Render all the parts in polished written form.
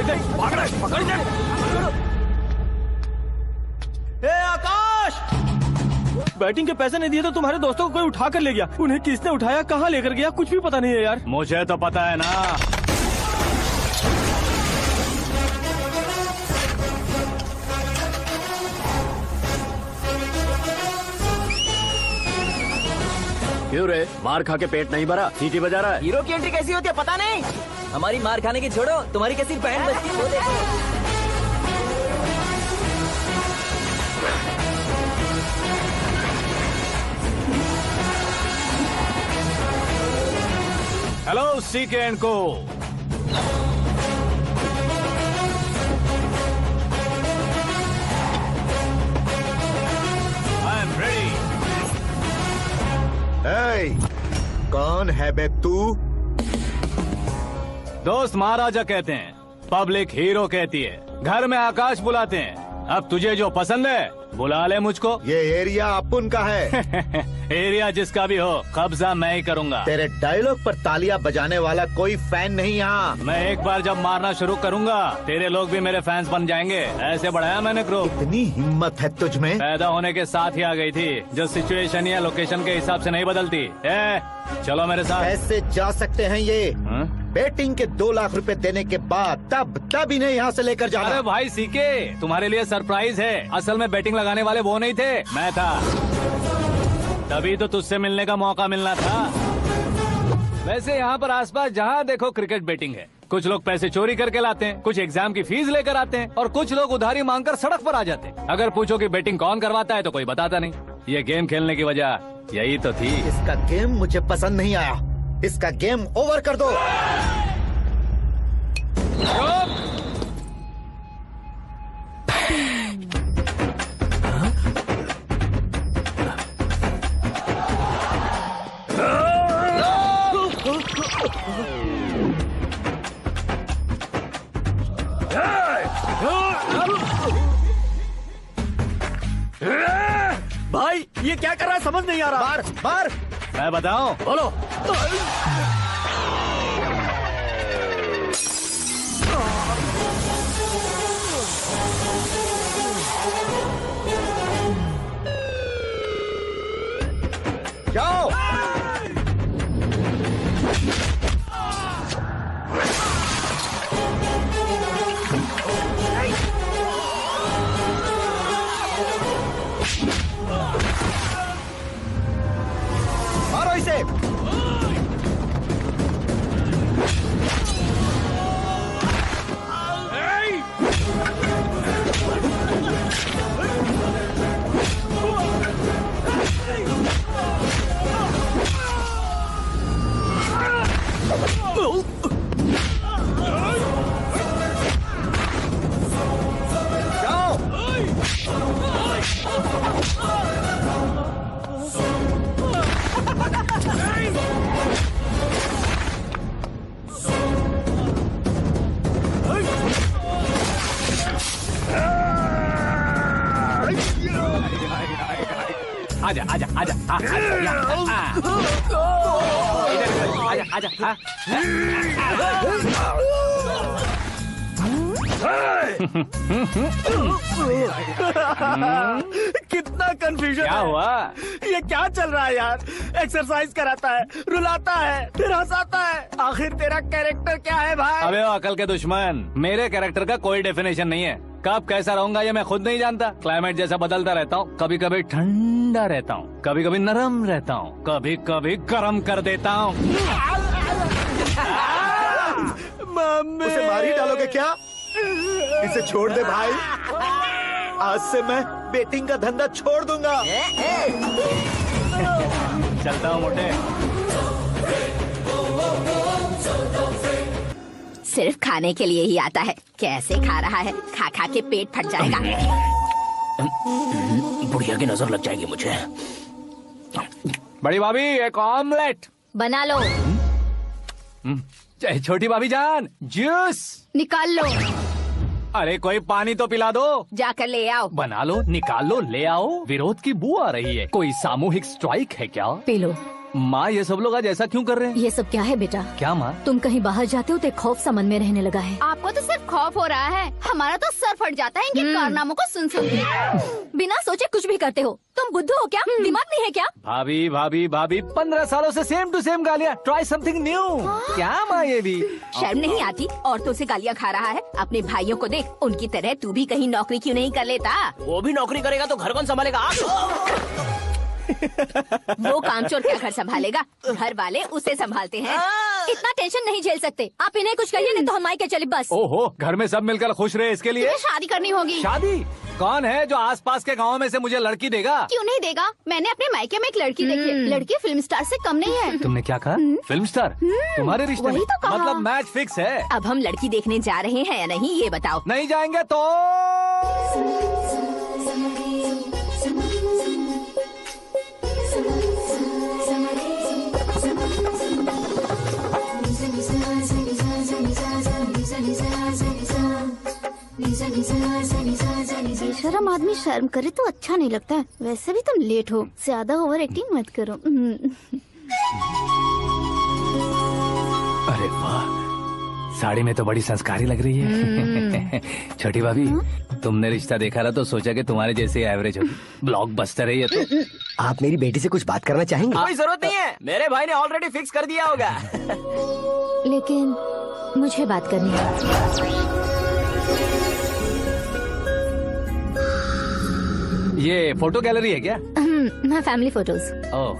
भाग रहा है, पकड़ ले। ए आकाश, बैटिंग के पैसे नहीं दिए तो तुम्हारे दोस्तों को कोई उठा कर ले गया। उन्हें किसने उठाया, कहाँ लेकर गया, कुछ भी पता नहीं है यार। मुझे तो पता है ना। क्यों रे, मार खा के पेट नहीं भरा, सीटी बजा रहा है? हीरो की एंट्री कैसी होती है पता नहीं। हमारी मार खाने की छोड़ो, तुम्हारी कैसी बैंड बजती है वो देखो। हेलो सीके एंड को। I am ready. कौन है बे तू? दोस्त महाराजा कहते हैं, पब्लिक हीरो कहती है, घर में आकाश बुलाते हैं। अब तुझे जो पसंद है बुला ले मुझको। ये एरिया अपुन का है। एरिया जिसका भी हो, कब्जा मैं ही करूंगा। तेरे डायलॉग पर तालियां बजाने वाला कोई फैन नहीं यहाँ। मैं एक बार जब मारना शुरू करूंगा, तेरे लोग भी मेरे फैंस बन जाएंगे। ऐसे बढ़ाया मैंने ग्रुप। इतनी हिम्मत है तुझ में? पैदा होने के साथ ही आ गई थी, जो सिचुएशन या लोकेशन के हिसाब से नहीं बदलती। चलो मेरे साथ। कैसे जा सकते हैं ये? बैटिंग के 2 लाख रुपए देने के बाद तब इन्हें यहाँ से लेकर जाना। अरे भाई सीके, तुम्हारे लिए सरप्राइज है। असल में बैटिंग लगाने वाले वो नहीं थे, मैं था। तभी तो तुझसे मिलने का मौका मिलना था। वैसे यहाँ पर आसपास जहाँ देखो क्रिकेट बैटिंग है। कुछ लोग पैसे चोरी करके लाते हैं, कुछ एग्जाम की फीस लेकर आते हैं, और कुछ लोग उधारी मांगकर सड़क पर आ जाते हैं। अगर पूछो कि बैटिंग कौन करवाता है तो कोई बताता नहीं। ये गेम खेलने की वजह यही तो थी। इसका गेम मुझे पसंद नहीं आया। इसका गेम ओवर कर दो। भाई ये क्या कर रहा है, समझ नहीं आ रहा। मार मार। मैं बताऊं? बोलो। जाओ। मारो इसे। आजा आजा आजा आजा आजा आजा। कितना कंफ्यूजन क्या है। हुआ? ये क्या चल रहा है यार? एक्सरसाइज कराता है, रुलाता है, फिर हंसाता है। आखिर तेरा कैरेक्टर क्या है भाई? अबे ओ अकल के दुश्मन, मेरे कैरेक्टर का कोई डेफिनेशन नहीं है। कब कैसा रहूंगा ये मैं खुद नहीं जानता। क्लाइमेट जैसा बदलता रहता हूँ। कभी कभी ठंडा रहता हूँ, कभी कभी नरम रहता हूँ, कभी कभी गर्म कर देता हूँ। मम्मी, उसे मार ही डालोगे क्या? इसे छोड़ दे भाई। आज से मैं बेटिंग का धंधा छोड़ दूंगा। चलता हूँ मोटे। सिर्फ खाने के लिए ही आता है। कैसे खा रहा है, खा खा के पेट फट जाएगा। बुढ़िया की नजर लग जाएगी मुझे। बड़ी भाभी एक ऑमलेट बना लो। छोटी भाभी जान जूस निकाल लो। अरे कोई पानी तो पिला दो। जाकर ले आओ। बना लो, निकाल लो, ले आओ। विरोध की बू आ रही है। कोई सामूहिक स्ट्राइक है क्या? P low. माँ ये सब लोग आज ऐसा क्यों कर रहे हैं? ये सब क्या है बेटा? क्या माँ? तुम कहीं बाहर जाते हो तो एक खौफ सा मन में रहने लगा है। आपको तो सिर्फ खौफ हो रहा है, हमारा तो सर फट जाता है इनके कारनामों को सुन सुन के। बिना सोचे कुछ भी करते हो। तुम बुद्धू हो क्या? दिमाग नहीं है क्या? भाभी भाभी भाभी 15 सालों से सेम टू सेम गालियाँ। Try something new. क्या माँ ये भी? शर्म नहीं आती? औरतों से गालियाँ खा रहा है। अपने भाइयों को देख, उनकी तरह तू भी कहीं नौकरी क्यों नहीं कर लेता? वो भी नौकरी करेगा तो घर कौन संभालेगा? वो कामचोर क्या घर संभालेगा? घर वाले उसे संभालते हैं। इतना टेंशन नहीं झेल सकते। आप इन्हें कुछ कहिए नहीं तो हम मायके चले बस। ओहो, घर में सब मिलकर खुश रहे इसके लिए। तुम्हें शादी करनी होगी। शादी? कौन है जो आसपास के गाँव में से मुझे लड़की देगा? क्यों नहीं देगा? मैंने अपने मायके में एक लड़की देखी है। लड़की फिल्म स्टार से कम नहीं है। तुमने क्या कहा? Film star? तुम्हारे रिश्ते में? वही तो कहा। मतलब मैच फिक्स है? अब हम लड़की देखने जा रहे हैं या नहीं, ये बताओ। नहीं जाएंगे तो? बेशरम आदमी शर्म करे तो अच्छा नहीं लगता है। वैसे भी तुम लेट हो, ज्यादा ओवर एक्टिंग मत करो। अरे वाह, साड़ी में तो बड़ी संस्कारी लग रही है। छोटी भाभी, तुमने रिश्ता देखा था तो सोचा कि तुम्हारे जैसे एवरेज होगी। ब्लॉकबस्टर है ये तो। आप मेरी बेटी से कुछ बात करना चाहेंगे? कोई जरूरत नहीं है, मेरे भाई ने ऑलरेडी फिक्स कर दिया होगा। लेकिन मुझे बात करनी है। ये फोटो गैलरी है क्या? मैं फैमिली फोटोज। ओह,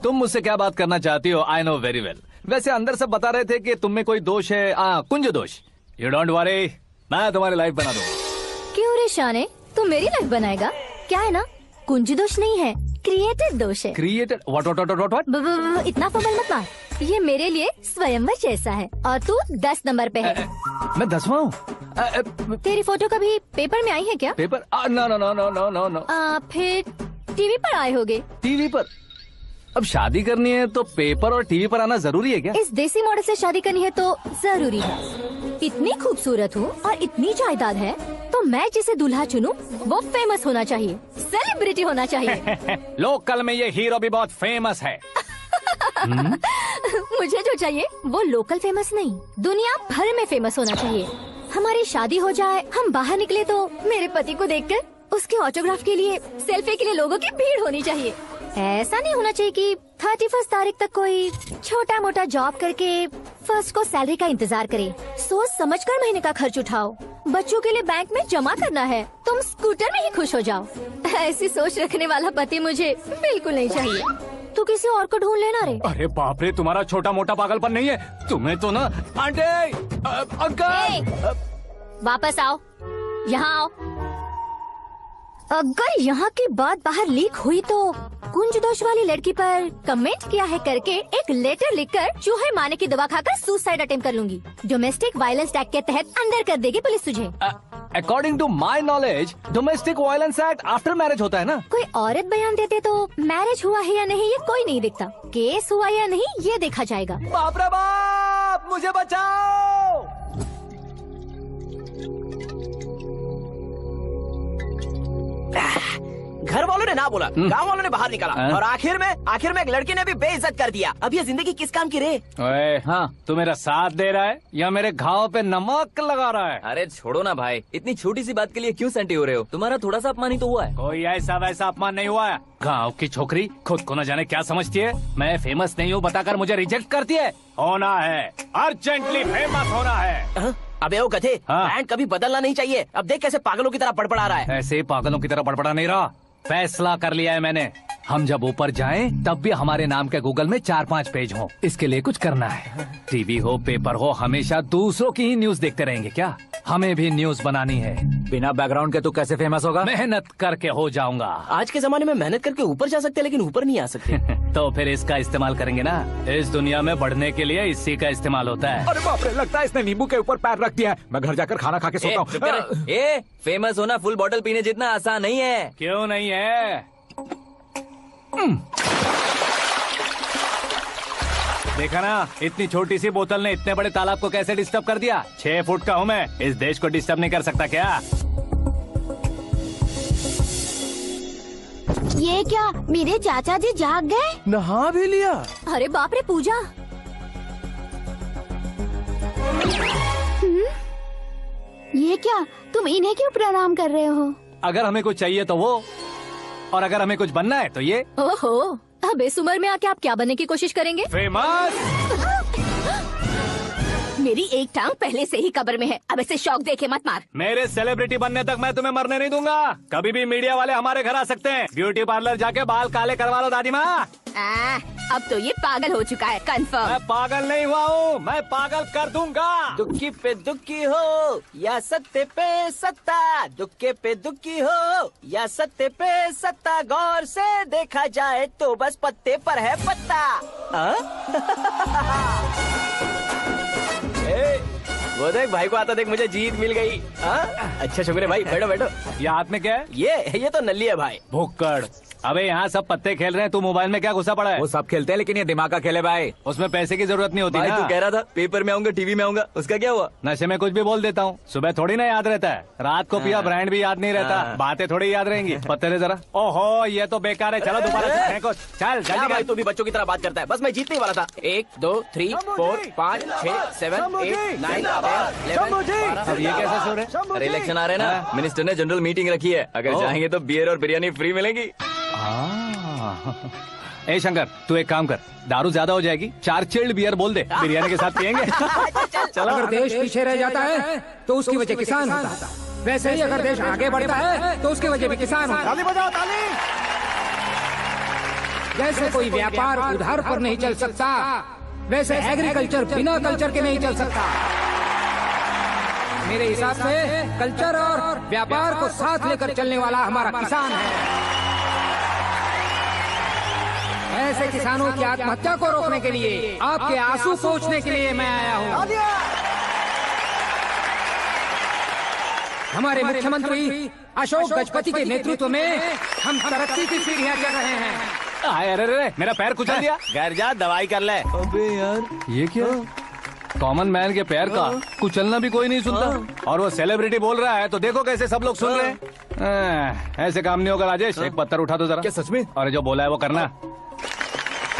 तुम मुझसे क्या बात करना चाहती हो? I know very well. वैसे अंदर सब बता रहे थे कि तुम में कोई दोष है, कुंज दोष। यू डोंट वरी, मैं तुम्हारी लाइफ बना दूंगा। क्यों रे शाने, तू मेरी लाइफ बनाएगा? क्या है ना, कुंज दोष नहीं है, क्रिएटेड दोष है। क्रिएटेड? व्हाट? इतना फबल मत मार। ये मेरे लिए स्वयंवर जैसा है और तू 10 नंबर पे है। मैं 10वां हूँ? तेरी फोटो कभी पेपर में आई है क्या? Paper? No no no no no no no. फिर टीवी पर आए होगे। टीवी पर? अब शादी करनी है तो पेपर और टीवी पर आना जरूरी है क्या? इस देसी मॉडल से शादी करनी है तो जरूरी है। इतनी खूबसूरत हूँ और इतनी जायदाद है तो मैं जिसे दूल्हा चुनूं वो फेमस होना चाहिए, सेलिब्रिटी होना चाहिए। लोकल में ये हीरो भी बहुत फेमस है। मुझे जो चाहिए वो लोकल फेमस नहीं, दुनिया भर में फेमस होना चाहिए। हमारी शादी हो जाए, हम बाहर निकले तो मेरे पति को देखकर उसके ऑटोग्राफ के लिए, सेल्फी के लिए लोगों की भीड़ होनी चाहिए। ऐसा नहीं होना चाहिए कि 31 तारीख तक कोई छोटा मोटा जॉब करके फर्स्ट को सैलरी का इंतजार करे। सोच समझकर महीने का खर्च उठाओ। बच्चों के लिए बैंक में जमा करना है, तुम स्कूटर में ही खुश हो जाओ। ऐसी सोच रखने वाला पति मुझे बिल्कुल नहीं चाहिए। तू किसी और को ढूंढ लेना रे। अरे बाप रे, तुम्हारा छोटा मोटा पागलपन नहीं है। तुम्हें तो ना आंटी, अंकल। वापस आओ, यहाँ आओ। अगर यहाँ की बात बाहर लीक हुई तो कुंज दोष वाली लड़की पर कमेंट किया है करके एक लेटर लिखकर चूहे मारने की दवा खाकर सुसाइड अटेम्प्ट कर लूंगी। डोमेस्टिक वायलेंस एक्ट के तहत अंदर कर देगी पुलिस तुझे। According to my knowledge domestic violence act after marriage होता है ना? कोई औरत बयान देते तो मैरिज हुआ है या नहीं ये कोई नहीं देखता, केस हुआ या नहीं ये देखा जाएगा। बाप रे बाप, मुझे बचाओ। घर वालों ने ना बोला, गांव वालों ने बाहर निकाला और आखिर में एक लड़की ने भी बेइज्जत कर दिया। अब ये जिंदगी किस काम की रे? ओए, हाँ, तू मेरा साथ दे रहा है या मेरे घाव पे नमक लगा रहा है? अरे छोड़ो ना भाई, इतनी छोटी सी बात के लिए क्यों सैंटी हो रहे हो? तुम्हारा थोड़ा सा अपमान ही तो हुआ है। कोई ऐसा वैसा अपमान नहीं हुआ है। गाँव की छोकरी खुद को न जाने क्या समझती है। मैं फेमस नहीं हूँ बताकर मुझे रिजेक्ट करती है। होना है, अर्जेंटली फेमस होना है। अबे वो गधे, हाँ। ब्रांड कभी बदलना नहीं चाहिए। अब देख कैसे पागलों की तरह बड़बड़ा रहा है। ऐसे पागलों की तरह बड़बड़ा नहीं रहा। फैसला कर लिया है मैंने। हम जब ऊपर जाएं तब भी हमारे नाम के गूगल में 4-5 पेज हो। इसके लिए कुछ करना है। टीवी हो, पेपर हो, हमेशा दूसरों की ही न्यूज देखते रहेंगे क्या? हमें भी न्यूज बनानी है। बिना बैकग्राउंड के तू कैसे फेमस होगा? मेहनत करके हो जाऊंगा। आज के जमाने में मेहनत करके ऊपर जा सकते हैं लेकिन ऊपर नहीं आ सकते। तो फिर इसका इस्तेमाल करेंगे ना। इस दुनिया में बढ़ने के लिए इसी का इस्तेमाल होता है। अरे बाप रे, लगता है इसने नींबू के ऊपर पैर रख दिया है। मैं घर जाकर खाना खा के सोता चुप करे। फेमस होना फुल बोतल पीने जितना आसान नहीं है। क्यों नहीं है? देखा ना, इतनी छोटी सी बोतल ने इतने बड़े तालाब को कैसे डिस्टर्ब कर दिया। 6 फुट का हूँ मैं, इस देश को डिस्टर्ब नहीं कर सकता क्या? ये क्या, मेरे चाचा जी जाग गए? नहा भी लिया? अरे बाप रे पूजा, ये क्या, तुम इन्हें क्यों प्रणाम कर रहे हो? अगर हमें कुछ चाहिए तो वो, और अगर हमें कुछ बनना है तो ये। ओहो, अब इस उम्र में आके आप क्या बनने की कोशिश करेंगे? फेमस। मेरी एक टांग पहले से ही कब्र में है, अब ऐसे शौक देखे मत मार। मेरे सेलिब्रिटी बनने तक मैं तुम्हें मरने नहीं दूंगा। कभी भी मीडिया वाले हमारे घर आ सकते हैं। ब्यूटी पार्लर जाके बाल काले करवा लो दादी माँ। अब तो ये पागल हो चुका है, कंफर्म। मैं पागल नहीं हुआ हूँ, मैं पागल कर दूंगा। दुखी पे दुखी हो या सत्य पे सत्ता, दुखे पे दुखी हो या सत्य पे सत्ता, गौर से देखा जाए तो बस पत्ते पर है पत्ता। वो देख भाई को आता देख, मुझे जीत मिल गई। अच्छा शुक्र है भाई, बैठो बैठो। ये हाथ में क्या है? ये तो नल्ली है भाई। भुक्कड़। अबे यहाँ सब पत्ते खेल रहे हैं, तू मोबाइल में क्या घुसा पड़ा है? वो सब खेलते हैं लेकिन ये दिमाग का खेल है भाई। उसमें पैसे की जरूरत नहीं होती भाई ना। तू कह रहा था पेपर में आऊंगा, टीवी में आऊंगा, उसका क्या हुआ? नशे में कुछ भी बोल देता हूँ, सुबह थोड़ी ना याद रहता है। रात को पिया ब्रांड भी याद नहीं रहता, बातें थोड़ी याद रहेंगी। पत्ते दे जरा। ओहो ये तो बेकार है, चलो दोबारा से फेंको। चल क्या जल्दी भाई कर। तू भी बच्चों की तरह बात करता है। बस मैं जीतने ही वाला था। 1 2 3 4 5 6 7 8 9 10 11 अब ये कैसे सो रहे? अरे इलेक्शन आ रहे हैं ना, मिनिस्टर ने जनरल मीटिंग रखी है, अगर जाएंगे तो बियर और बिरयानी फ्री मिलेगी। ए शंकर, तू एक काम कर, दारू ज्यादा हो जाएगी, 4 चिल्ड बियर बोल दे, बिरयानी के साथ पियेंगे। चलो अगर देश पीछे रह जाता है तो उसकी वजह किसान होता है, वैसे ही अगर देश आगे बढ़ता है तो उसकी वजह भी किसान होता है। ताली बजाओ ताली। जैसे कोई व्यापार उधार पर नहीं चल सकता, वैसे एग्रीकल्चर बिना कल्चर के नहीं चल सकता। मेरे हिसाब से कल्चर और व्यापार को साथ लेकर चलने वाला हमारा किसान है। ऐसे किसानों की आत्महत्या को रोकने के लिए, आपके आंसू पोंछने के लिए मैं आया हूँ। हमारे मुख्यमंत्री अशोक गजपति के नेतृत्व में हम तरक्की की सीढ़ियाँ चढ़ रहे हैं। अरे अरे मेरा पैर कुचल दिया। घर जा दवाई कर ले। अबे यार, ये क्या? कॉमन मैन के पैर का कुचलना भी कोई नहीं सुनता, और वो सेलिब्रिटी बोल रहा है तो देखो कैसे सब लोग सुन रहे हैं। ऐसे काम नहीं होगा राजेश, एक पत्थर उठा दो जरा। क्या सच में? और जो बोला है वो करना।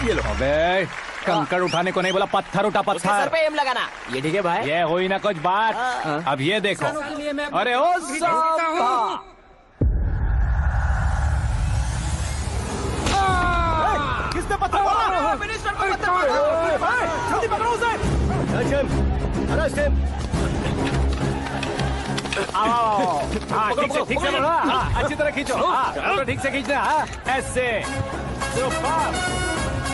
ये लो। अबे कंकड़ उठाने को नहीं बोला, पत्थर उठा, उसके सर पत्थर। पे एम लगाना। ये ठीक है भाई। ये हुई ना कुछ बात। अब ये देखो। किसानों के लिए मैं अरे ओ साहब, किसने पत्थर मारा? मिनिस्टर को पत्थर मारो। जल्दी पकड़ो उसे। Arrest him. आओ। हाँ ठीक से पकड़ो। हाँ, अच्छी तरह खींचो। हाँ तो ठीक से खींचना। हाँ ऐसे। सुपर।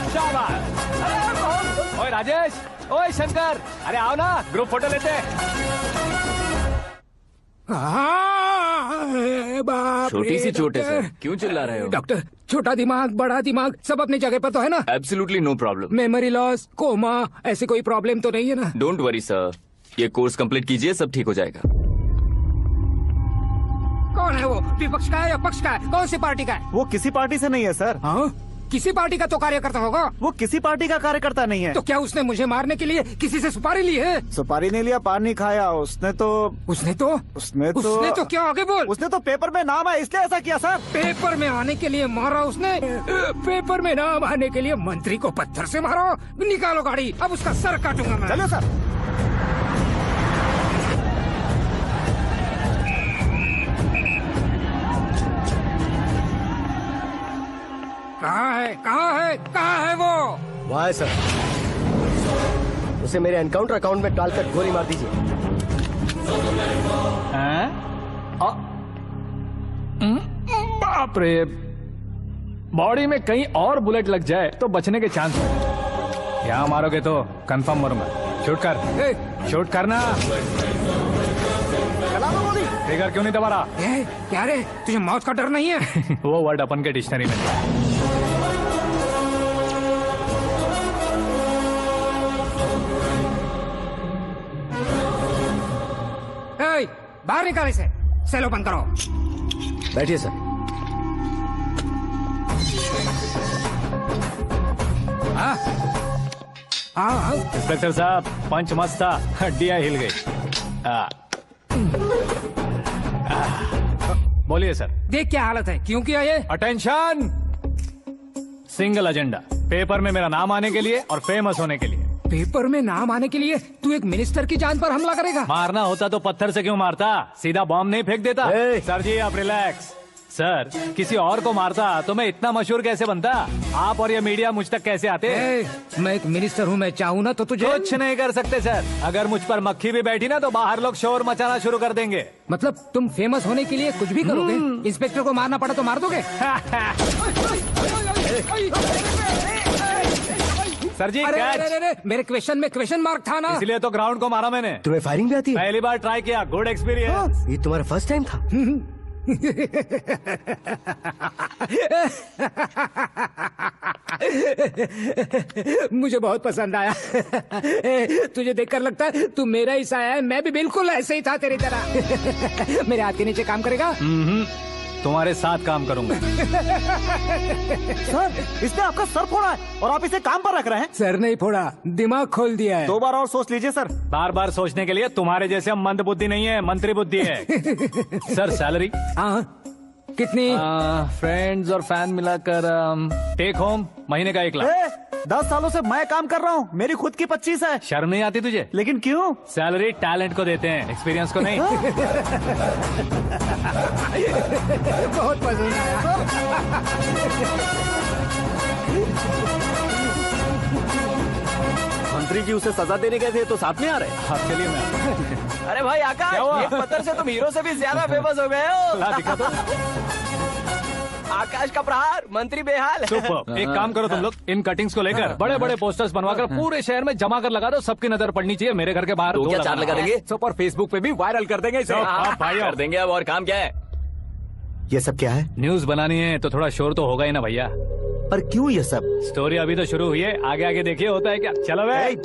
शाबाश। ओए राजेश, ओए शंकर, अरे आओ ना, ग्रुप फोटो लेते हैं। छोटी सी चोट है सर, क्यों चिल्ला रहे हो? डॉक्टर, छोटा दिमाग बड़ा दिमाग सब अपनी जगह पर तो है ना? Absolutely no problem. Memory loss, coma, ऐसी कोई प्रॉब्लम तो नहीं है ना? डोंट वरी सर, ये कोर्स कंप्लीट कीजिए, सब ठीक हो जाएगा। कौन है वो? विपक्ष का है या पक्ष का है? कौन सी पार्टी का है? वो किसी पार्टी से नहीं है सर। हाँ? किसी पार्टी का तो कार्यकर्ता होगा। वो किसी पार्टी का कार्यकर्ता नहीं है। तो क्या उसने मुझे मारने के लिए किसी से सुपारी ली है? सुपारी नहीं लिया, पान नहीं खाया। उसने तो क्या आगे बोल? उसने तो पेपर में नाम है इसलिए ऐसा किया सर। पेपर में आने के लिए मारा उसने? पेपर में नाम आने के लिए मंत्री को पत्थर से मारा? निकालो गाड़ी, अब उसका सर काटूंगा मैं। चलो सर। कहाँ है वो? वहाँ है सर, उसे मेरे एनकाउंटर अकाउंट में डालकर गोली मार दीजिए। बाप रे, बॉडी में कहीं और बुलेट लग जाए तो बचने के चांस है। यहाँ मारोगे तो कंफर्म मरूंगा। शूट कर, शूट करना। ट्रिगर क्यों नहीं दबा रहा? क्या रे, तुझे मौत का डर नहीं है? वो वर्ड अपन के डिक्शनरी में है। बाहर निकाल इसे, सेलो बंद करो। बैठिए सर। हाँ इंस्पेक्टर साहब, पंच मस्त था, हड्डियां हिल गई। बोलिए सर। देख क्या हालत है, क्यों किया ये? अटेंशन, सिंगल एजेंडा, पेपर में मेरा नाम आने के लिए और फेमस होने के लिए। पेपर में नाम आने के लिए तू एक मिनिस्टर की जान पर हमला करेगा? मारना होता तो पत्थर से क्यों मारता, सीधा बॉम्ब नहीं फेंक देता। सर जी आप रिलैक्स। सर, किसी और को मारता तो मैं इतना मशहूर कैसे बनता? आप और ये मीडिया मुझ तक कैसे आते? मैं एक मिनिस्टर हूँ, मैं चाहूँ ना तो तुझे कुछ नहीं कर सकते सर। अगर मुझ पर मक्खी भी बैठी ना तो बाहर लोग शोर मचाना शुरू कर देंगे। मतलब तुम फेमस होने के लिए कुछ भी करोगे? इंस्पेक्टर को मारना पड़ा तो मार दोगे? सर जी अरे, मेरे क्वेश्चन में क्वेश्चन मार्क था ना, इसलिए तो ग्राउंड को मारा मैंने। तुम्हें फायरिंग भी आती है? पहली बार ट्राई किया, गुड एक्सपीरियंस। ये तुम्हारा फर्स्ट टाइम था? मुझे बहुत पसंद आया। तुझे देखकर लगता है तू मेरा ही साया है, मैं भी बिल्कुल ऐसे ही था तेरी तरह। मेरे हाथ के नीचे काम करेगा? तुम्हारे साथ काम करूंगा। सर, इसने आपका सर फोड़ा है और आप इसे काम पर रख रहे हैं। सर नहीं फोड़ा, दिमाग खोल दिया है। 2 बार और सोच लीजिए सर। बार बार सोचने के लिए तुम्हारे जैसे मंद बुद्धि नहीं है, मंत्री बुद्धि है। Sir salary? हाँ कितनी? फ्रेंड्स और फैन मिलाकर टेक होम महीने का 1 लाख। 10 सालों से मैं काम कर रहा हूँ, मेरी खुद की 25 है। शर्म नहीं आती तुझे? लेकिन क्यों? सैलरी टैलेंट को देते हैं, एक्सपीरियंस को नहीं। बहुत पसंद आया। मंत्री जी उसे सजा देने गए थे तो साथ में आ रहे। आप चलिए मैं। अरे भाई आकाश, एक पत्थर से तुम हीरो से भी ज्यादा फेमस हो गए हो। ला दिखा दो। आकाश का प्रहार, मंत्री बेहाल। सुपर। एक काम करो तुम लोग, इन कटिंग्स को लेकर बड़े बड़े पोस्टर्स बनवाकर पूरे शहर में जमा कर लगा दो, सबकी नजर पड़नी चाहिए। मेरे घर के बाहर 2 या 4 लगा देंगे। सुपर, फेसबुक पे भी वायरल कर देंगे इसे। भाई कर देंगे अब, और काम क्या है? ये सब क्या है? न्यूज बनानी है तो थोड़ा शोर तो होगा ही ना भैया। पर क्यों ये सब? स्टोरी अभी तो शुरू हुई है, आगे आगे देखिए होता है क्या। चलो भाई।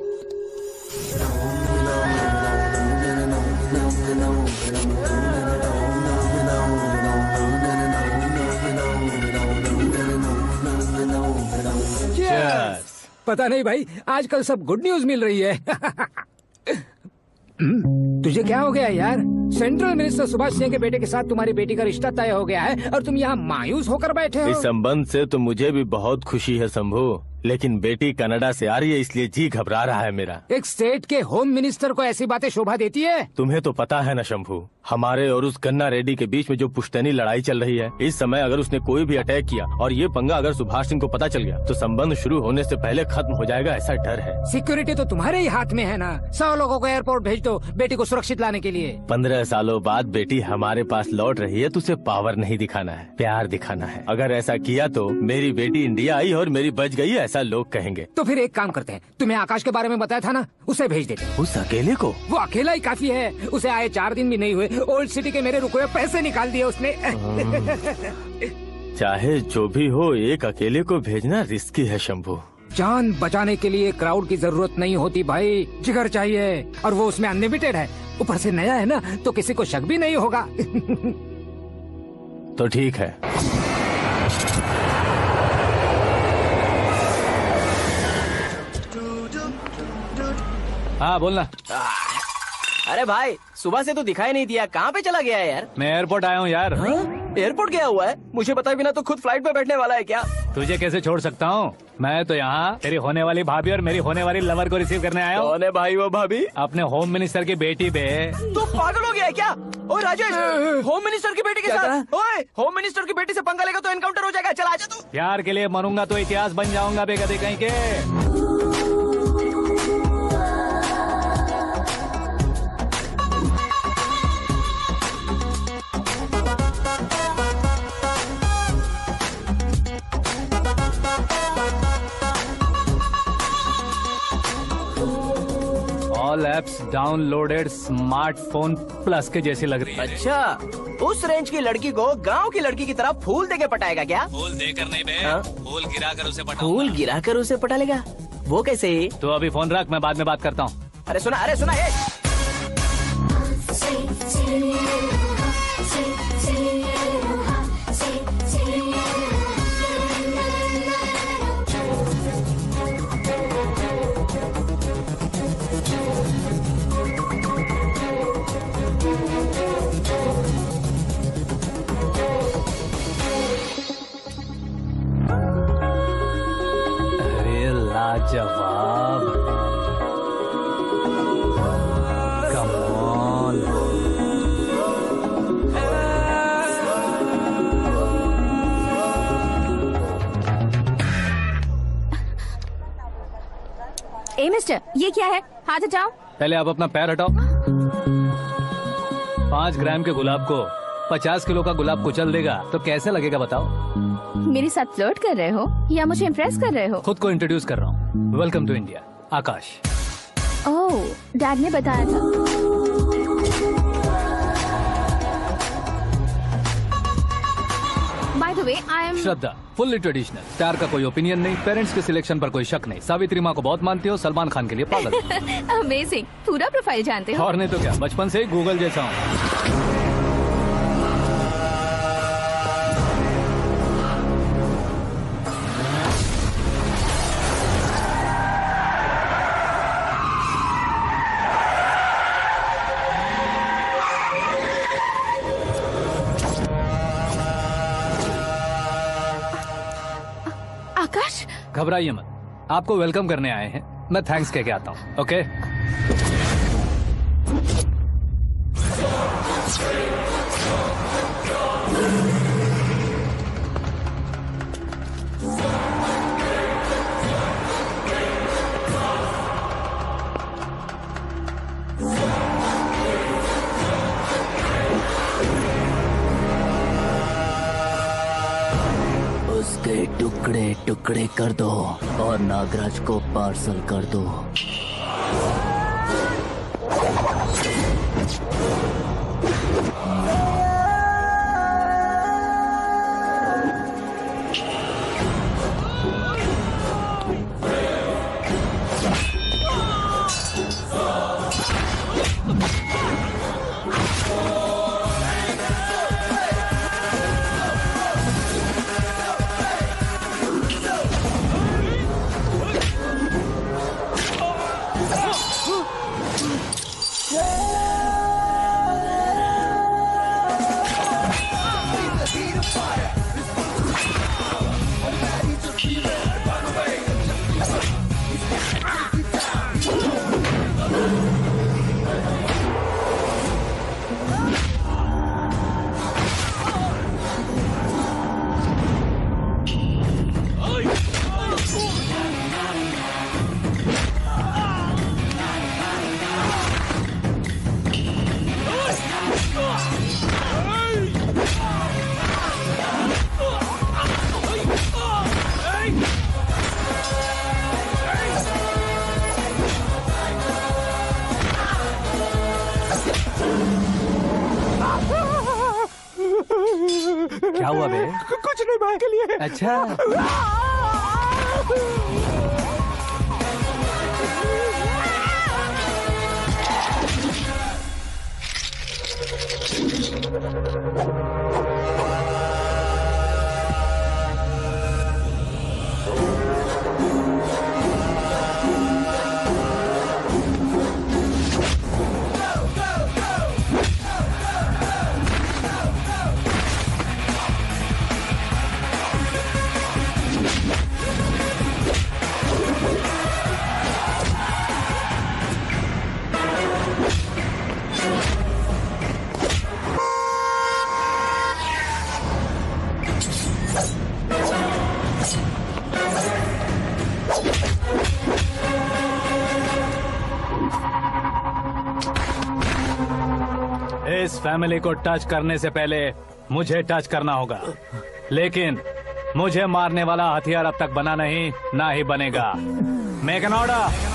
पता नहीं भाई, आजकल सब गुड न्यूज मिल रही है। तुझे क्या हो गया यार? सेंट्रल मिनिस्टर सुभाष सिंह के बेटे के साथ तुम्हारी बेटी का रिश्ता तय हो गया है और तुम यहाँ मायूस होकर बैठे हो। इस संबंध से तो मुझे भी बहुत खुशी है शंभू, लेकिन बेटी कनाडा से आ रही है इसलिए जी घबरा रहा है मेरा। एक स्टेट के होम मिनिस्टर को ऐसी बातें शोभा देती है? तुम्हें तो पता है ना शंभू, हमारे और उस गन्ना रेड्डी के बीच में जो पुश्तैनी लड़ाई चल रही है, इस समय अगर उसने कोई भी अटैक किया और ये पंगा अगर सुभाष सिंह को पता चल गया तो संबंध शुरू होने से पहले खत्म हो जाएगा, ऐसा डर है। सिक्योरिटी तो तुम्हारे ही हाथ में है ना। 100 लोगों को एयरपोर्ट भेज दो बेटी को सुरक्षित लाने के लिए। 15 सालों बाद बेटी हमारे पास लौट रही है तो उसे पावर नहीं दिखाना है, प्यार दिखाना है। अगर ऐसा किया तो मेरी बेटी इंडिया आई और मेरी बच गई, ऐसा लोग कहेंगे। तो फिर एक काम करते हैं, तुम्हें आकाश के बारे में बताया था ना, उसे भेज देते। उस अकेले को? वो अकेला ही काफी है, उसे आए 4 दिन भी नहीं हुए, ओल्ड सिटी के मेरे रुके हुए पैसे निकाल दिए उसने। चाहे जो भी हो, एक अकेले को भेजना रिस्की है शंभू। जान बचाने के लिए क्राउड की जरूरत नहीं होती भाई, जिगर चाहिए, और वो उसमें अनलिमिटेड है। ऊपर से नया है ना, तो किसी को शक भी नहीं होगा। तो ठीक है। हाँ बोलना। अरे भाई, सुबह से तो दिखाई नहीं दिया, कहाँ पे चला गया है यार? मैं एयरपोर्ट आया हूँ यार। एयरपोर्ट गया हुआ है? मुझे बताए बिना तो खुद फ्लाइट पे बैठने वाला है क्या? तुझे कैसे छोड़ सकता हूँ? मैं तो यहाँ तेरी होने वाली भाभी और मेरी होने वाली लवर को रिसीव करने आया हूँ। कौन है भाई वो भाभी? अपने होम मिनिस्टर की बेटी बे। तू पागल हो गया है क्या? ओए राजेश, होम मिनिस्टर की बेटी के साथ? ओए, होम मिनिस्टर की बेटी से पंगा लेगा तो एनकाउंटर हो जाएगा। चल आजा तू। प्यार के लिए मरूंगा तो इतिहास बन जाऊंगा बे गधे कहीं के। All apps downloaded smartphone plus के जैसी लग रही है। अच्छा, उस रेंज की लड़की को गांव की लड़की की तरह फूल देके पटाएगा क्या? फूल देकर नहीं बे, फूल गिराकर उसे पटा। फूल गिराकर उसे पटा लेगा? वो कैसे? तो अभी फोन रख, मैं बाद में बात करता हूँ। अरे सुना ये। अरे लाजवाब, कम ऑन। ए मिस्टर, ये क्या है? हाथ हटाओ। पहले आप अपना पैर हटाओ। 5 ग्राम के गुलाब को 50 किलो का गुलाब कुचल देगा तो कैसे लगेगा बताओ? मेरे साथ फ्लर्ट कर रहे हो या मुझे इम्प्रेस कर रहे हो? खुद को इंट्रोड्यूस कर रहा हूँ। Welcome to India, Akash. Oh, dad ने बताया था। By the way, I am Shraddha, fully traditional. Star का कोई ओपिनियन नहीं, पेरेंट्स के सिलेक्शन पर कोई शक नहीं। सावित्री माँ को बहुत मानती हो, सलमान खान के लिए पागल। अमेजिंग, पूरा प्रोफाइल जानते हो। और नहीं तो क्या, बचपन से ही गूगल जैसा हूँ। आकाश, घबराइए मत, आपको वेलकम करने आए हैं। मैं थैंक्स कह के आता हूँ। ओके? उसके टुकड़े टुकड़े कर दो और नागराज को पार्सल कर दो। क्या हुआ बे? कुछ नहीं, भाई के लिए। अच्छा, इस फैमिली को टच करने से पहले मुझे टच करना होगा, लेकिन मुझे मारने वाला हथियार अब तक बना नहीं, ना ही बनेगा। Make an order.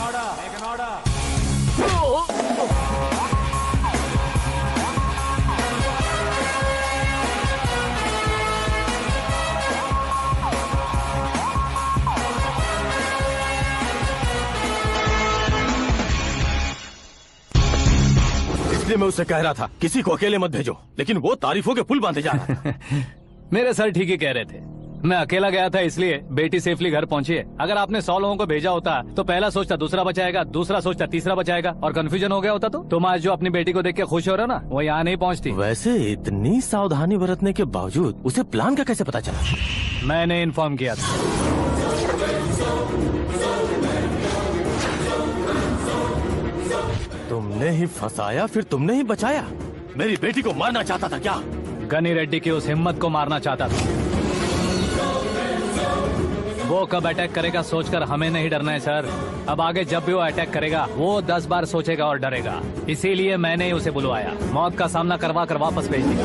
इसलिए मैं उससे कह रहा था किसी को अकेले मत भेजो, लेकिन वो तारीफों के पुल बांधे जा रहा था। मेरे सर ठीक ही कह रहे थे। मैं अकेला गया था इसलिए बेटी सेफली घर पहुंची है। अगर आपने 100 लोगों को भेजा होता तो पहला सोचता दूसरा बचाएगा, दूसरा सोचता तीसरा बचाएगा और कंफ्यूजन हो गया होता। तो तुम आज जो अपनी बेटी को देख के खुश हो रहे हो ना, वो यहाँ नहीं पहुँचती। वैसे इतनी सावधानी बरतने के बावजूद उसे प्लान का कैसे पता चला? मैंने इन्फॉर्म किया था। तुमने ही फंसाया, फिर तुमने ही बचाया। मेरी बेटी को मारना चाहता था क्या? गनी रेड्डी की उस हिम्मत को मारना चाहता था। वो कब अटैक करेगा सोचकर हमें नहीं डरना है सर। अब आगे जब भी वो अटैक करेगा वो 10 बार सोचेगा और डरेगा। इसीलिए मैंने ही उसे बुलवाया, मौत का सामना करवा कर वापस भेज दिया।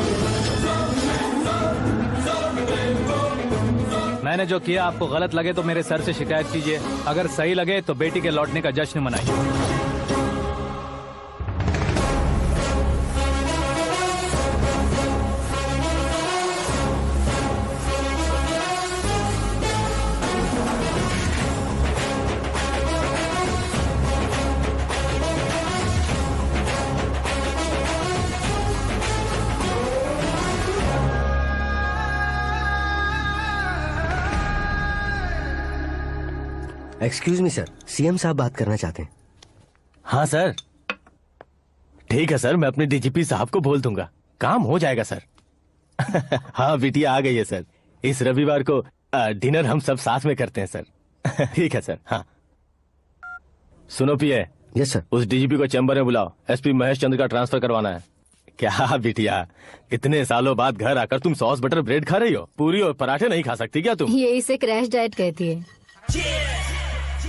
मैंने जो किया आपको गलत लगे तो मेरे सर से शिकायत कीजिए, अगर सही लगे तो बेटी के लौटने का जश्न मनाइए। एक्सक्यूज मी सर, सीएम साहब बात करना चाहते हैं। हाँ सर। ठीक है सर, मैं अपने डीजीपी साहब को बोल दूंगा, काम हो जाएगा सर। हाँ बिटिया आ गई है सर। इस रविवार को डिनर हम सब साथ में करते हैं सर। ठीक है सर। हाँ सुनो पिए। Yes sir. उस डीजीपी को चैम्बर में बुलाओ, एसपी महेश चंद्र का ट्रांसफर करवाना है। क्या बिटिया, इतने सालों बाद घर आकर तुम सॉस बटर ब्रेड खा रही हो? पूरी और पराठे नहीं खा सकती क्या तुम? ये इसे क्रैश डाइट कहती है।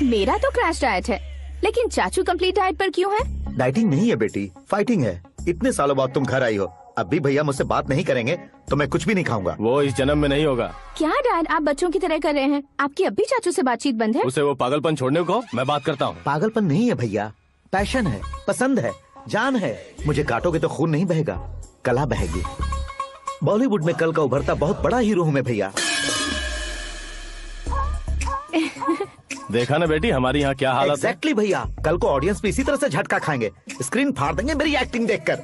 मेरा तो क्रैश डाइट है, लेकिन चाचू कंप्लीट डाइट पर क्यों है? डाइटिंग नहीं है बेटी, फाइटिंग है। इतने सालों बाद तुम घर आई हो, अब भी भैया मुझसे बात नहीं करेंगे तो मैं कुछ भी नहीं खाऊंगा। वो इस जन्म में नहीं होगा। क्या डैड, आप बच्चों की तरह कर रहे हैं? आपकी अब भी चाचू से बातचीत बंद है? उसे वो पागलपन छोड़ने को मैं बात करता हूँ। पागलपन नहीं है भैया, पैशन है, पसंद है, जान है। मुझे काटोगे तो खून नहीं बहेगा, कला बहेगी। बॉलीवुड में कल का उभरता बहुत बड़ा हीरो हूँ मैं भैया। देखा ना बेटी हमारी यहाँ क्या हालत है। एग्जैक्टली भैया, कल को ऑडियंस भी इसी तरह से झटका खाएंगे, स्क्रीन फाड़ देंगे मेरी एक्टिंग देखकर।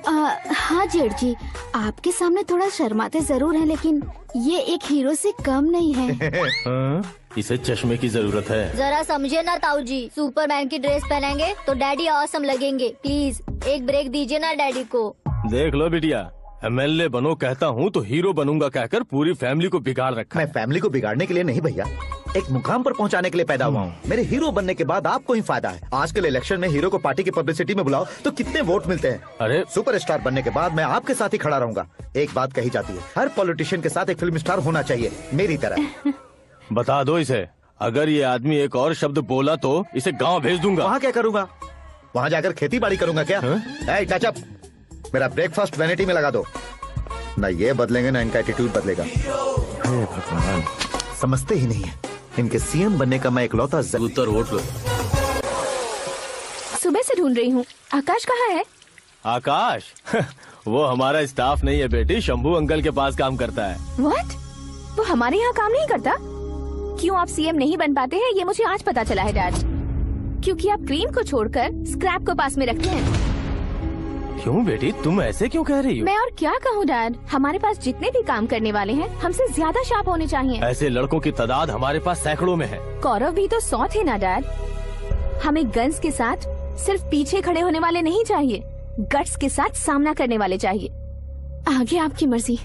हाँ जेठ जी, आपके सामने थोड़ा शर्माते जरूर हैं, लेकिन ये एक हीरो से कम नहीं है। इसे चश्मे की जरूरत है। जरा समझे ना ताऊ जी, सुपरमैन की ड्रेस पहनेंगे तो डैडी ऑसम लगेंगे। प्लीज एक ब्रेक दीजिए ना डैडी को। देख लो बिटिया, एमएलए बनो कहता हूँ तो हीरो बनूंगा कहकर पूरी फैमिली को बिगाड़ रखा। मैं फैमिली को बिगाड़ने के लिए नहीं भैया, एक मुकाम पर पहुंचाने के लिए पैदा हुआ हूँ। मेरे हीरो बनने के बाद आपको ही फायदा है। आजकल इलेक्शन में हीरो को पार्टी की पब्लिसिटी में बुलाओ तो कितने वोट मिलते हैं। अरे सुपरस्टार बनने के बाद मैं आपके साथ ही खड़ा रहूंगा। एक बात कही जाती है, हर पॉलिटिशियन के साथ एक फिल्म स्टार होना चाहिए, मेरी तरह। बता दो इसे, अगर ये आदमी एक और शब्द बोला तो इसे गाँव भेज दूंगा। वहाँ क्या करूंगा? वहाँ जाकर खेती बाड़ी करूंगा क्या? टच अप, मेरा ब्रेकफास्ट वैनिटी में लगा दो। ना ये बदलेंगे ना इनका एटीट्यूड बदलेगा। भगवान, समझते ही नहीं है, इनके सीएम बनने का मैं इकलौता उत्तर वोट लो। सुबह से ढूंढ रही हूँ, आकाश कहाँ है? आकाश वो हमारा स्टाफ नहीं है बेटी, शंभू अंकल के पास काम करता है। व्हाट? वो हमारे यहाँ काम नहीं करता? क्यों आप सीएम नहीं बन पाते हैं ये मुझे आज पता चला है डैड। क्योंकि आप क्रीम को छोड़कर स्क्रैप को पास में रखते हैं। क्यों बेटी, तुम ऐसे क्यों कह रही हो? मैं और क्या कहूँ डैड, हमारे पास जितने भी काम करने वाले हैं हमसे ज्यादा शार्प होने चाहिए। ऐसे लड़कों की तादाद हमारे पास सैकड़ों में है। कौरव भी तो 100 थे ना डैड। हमें गन्स के साथ सिर्फ पीछे खड़े होने वाले नहीं चाहिए, गट्स के साथ सामना करने वाले चाहिए। आगे आपकी मर्जी।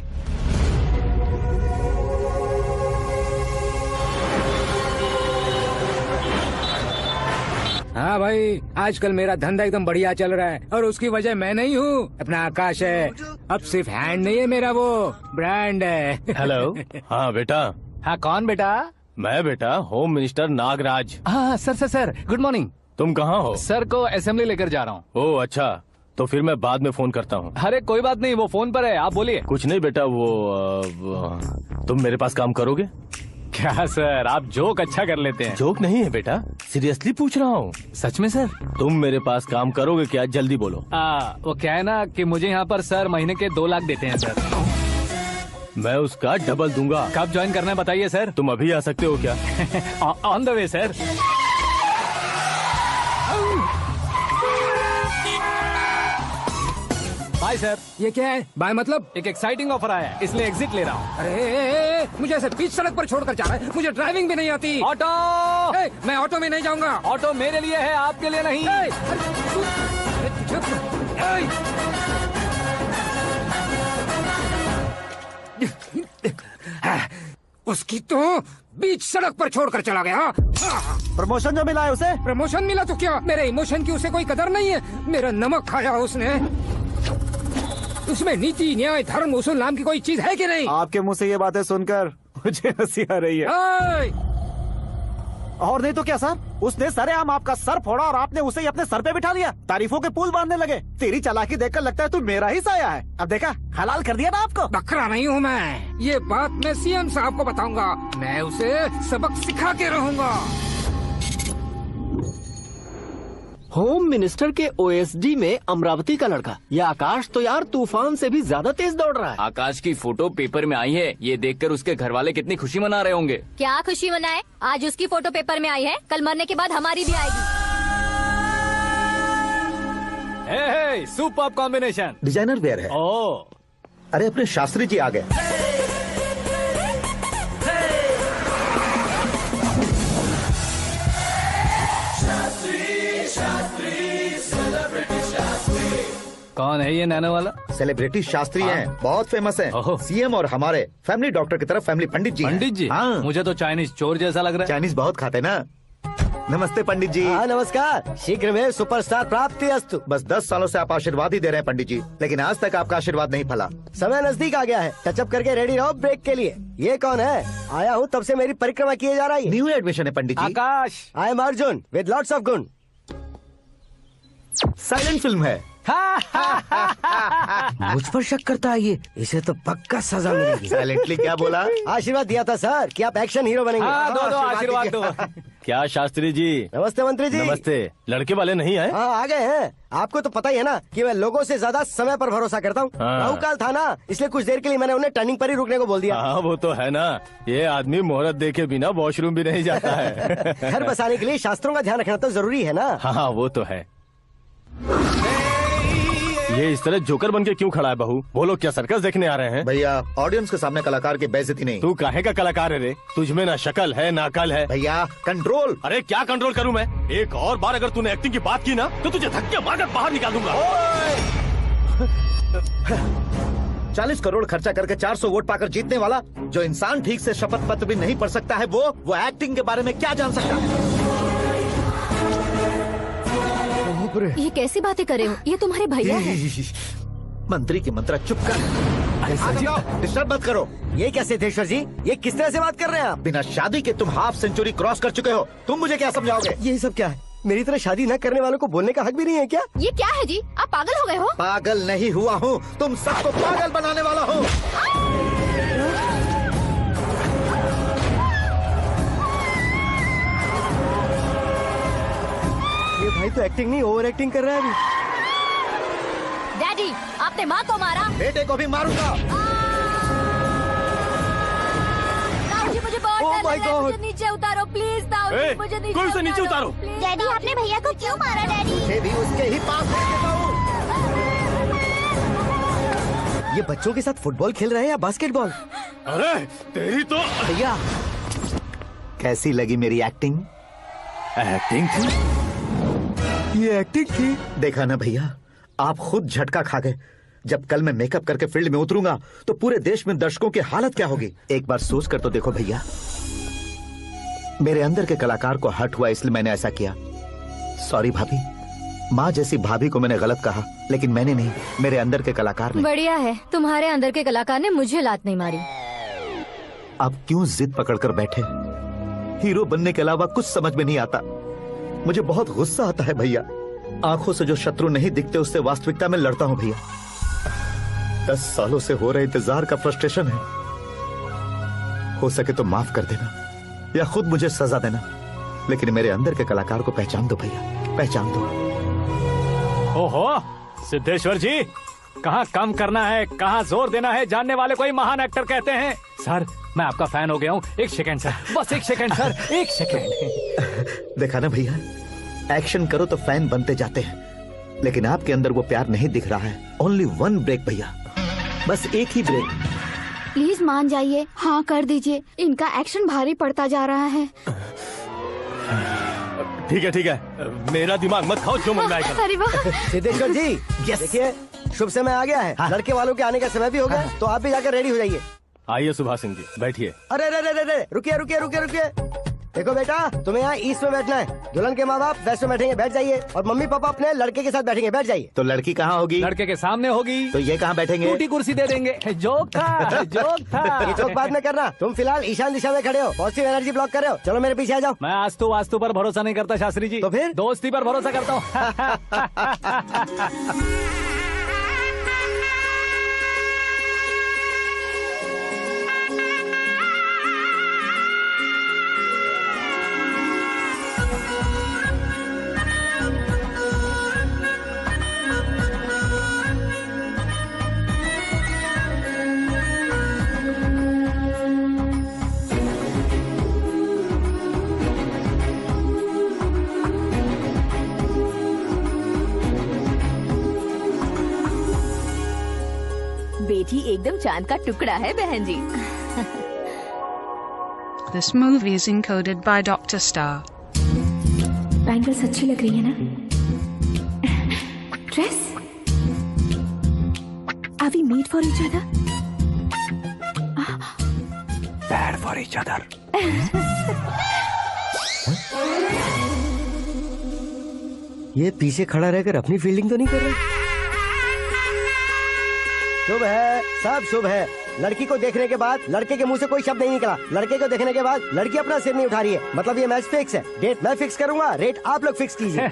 हाँ भाई, आजकल मेरा धंधा एकदम बढ़िया चल रहा है और उसकी वजह मैं नहीं हूँ, अपना आकाश है। अब सिर्फ हैंड नहीं है मेरा, वो ब्रांड है। हेलो। हाँ बेटा। हाँ कौन बेटा? मैं बेटा होम मिनिस्टर नागराज। हाँ सर गुड मॉर्निंग। तुम कहाँ हो? सर को असेंबली लेकर जा रहा हूँ। ओह अच्छा, तो फिर मैं बाद में फोन करता हूँ। अरे कोई बात नहीं, वो फोन पर है, आप बोलिए। कुछ नहीं बेटा, तुम मेरे पास काम करोगे? क्या सर, आप जोक अच्छा कर लेते हैं। जोक नहीं है बेटा, सीरियसली पूछ रहा हूँ। सच में सर? तुम मेरे पास काम करोगे क्या? जल्दी बोलो। वो क्या है ना कि मुझे यहाँ पर सर महीने के 2 लाख देते हैं सर। मैं उसका डबल दूंगा। कब ज्वाइन करना है बताइए सर। तुम अभी आ सकते हो क्या? On the way sir. Bye sir. ये क्या है? बाय मतलब? एक एक्साइटिंग ऑफर आया है, इसलिए एग्जिट ले रहा हूँ। अरे मुझे ऐसे बीच सड़क पर छोड़कर जा रहा है। मुझे ड्राइविंग भी नहीं आती। ऑटो। मैं ऑटो में नहीं जाऊंगा। ऑटो मेरे लिए है, आपके लिए नहीं। उसकी तो बीच सड़क पर छोड़कर चला गया। प्रमोशन जो मिला है उसे? प्रमोशन मिला तो क्या, मेरे इमोशन की उसे कोई कदर नहीं है। मेरा नमक खाया उसने। उसमें नीति, न्याय, धर्म, उसूल नाम की कोई चीज है कि नहीं? आपके मुंह से ये बातें सुनकर मुझे हंसी आ रही है। और नहीं तो क्या सर, उसने सरेआम आपका सर फोड़ा और आपने उसे ही अपने सर पे बिठा लिया। तारीफों के पुल बांधने लगे। तेरी चालाकी देखकर लगता है तू मेरा ही साया है। अब देखा, हलाल कर दिया ना आपको। बकरा नहीं हूँ मैं। ये बात मैं सीएम साहब को बताऊंगा। मैं उसे सबक सिखा के रहूंगा। होम मिनिस्टर के ओएसडी में अमरावती का लड़का। ये आकाश तो यार तूफान से भी ज्यादा तेज दौड़ रहा है। आकाश की फोटो पेपर में आई है, ये देखकर उसके घर वाले कितनी खुशी मना रहे होंगे। क्या खुशी मनाए? आज उसकी फोटो पेपर में आई है, कल मरने के बाद हमारी भी आएगी। हे, सुपर कॉम्बिनेशन। डिजाइनर वेयर है। ओ, अरे अपने शास्त्री जी आ गए। कौन है ये नैनो वाला? सेलिब्रिटी शास्त्री हैं, बहुत फेमस हैं। ओहो। सीएम और हमारे फैमिली डॉक्टर की तरफ फैमिली पंडित जी हैं। पंडित जी? हाँ। मुझे तो चाइनीज चोर जैसा लग रहा है। चाइनीज बहुत खाते ना। नमस्ते पंडित जी। हाँ नमस्कार। शीघ्र में सुपरस्टार प्राप्ति अस्तु। बस 10 सालों से आप आशीर्वाद ही दे रहे हैं पंडित जी, लेकिन आज तक आपका आशीर्वाद नहीं फला। समय नजदीक आ गया है, टचअप करके रेडी रहो ब्रेक के लिए। ये कौन है? आया हूँ तब से मेरी परिक्रमा किए जा रही है। न्यू एडमिशन है Pandit ji. Akash. I am Arjun with lots of गुण। साइलेंट फिल्म है। मुझ पर शक करता है ये, इसे तो पक्का सजा मिलेगी। साइलेंटली क्या बोला? आशीर्वाद दिया था सर कि आप एक्शन हीरो बनेंगे। हाँ, दो आशीर्वाद दो। क्या शास्त्री जी? नमस्ते मंत्री जी। नमस्ते। लड़के वाले नहीं आए? हाँ आ गए हैं। आपको तो पता ही है ना कि मैं लोगों से ज्यादा समय पर भरोसा करता हूँ। हाँ। राहु काल था ना, इसलिए कुछ देर के लिए मैंने उन्हें टर्निंग पर ही रुकने को बोल दिया। हाँ वो तो है ना, ये आदमी मुहूर्त देखे बिना वॉशरूम भी नहीं जाता है। घर बसाने के लिए शास्त्रों का ध्यान रखना तो जरूरी है ना। हाँ वो तो है। ये इस तरह जोकर बन के क्यों खड़ा है बहू? वो लोग क्या सर्कस देखने आ रहे हैं? भैया ऑडियंस के सामने कलाकार की बेइज्जती नहीं। तू काहे का कलाकार है रे? तुझ में ना शक्ल है ना अकल है। भैया कंट्रोल। अरे क्या कंट्रोल करूं मैं? एक और बार अगर तूने एक्टिंग की बात की ना तो तुझे धक्के मारकर बाहर निकाल दूंगा। 40 करोड़ खर्चा करके 400 वोट पाकर जीतने वाला, जो इंसान ठीक से शपथ पत्र भी नहीं पढ़ सकता है, वो एक्टिंग के बारे में क्या जान सकता है? ये कैसी बातें कर रहे हो? ये तुम्हारे भैया हैं। मंत्री की मंत्रा चुप कर। डिस्टर्ब मत करो। ये क्या सिद्धेश्वर जी, ये किस तरह से बात कर रहे हैं आप? बिना शादी के तुम हाफ सेंचुरी क्रॉस कर चुके हो, तुम मुझे क्या समझाओगे? ये सब क्या है? मेरी तरह शादी न करने वालों को बोलने का हक भी नहीं है क्या? ये क्या है जी? आप पागल हो गए हो? पागल नहीं हुआ हूँ, तुम सबको पागल बनाने वाला हूँ। ये भाई तो एक्टिंग नहीं ओवर एक्टिंग कर रहा है अभी। डैडी, आपने माँ को मारा। बेटे को भी मारूंगा। ताऊ जी मुझे बहुत Oh डर my लग रहा है, God! मुझे नीचे उतारो प्लीज। ताऊ जी मुझे नीचे कोई उसे नीचे उतारो। please। डैडी आपने भैया को क्यों मारा डैडी? मुझे भी उसके ही पास भेज देता हूँ। ये बच्चों के साथ फुटबॉल खेल रहे हैं या बास्केटबॉल? अरे तेरी तो भैया कैसी लगी मेरी एक्टिंग? एक्टिंग थी। ये एक्टिंग थी। देखा ना भैया, आप खुद झटका खा गए। जब कल मैं मेकअप करके फील्ड में उतरूंगा तो पूरे देश में दर्शकों की हालत क्या होगी? एक बार सोच कर तो देखो भैया। मेरे अंदर के कलाकार को हर्ट हुआ इसलिए मैंने ऐसा किया। सॉरी भाभी। माँ जैसी भाभी को मैंने गलत कहा, लेकिन मैंने नहीं, मेरे अंदर के कलाकार ने। बढ़िया है, तुम्हारे अंदर के कलाकार ने मुझे लात नहीं मारी। आप क्यों जिद पकड़कर बैठे? हीरो बनने के अलावा कुछ समझ में नहीं आता। मुझे बहुत गुस्सा आता है भैया। आंखों से जो शत्रु नहीं दिखते उससे वास्तविकता में लड़ता हूँ भैया। 10 सालों से हो रहे इंतजार का फ्रस्ट्रेशन है। हो सके तो माफ कर देना या खुद मुझे सजा देना, लेकिन मेरे अंदर के कलाकार को पहचान दो भैया, पहचान दो। ओहो सिद्धेश्वर जी, कहाँ कम करना है कहाँ जोर देना है जानने वाले कोई महान एक्टर कहते हैं। सर मैं आपका फैन हो गया हूँ। एक सेकंड सर, बस एक सेकंड सर, एक सेकंड। देखा ना भैया, एक्शन करो तो फैन बनते जाते हैं, लेकिन आपके अंदर वो प्यार नहीं दिख रहा है। ओनली वन ब्रेक भैया, बस एक ही ब्रेक। प्लीज मान जाइए, हाँ कर दीजिए। इनका एक्शन भारी पड़ता जा रहा है। ठीक है, मेरा दिमाग मत खाओ, जो मंगाए करो। अरे वाह सिद्धेश्वर जी, देखिए शुभ समय आ गया है। लड़के वालों के आने का समय भी हो गया, तो आप भी जाकर रेडी हो जाइए। आइए सुभाष सिंह जी, बैठिए। अरे रुकिए। देखो बेटा, तुम्हें यहाँ ईस्ट में बैठना है। दुल्हन के माँ बाप वेस्ट में बैठेंगे, बैठ जाइए। और मम्मी पापा अपने लड़के के साथ बैठेंगे, बैठ जाइए। तो लड़की कहाँ होगी? लड़के के सामने होगी। तो ये कहाँ बैठेंगे? टूटी कुर्सी दे देंगे। जोक था। ये जोक बाद में करना। तुम फिलहाल ईशान दिशा में खड़े हो, पॉजिटिव एनर्जी ब्लॉक कर रहे हो। चलो मेरे पीछे आ जाओ। मैं वास्तु पर भरोसा नहीं करता शास्त्री जी। तो फिर दोस्ती पर भरोसा करता हूँ। बेटी एकदम चांद का टुकड़ा है बहन जी। This movie is encoded by Dr. Star. Bangles अच्छी लग रही है ना? Dress? Are we made for each other? Bad for each other. ये पीछे खड़ा रहकर अपनी फील्डिंग तो नहीं कर रहा? शुभ है, सब शुभ है। लड़की को देखने के बाद लड़के के मुंह से कोई शब्द नहीं निकला। लड़के को देखने के बाद लड़की अपना सिर नहीं उठा रही है। मतलब ये मैच फिक्स है। डेट मैं फिक्स करूंगा, रेट आप लोग फिक्स कीजिए।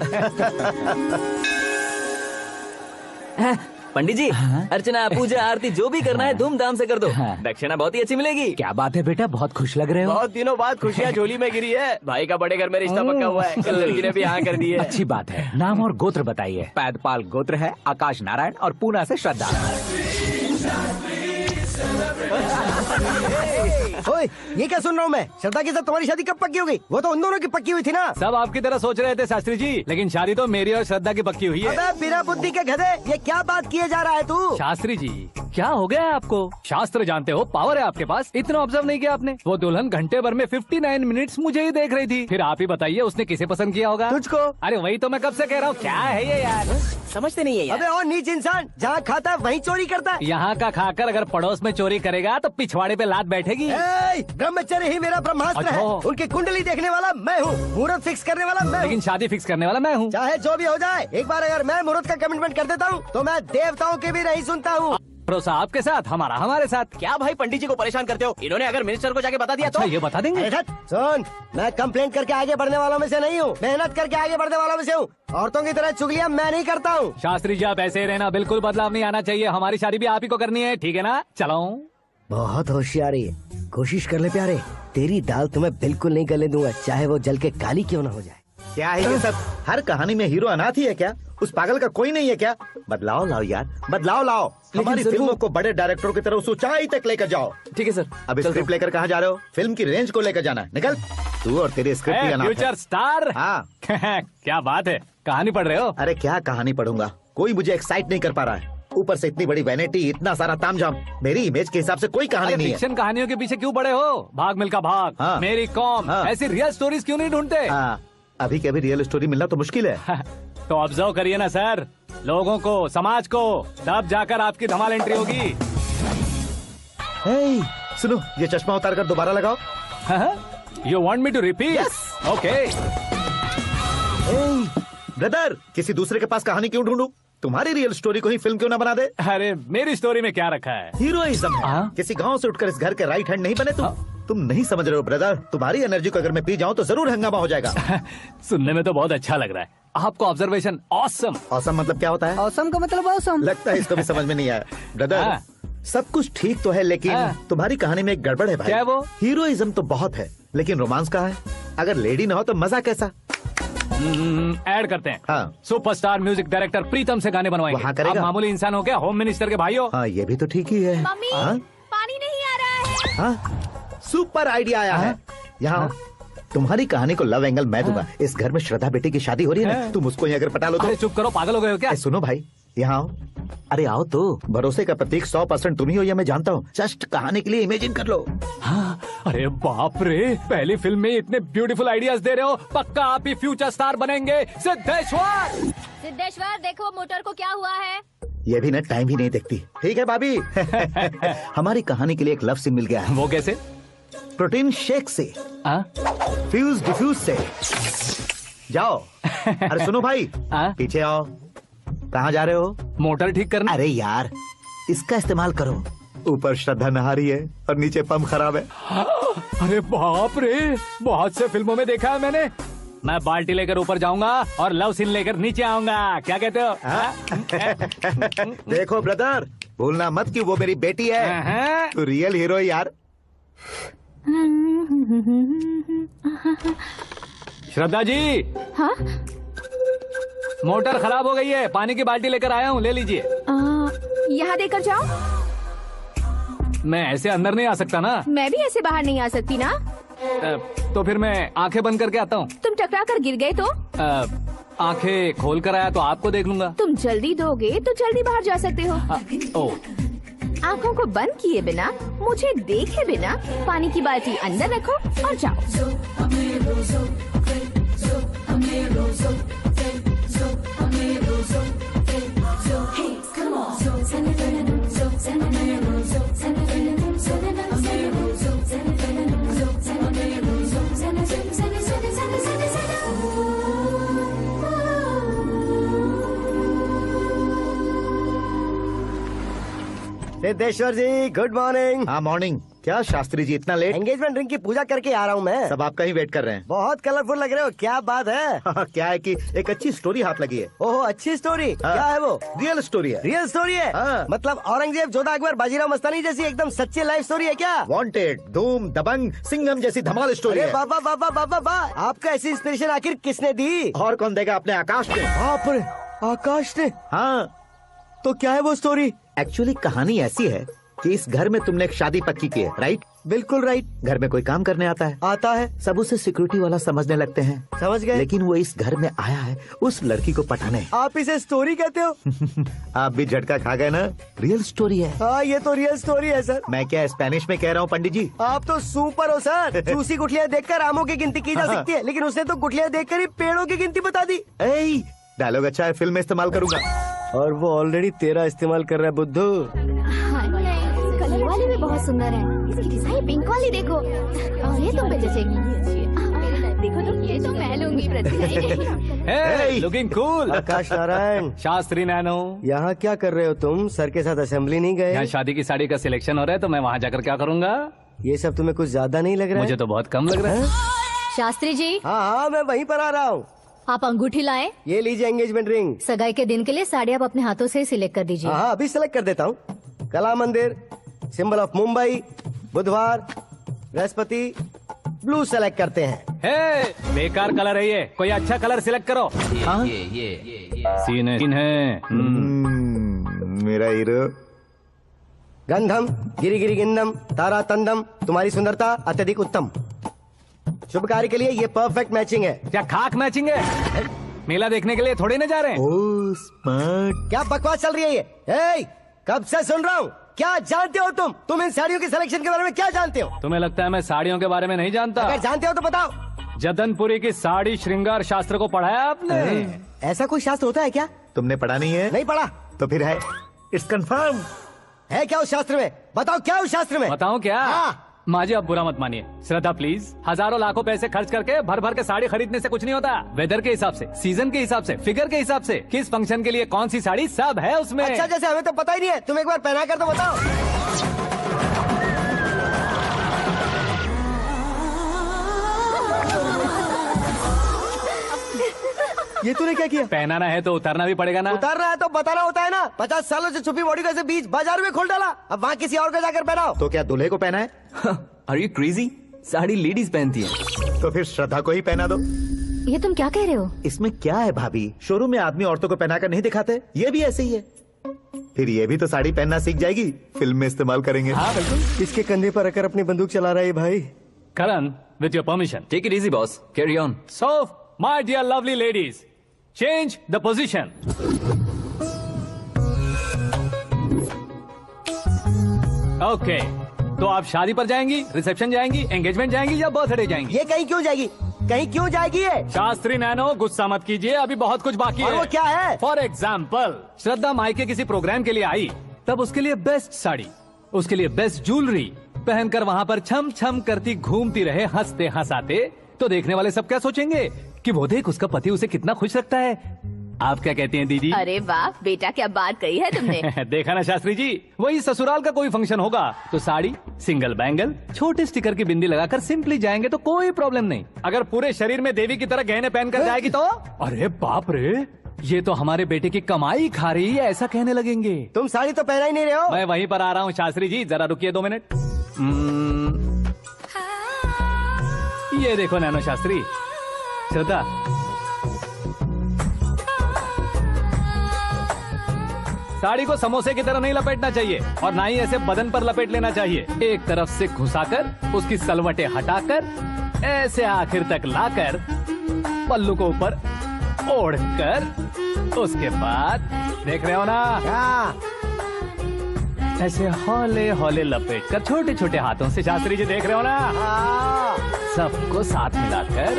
पंडित जी, अर्चना, पूजा, आरती जो भी करना है धूमधाम से कर दो। दक्षिणा बहुत ही अच्छी मिलेगी। क्या बात है बेटा, बहुत खुश लग रहे हो। बहुत दिनों बाद खुशियाँ झोली में गिरी है। भाई का बड़े घर में रिश्ता पक्का हुआ है। कल लड़की ने भी हाँ कर दी है। अच्छी बात है। नाम और गोत्र बताइए। पैदपाल गोत्र है, आकाश नारायण और पूना से श्रद्धा। ओए, ये क्या सुन रहा हूँ मैं? श्रद्धा के साथ तुम्हारी शादी कब पक्की हो गई? वो तो उन दोनों की पक्की हुई थी ना। सब आपकी तरह सोच रहे थे शास्त्री जी, लेकिन शादी तो मेरी और श्रद्धा की पक्की हुई है। अबे बिना बुद्धि के गधे, ये क्या बात किए जा रहा है तू? शास्त्री जी, क्या हो गया है आपको? शास्त्र जानते हो, पावर है आपके पास। इतना ऑब्जर्व नहीं किया आपने? वो दुल्हन घंटे भर में 59 मिनट्स मुझे ही देख रही थी। फिर आप ही बताइए उसने किसे पसंद किया होगा? तुझको। अरे वही तो मैं कब से कह रहा हूँ। क्या है ये यार, समझते नहीं है यार। अबे और नीच इंसान, जहाँ खाता है वहीं चोरी करता है। यहाँ का खाकर अगर पड़ोस में चोरी करेगा तो पिछवाड़े पे लात बैठेगी। ब्रह्मचर्य ही मेरा ब्रह्मास्त्र है। उनकी कुंडली देखने वाला मैं हूँ, मुहूर्त फिक्स करने वाला मैं हूँ। लेकिन शादी फिक्स करने वाला मैं हूँ। चाहे जो भी हो जाए, एक बार अगर मैं मुहूर्त का कमिटमेंट कर देता हूँ तो मैं देवताओं की भी नहीं सुनता हूँ। भरोसा आपके साथ, हमारा हमारे साथ। क्या भाई पंडित जी को परेशान करते हो? इन्होंने अगर मिनिस्टर को जाके बता दिया तो ये बता देंगे। सुन, मैं कंप्लेंट करके आगे बढ़ने वालों में से नहीं हूँ, मेहनत करके आगे बढ़ने वालों में से हूँ। औरतों की तरह चुगलियाँ मैं नहीं करता हूँ। शास्त्री जी आप ऐसे ही रहना, बिल्कुल बदलाव नहीं आना चाहिए। हमारी शादी भी आप ही को करनी है, ठीक है ना? चलो। बहुत होशियारी है, कोशिश कर ले प्यारे। तेरी दाल तुम्हें बिल्कुल नहीं गलने दूंगा, चाहे वो जल के काली क्यों न हो जाए। क्या है ये सब? हर कहानी में हीरो अनाथ ही है क्या? उस पागल का कोई नहीं है क्या? बदलाव लाओ यार, बदलाव लाओ। हमारी फिल्मों को बड़े डायरेक्टरों की तरह उस ऊंचाई तक लेकर जाओ। ठीक है सर। अब स्क्रिप्ट लेकर कहाँ जा रहे हो? फिल्म की रेंज को लेकर जाना है। निकल तू और तेरे स्क्रिप्ट ही अनाथ है। Future star. हाँ क्या बात है, कहानी पढ़ रहे हो? अरे क्या कहानी पढ़ूंगा, कोई मुझे एक्साइट नहीं कर पा रहा है। ऊपर से इतनी बड़ी वैनिटी, इतना सारा तामझाम। मेरी इमेज के हिसाब से कोई कहानी नहीं है। फिक्शन कहानियों के पीछे क्यों पड़े हो? भाग मिल्खा भाग, हाँ। मेरी कॉम, हाँ। ऐसी रियल स्टोरीज क्यों नहीं ढूंढते? हाँ, अभी के अभी रियल स्टोरी मिलना तो मुश्किल है। तो ऑब्जर्व करिए ना सर, लोगों को, समाज को, तब जाकर आपकी धमाल एंट्री होगी। सुनो, ये चश्मा उतार कर दोबारा लगाओ। You want me to repeat? Okay. Brother, किसी दूसरे के पास कहानी क्यों ढूंढूं? तुम्हारी रियल स्टोरी को ही फिल्म क्यों ना बना दे? अरे मेरी स्टोरी में क्या रखा है? हीरोइज्म है। किसी गांव से उठकर इस घर के राइट हैंड नहीं बने तुम। तुम नहीं समझ रहे हो ब्रदर, तुम्हारी एनर्जी को अगर मैं पी जाऊं तो जरूर हंगामा हो जाएगा। सुनने में तो बहुत अच्छा लग रहा है। आपको ऑब्जर्वेशन ऑसम। ऑसम मतलब क्या होता है? ऑसम का मतलब ऑसम। लगता है इसको भी समझ में नहीं आया। ब्रदर, सब कुछ ठीक तो है, लेकिन तुम्हारी कहानी में एक गड़बड़ है भाई। क्या वो? हीरोइज्म तो बहुत है, लेकिन रोमांस कहाँ है? अगर लेडी ना हो तो मजा कैसा? ऐड करते हैं। हाँ। सुपरस्टार म्यूजिक डायरेक्टर प्रीतम से गाने बनवाएंगे। वहाँ करेगा? आप मामूली इंसान हो क्या? होम मिनिस्टर के भाई हो। हाँ, ये भी तो ठीक ही है। मम्मी, हाँ? पानी नहीं आ रहा है। हाँ? सुपर आइडिया आया है। यहाँ तुम्हारी कहानी को लव एंगल मैं दूंगा। इस घर में श्रद्धा बेटी की शादी हो रही है ना, तुम उसको ही अगर पटा लो तो। अरे चुप करो, पागल हो गए हो क्या? सुनो भाई, यहाँ आओ। अरे आओ तो, भरोसे का प्रतीक 100% तुम ही हो, ये मैं जानता हूँ। जस्ट कहानी के लिए इमेजिन कर लो। हाँ, अरे बाप रे, पहली फिल्म में इतने ब्यूटीफुल आइडियाज दे रहे हो, पक्का आप ही फ्यूचर स्टार बनेंगे। सिद्धेश्वर, सिद्धेश्वर देखो मोटर को क्या हुआ है। ये भी ना टाइम ही नहीं देखती। ठीक है भाभी। हमारी कहानी के लिए एक लव सीन मिल गया है। वो कैसे? प्रोटीन शेक से, फ्यूज डिफ्यूज से। जाओ। अरे सुनो भाई, पीछे आओ। कहाँ जा रहे हो? मोटर ठीक करना। अरे यार, इसका इस्तेमाल करो। ऊपर श्रद्धा नहा रही है और नीचे पंप खराब है। अरे बाप रे, बहुत से फिल्मों में देखा है मैंने। मैं बाल्टी लेकर ऊपर जाऊंगा और लव सीन लेकर नीचे आऊंगा। क्या कहते हो? देखो ब्रदर, भूलना मत कि वो मेरी बेटी है। तू रियल हीरो है यार। श्रद्धा जी। हाँ? मोटर खराब हो गई है, पानी की बाल्टी लेकर आया हूँ, ले लीजिए। यहाँ देकर जाओ। मैं ऐसे अंदर नहीं आ सकता ना। मैं भी ऐसे बाहर नहीं आ सकती ना। तो फिर मैं आंखें बंद करके आता हूँ। तुम टकरा कर गिर गए तो? आंखें खोल कर आया तो आपको देख लूंगा। तुम जल्दी दोगे तो जल्दी बाहर जा सकते हो। आंखों को बंद किए बिना, मुझे देखे बिना पानी की बाल्टी अंदर रखो और जाओ। सिद्धेश्वर जी गुड मॉर्निंग। हाँ मॉर्निंग। क्या शास्त्री जी इतना लेट? एंगेजमेंट रिंग की पूजा करके आ रहा हूँ मैं। सब आपका ही वेट कर रहे हैं। बहुत कलरफुल लग रहे हो, क्या बात है? क्या है कि एक अच्छी स्टोरी हाथ लगी है। ओहो, अच्छी स्टोरी। क्या है वो? रियल स्टोरी है। रियल स्टोरी है? मतलब औरंगजेब, जोधा अकबर, बाजीराव मस्तानी जैसी एकदम सच्ची लाइफ स्टोरी है क्या? वांटेड, धूम, दबंग, सिंघम जैसी धमाल स्टोरी है। बाबा बाबा बाबा बा, आपका ऐसी इंस्पिरेशन आखिर किसने दी? और कौन देगा? अपने आकाश ने। बाप रे, आकाश ने? हाँ। तो क्या है वो स्टोरी? एक्चुअली कहानी ऐसी है कि इस घर में तुमने एक शादी पक्की की है, राइट? बिल्कुल राइट। घर में कोई काम करने आता है? आता है। सब उसे सिक्योरिटी वाला समझने लगते हैं। समझ गए। लेकिन वो इस घर में आया है उस लड़की को पटाने। आप इसे स्टोरी कहते हो? आप भी झटका खा गए ना। रियल स्टोरी है। हाँ, ये तो रियल स्टोरी है सर। मैं क्या स्पेनिश में कह रहा हूँ पंडित जी? आप तो सुपर हो सर। चूसी गुठलियाँ देखकर आमों की गिनती की जा सकती है, लेकिन उसने तो गुठलियाँ देखकर ही पेड़ों की गिनती बता दी। डायलॉग अच्छा है, फिल्म में इस्तेमाल करूंगा। और वो ऑलरेडी तेरा इस्तेमाल कर रहा है बुद्धू। कलर वाली भी बहुत सुंदर है। इसकी डिजाइन पिंक वाली देखो, और ये तुम पे जचेगी। देखो तुम, ये तो मैं लूंगी Hey, looking cool। आकाश नारायण। शास्त्री नैनो। यहाँ क्या कर रहे हो तुम? सर के साथ असेंबली नहीं गए? यहाँ शादी की साड़ी का सिलेक्शन हो रहा है, तो मैं वहाँ जाकर क्या करूँगा? ये सब तुम्हें कुछ ज्यादा नहीं लग रहा है? मुझे तो बहुत कम लग रहा है। शास्त्री जी। हाँ, मैं वहीं पर आ रहा हूँ। आप अंगूठी लाए। ये लीजिए एंगेजमेंट रिंग। सगाई के दिन के लिए साड़ी आप अपने हाथों से सिलेक्ट कर दीजिए। हाँ, अभी सिलेक्ट कर देता हूँ। कला मंदिर, सिंबल ऑफ मुंबई, बुधवार, बृहस्पति, ब्लू सेलेक्ट करते हैं। बेकार कलर है ये, कोई अच्छा कलर सिलेक्ट करो। ये सीन है। मेरा हीरो। गंधम गिरी गिरी गिंदम तारा तंदम, तुम्हारी सुंदरता अत्यधिक उत्तम। शुभ कार्य के लिए ये परफेक्ट मैचिंग है। क्या खाक मैचिंग है? मेला देखने के लिए थोड़ी ना जा रहे हैं। Oh smart. क्या बकवास चल रही है ये? कब से सुन रहा हूँ। क्या जानते हो तुम इन साड़ियों के सिलेक्शन के बारे में क्या जानते हो? तुम्हें लगता है मैं साड़ियों के बारे में नहीं जानता? अगर जानते हो तो बताओ। जतनपुरी की साड़ी श्रृंगार शास्त्र को पढ़ाया आपने? ऐसा कोई शास्त्र होता है क्या? तुमने पढ़ा नहीं है? नहीं पढ़ा। तो फिर है, इट्स कंफर्म। है क्या उस शास्त्र में? बताओ क्या उस शास्त्र में? बताऊं क्या? माँ जी, आप बुरा मत मानिए। श्रद्धा प्लीज, हजारों लाखों पैसे खर्च करके भर भर के साड़ी खरीदने से कुछ नहीं होता। वेदर के हिसाब से, सीजन के हिसाब से, फिगर के हिसाब से, किस फंक्शन के लिए कौन सी साड़ी, सब है उसमें। अच्छा, जैसे हमें तो पता ही नहीं है, तुम एक बार पहना कर तो बताओ। ये तूने क्या किया? पहनाना है तो उतारना भी पड़ेगा ना। उतारना है तो बताना होता है ना। 50 सालों से छुपी बॉडी को ऐसे बीच बाजार में खोल डाला, अब वहाँ किसी और को जाकर पहनाओ। तो क्या दूल्हे को पहना है? Are you crazy? Sari ladies पहनती है। तो फिर श्रद्धा को ही पहना दो। ये तुम क्या कह रहे हो? इसमें क्या है भाभी, शोरूम में आदमी औरतों को पहनाकर नहीं दिखाते? ये भी ऐसे ही है। फिर ये भी तो साड़ी पहनना सीख जाएगी, फिल्म में इस्तेमाल करेंगे। हाँ बिल्कुल। इसके कंधे पर रखकर अपनी बंदूक चला रहा है भाई। करण, with your permission. Take it easy, boss. Carry on. So, my dear lovely ladies, change the position. Okay. तो आप शादी पर जाएंगी, रिसेप्शन जाएंगी, एंगेजमेंट जाएंगी या बर्थडे जाएंगी? ये कहीं क्यों जाएगी? कहीं क्यों जाएगी ये? शास्त्री नैनो, गुस्सा मत कीजिए, अभी बहुत कुछ बाकी और है। वो क्या है? फॉर एग्जाम्पल, श्रद्धा मायके किसी प्रोग्राम के लिए आई, तब उसके लिए बेस्ट साड़ी, उसके लिए बेस्ट ज्वेलरी पहनकर वहाँ पर छम छम करती घूमती रहे हंसते हंसाते, तो देखने वाले सब क्या सोचेंगे कि वो देख उसका पति उसे कितना खुश रखता है। आप क्या कहती हैं दीदी? अरे वाह बेटा, क्या बात कही है तुमने। देखा ना शास्त्री जी, वही ससुराल का कोई फंक्शन होगा तो साड़ी, सिंगल बैंगल, छोटे स्टिकर की बिंदी लगाकर सिंपली जाएंगे तो कोई प्रॉब्लम नहीं। अगर पूरे शरीर में देवी की तरह गहने पहनकर जाएगी तो अरे बाप रे, ये तो हमारे बेटे की कमाई खा रही है, ऐसा कहने लगेंगे। तुम साड़ी तो पहना ही नहीं रहे हो। मैं वहीं पर आ रहा हूँ शास्त्री जी, जरा रुकिए 2 मिनट। ये देखो नैनो शास्त्री, श्रद्धा, साड़ी को समोसे की तरह नहीं लपेटना चाहिए और ना ही ऐसे बदन पर लपेट लेना चाहिए। एक तरफ से घुसाकर, उसकी सलवटें हटाकर, ऐसे आखिर तक लाकर, पल्लू को ऊपर ओढ़कर, उसके बाद देख रहे हो ना, ऐसे हौले हौले लपेट कर छोटे छोटे हाथों से, शास्त्री जी देख रहे हो ना, सबको साथ मिलाकर,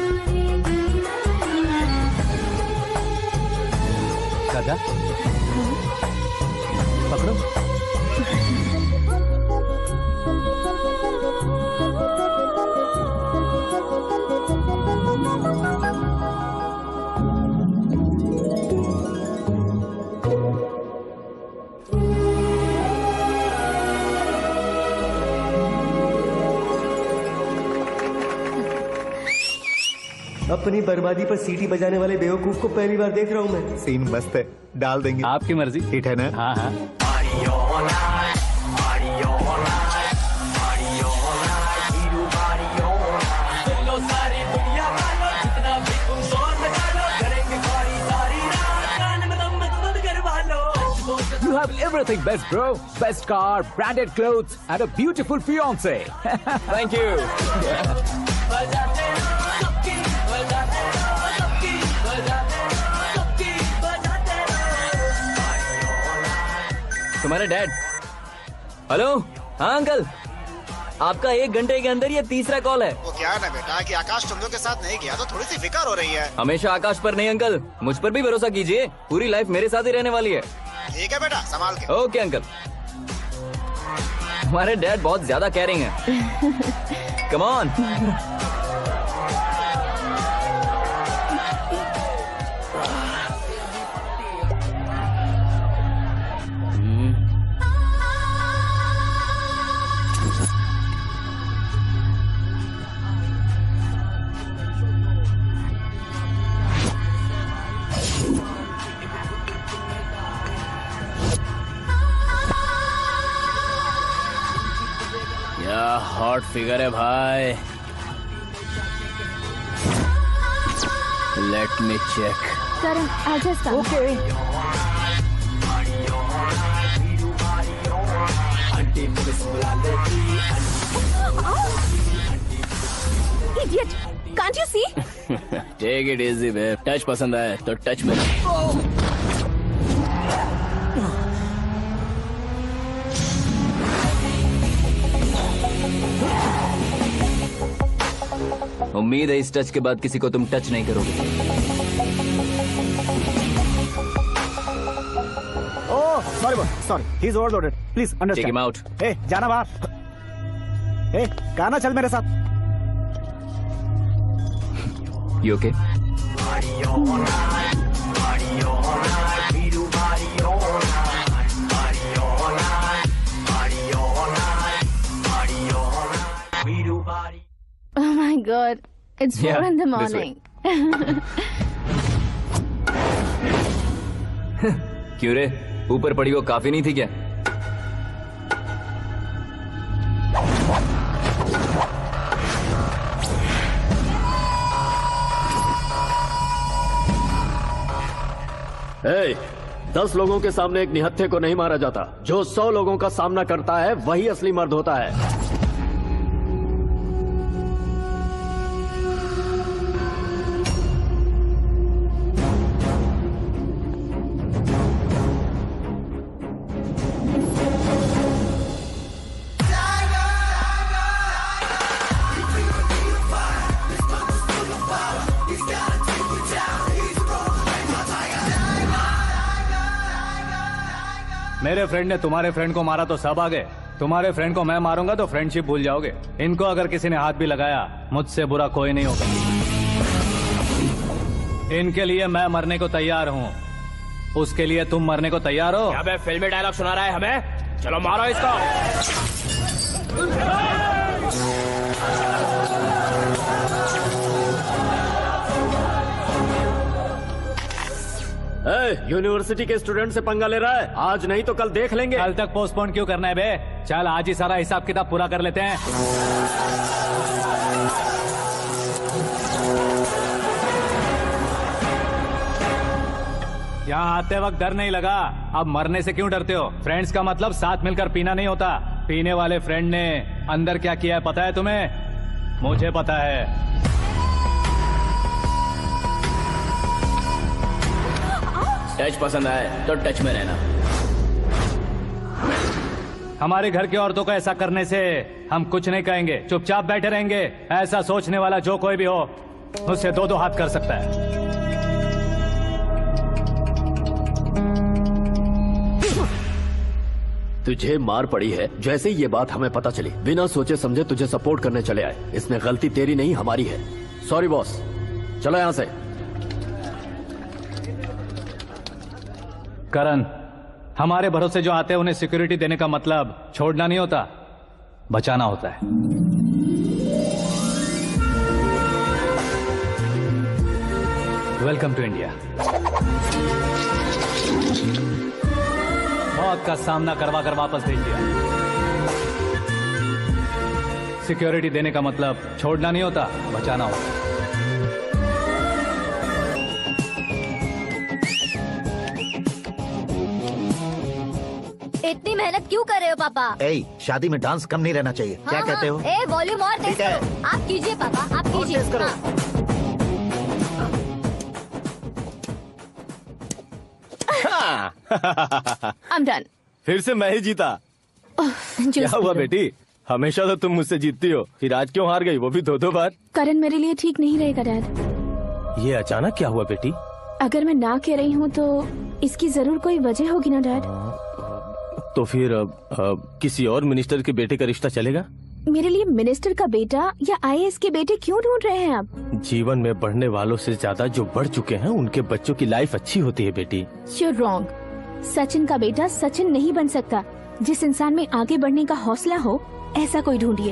राजा पकड़ो। अपनी बर्बादी पर सीटी बजाने वाले बेवकूफ को पहली बार देख रहा हूँ मैं। सीन मस्त है, डाल देंगे। आपकी मर्जी। हिट है ना? हाँ हाँ। You have everything best, bro. Best car, branded clothes, and a beautiful fiance. Thank you. तुम्हारे डैड। हेलो, हाँ अंकल, आपका 1 घंटे के अंदर ये तीसरा कॉल है। वो क्या है ना बेटा कि आकाश तुम लोग के साथ नहीं गया तो थोड़ी सी फिक्र हो रही है। हमेशा आकाश पर नहीं अंकल, मुझ पर भी भरोसा कीजिए, पूरी लाइफ मेरे साथ ही रहने वाली है। ठीक है बेटा, संभाल के। Okay uncle. हमारे डैड बहुत ज्यादा केयरिंग है। Come on. क्या हॉट फिगर है भाई। Let me check. Karan, I'll just come. Okay. Idiot! Can't you see? Take it easy babe. Touch पसंद आए तो टच में। उम्मीद है इस टच के बाद किसी को तुम टच नहीं करोगे। Oh sorry sorry, he is overloaded, please understand. Take him out. ए जाना बाहर। ए गाना चल मेरे साथ। You okay? Oh my God, it's 4 Yeah, in the this way. morning. क्यों रे, ऊपर पड़ी वो काफी नहीं थी क्या? ए, 10 लोगों के सामने एक निहत्थे को नहीं मारा जाता। जो 100 लोगों का सामना करता है वही असली मर्द होता है। मेरे फ्रेंड ने तुम्हारे फ्रेंड को मारा तो सब आ गए, तुम्हारे फ्रेंड को मैं मारूंगा तो फ्रेंडशिप भूल जाओगे। इनको अगर किसी ने हाथ भी लगाया, मुझसे बुरा कोई नहीं होगा। इनके लिए मैं मरने को तैयार हूँ, उसके लिए तुम मरने को तैयार हो? अबे फिल्मी डायलॉग सुना रहा है हमें? चलो मारो इसको। यूनिवर्सिटी के स्टूडेंट से पंगा ले रहा है, आज नहीं तो कल देख लेंगे। कल तक पोस्टपोन क्यों करना है बे? चल आज ही सारा हिसाब किताब पूरा कर लेते हैं। यहाँ आते वक्त डर नहीं लगा, अब मरने से क्यों डरते हो? फ्रेंड्स का मतलब साथ मिलकर पीना नहीं होता। पीने वाले फ्रेंड ने अंदर क्या किया है पता है तुम्हें? मुझे पता है। टच पसंद आए तो टच में रहना। हमारे घर की औरतों को ऐसा करने से हम कुछ नहीं कहेंगे, चुपचाप बैठे रहेंगे। ऐसा सोचने वाला जो कोई भी हो, उससे दो दो हाथ कर सकता है। तुझे मार पड़ी है, जैसे ही ये बात हमें पता चली बिना सोचे समझे तुझे सपोर्ट करने चले आए। इसमें गलती तेरी नहीं हमारी है। सॉरी बॉस, चलो यहाँ से। करण, हमारे भरोसे जो आते हैं उन्हें सिक्योरिटी देने का मतलब छोड़ना नहीं होता, बचाना होता है। Welcome to India. मौत का सामना करवा कर वापस भेज दिया। सिक्योरिटी देने का मतलब छोड़ना नहीं होता, बचाना होता है। इतनी मेहनत क्यों कर रहे हो पापा? ए, शादी में डांस कम नहीं रहना चाहिए। क्या कहते हो? ए, वॉल्यूम और तेज करो। आप कीजिए पापा, आप कीजिए। I'm done. फिर से मैं ही जीता। क्या हुआ बेटी? हमेशा तो तुम मुझसे जीतती हो, फिर आज क्यों हार गई, वो भी दो दो बार? करण मेरे लिए ठीक नहीं रहेगा डैड। ये अचानक क्या हुआ बेटी? अगर मैं ना कह रही हूँ तो इसकी जरूर कोई वजह होगी ना डैड। तो फिर किसी और मिनिस्टर के बेटे का रिश्ता चलेगा? मेरे लिए मिनिस्टर का बेटा या आईएएस के बेटे क्यों ढूंढ रहे हैं आप? जीवन में बढ़ने वालों से ज्यादा जो बढ़ चुके हैं उनके बच्चों की लाइफ अच्छी होती है बेटी। You're wrong. सचिन का बेटा सचिन नहीं बन सकता। जिस इंसान में आगे बढ़ने का हौसला हो, ऐसा कोई ढूंढिए।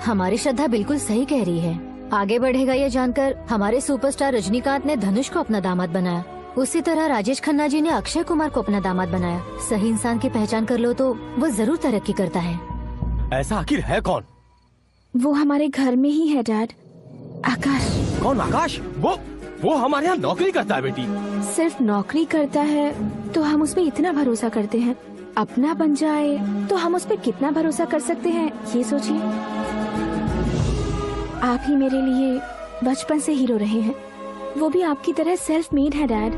हमारी श्रद्धा बिल्कुल सही कह रही है। आगे बढ़ेगा ये जानकर हमारे सुपरस्टार रजनीकांत ने धनुष को अपना दामाद बनाया, उसी तरह राजेश खन्ना जी ने अक्षय कुमार को अपना दामाद बनाया। सही इंसान की पहचान कर लो तो वो जरूर तरक्की करता है। ऐसा आखिर है कौन? वो हमारे घर में ही है डैड, आकाश। कौन आकाश? वो हमारे यहाँ नौकरी करता है बेटी। सिर्फ नौकरी करता है तो हम उस पर इतना भरोसा करते हैं, अपना बन जाए तो हम उस पर कितना भरोसा कर सकते हैं, ये सोचिए। आप ही मेरे लिए बचपन से हीरो रहे हैं, वो भी आपकी तरह सेल्फ मेड है डैड।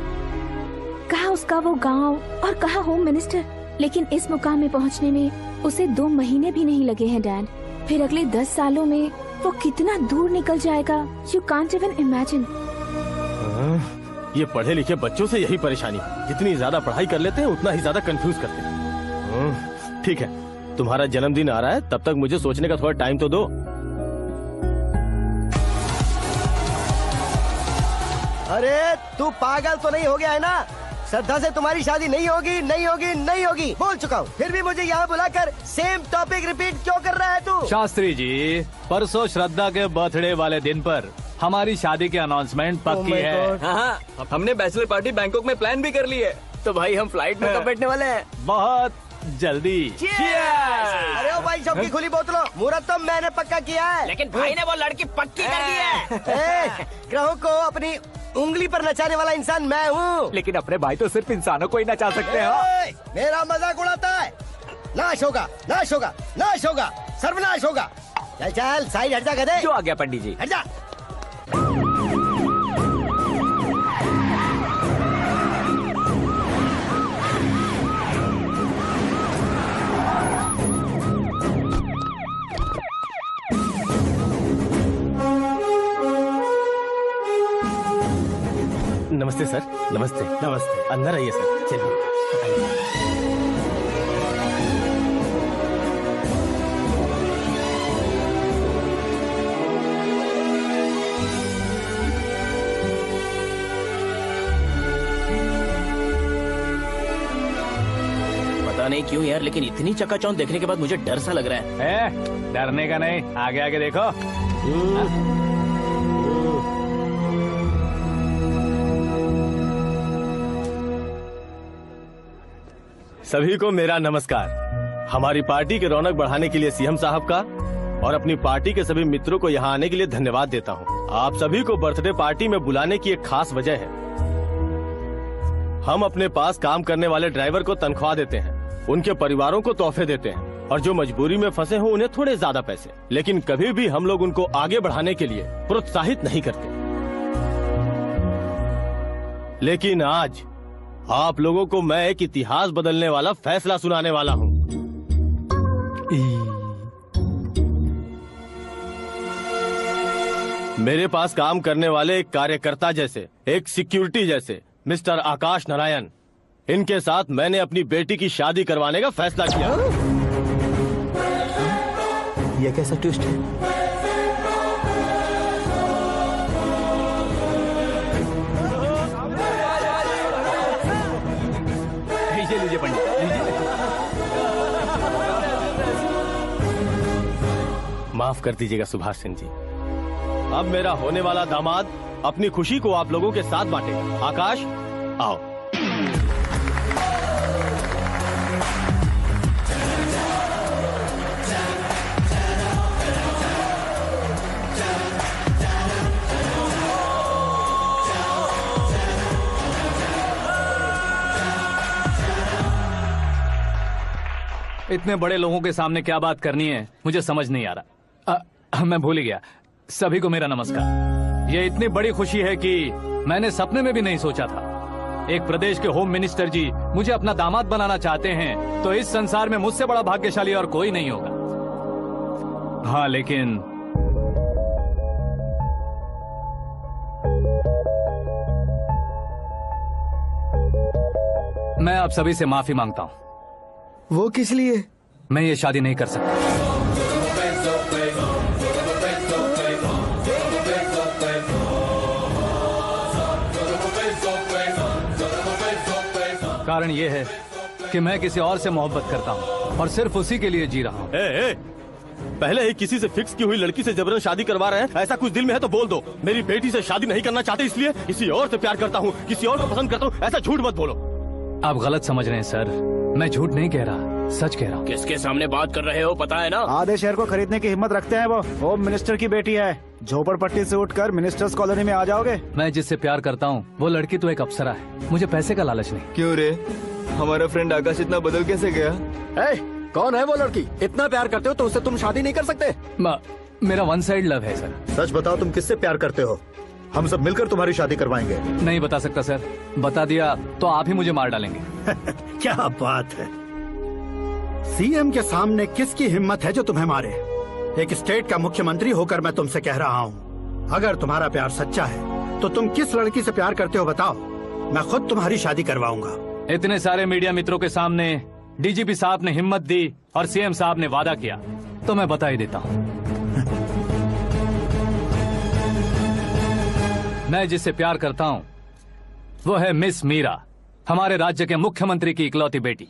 कहाँ उसका वो गांव और कहाँ होम मिनिस्टर, लेकिन इस मुकाम में पहुँचने में उसे 2 महीने भी नहीं लगे हैं डैड। फिर अगले 10 सालों में वो कितना दूर निकल जाएगा, यू कांट इवन इमेजिन। ये पढ़े लिखे बच्चों से यही परेशानी, जितनी ज्यादा पढ़ाई कर लेते हैं उतना ही ज्यादा कंफ्यूज करते हैं। ठीक है, तुम्हारा जन्मदिन आ रहा है, तब तक मुझे सोचने का थोड़ा टाइम तो दो। अरे तू पागल तो नहीं हो गया है ना? श्रद्धा से तुम्हारी शादी नहीं होगी, नहीं होगी, नहीं होगी, बोल चुका हूँ। फिर भी मुझे यहाँ बुलाकर सेम टॉपिक रिपीट क्यों कर रहा है तू? शास्त्री जी, परसों श्रद्धा के बर्थडे वाले दिन पर हमारी शादी की अनाउंसमेंट पक्की है। हाँ, हमने बैचलर पार्टी बैंकॉक में प्लान भी कर ली है, तो भाई हम फ्लाइट में कब बैठने वाले हैं? बहुत जल्दी। अरे ओ भाई, सबकी खुली बोतलों, मुहूर्त तो मैंने पक्का किया है। लेकिन भाई ने वो लड़की पक्की कर दी है। ग्रहों को अपनी उंगली पर नचाने वाला इंसान मैं हूँ। लेकिन अपने भाई तो सिर्फ इंसानों को ही नचा सकते हो। मेरा मजाक उड़ाता है? नाश होगा, नाश होगा, नाश होगा, सर्वनाश होगा। चल चल साइड हट जा गधे। जो आ गया पंडित जी, हट जा। नमस्ते सर। नमस्ते। नमस्ते। अंदर आइए सर। चलिए। नहीं क्यों यार, लेकिन इतनी चकाचौंध देखने के बाद मुझे डर सा लग रहा है। डरने का नहीं, आगे आगे देखो। सभी को मेरा नमस्कार। हमारी पार्टी की रौनक बढ़ाने के लिए सीएम साहब का और अपनी पार्टी के सभी मित्रों को यहाँ आने के लिए धन्यवाद देता हूँ। आप सभी को बर्थडे पार्टी में बुलाने की एक खास वजह है। हम अपने पास काम करने वाले ड्राइवर को तनख्वाह देते हैं, उनके परिवारों को तोहफे देते हैं और जो मजबूरी में फंसे हो उन्हें थोड़े ज्यादा पैसे, लेकिन कभी भी हम लोग उनको आगे बढ़ाने के लिए प्रोत्साहित नहीं करते। लेकिन आज आप लोगों को मैं एक इतिहास बदलने वाला फैसला सुनाने वाला हूँ। मेरे पास काम करने वाले एक कार्यकर्ता जैसे, एक सिक्योरिटी जैसे मिस्टर आकाश नारायण, इनके साथ मैंने अपनी बेटी की शादी करवाने का फैसला किया। ये कैसा ट्विस्ट है? लीजिए पंडित, माफ कर दीजिएगा सुभाष सिंह जी। अब मेरा होने वाला दामाद अपनी खुशी को आप लोगों के साथ बांटेगा। आकाश, आओ। इतने बड़े लोगों के सामने क्या बात करनी है मुझे समझ नहीं आ रहा। मैं भूल ही गया। सभी को मेरा नमस्कार। ये इतनी बड़ी खुशी है कि मैंने सपने में भी नहीं सोचा था। एक प्रदेश के होम मिनिस्टर जी मुझे अपना दामाद बनाना चाहते हैं, तो इस संसार में मुझसे बड़ा भाग्यशाली और कोई नहीं होगा। हाँ, लेकिन मैं आप सभी से माफी मांगता हूँ। वो किस लिए? मैं ये शादी नहीं कर सकता। कारण ये है कि मैं किसी और से मोहब्बत करता हूँ और सिर्फ उसी के लिए जी रहा हूँ। पहले ही किसी से फिक्स की हुई लड़की से जबरन शादी करवा रहे हैं। ऐसा कुछ दिल में है तो बोल दो। मेरी बेटी से शादी नहीं करना चाहते इसलिए किसी और से प्यार करता हूँ, किसी और को पसंद करता हूँ, ऐसा झूठ मत बोलो। आप गलत समझ रहे हैं सर, मैं झूठ नहीं कह रहा, सच कह रहा हूँ। किसके सामने बात कर रहे हो पता है ना? आधे शहर को खरीदने की हिम्मत रखते हैं वो। होम मिनिस्टर की बेटी है। झोपड़पट्टी से उठकर मिनिस्टर्स कॉलोनी में आ जाओगे। मैं जिससे प्यार करता हूँ वो लड़की तो एक अप्सरा है, मुझे पैसे का लालच नहीं। क्यों रे, हमारा फ्रेंड आकाश इतना बदल कैसे गया? कौन है वो लड़की? इतना प्यार करते हो तो उससे तुम शादी नहीं कर सकते? मेरा वन साइड लव है सर। सच बताओ, तुम किससे प्यार करते हो? हम सब मिलकर तुम्हारी शादी करवाएंगे। नहीं बता सकता सर, बता दिया तो आप ही मुझे मार डालेंगे। क्या बात है, सीएम के सामने किसकी हिम्मत है जो तुम्हें मारे? एक स्टेट का मुख्यमंत्री होकर मैं तुमसे कह रहा हूँ, अगर तुम्हारा प्यार सच्चा है तो तुम किस लड़की से प्यार करते हो बताओ, मैं खुद तुम्हारी शादी करवाऊंगा। इतने सारे मीडिया मित्रों के सामने डीजीपी साहब ने हिम्मत दी और सीएम साहब ने वादा किया, तो मैं बता ही देता हूँ। मैं जिससे प्यार करता हूँ वो है मिस मीरा, हमारे राज्य के मुख्यमंत्री की इकलौती बेटी।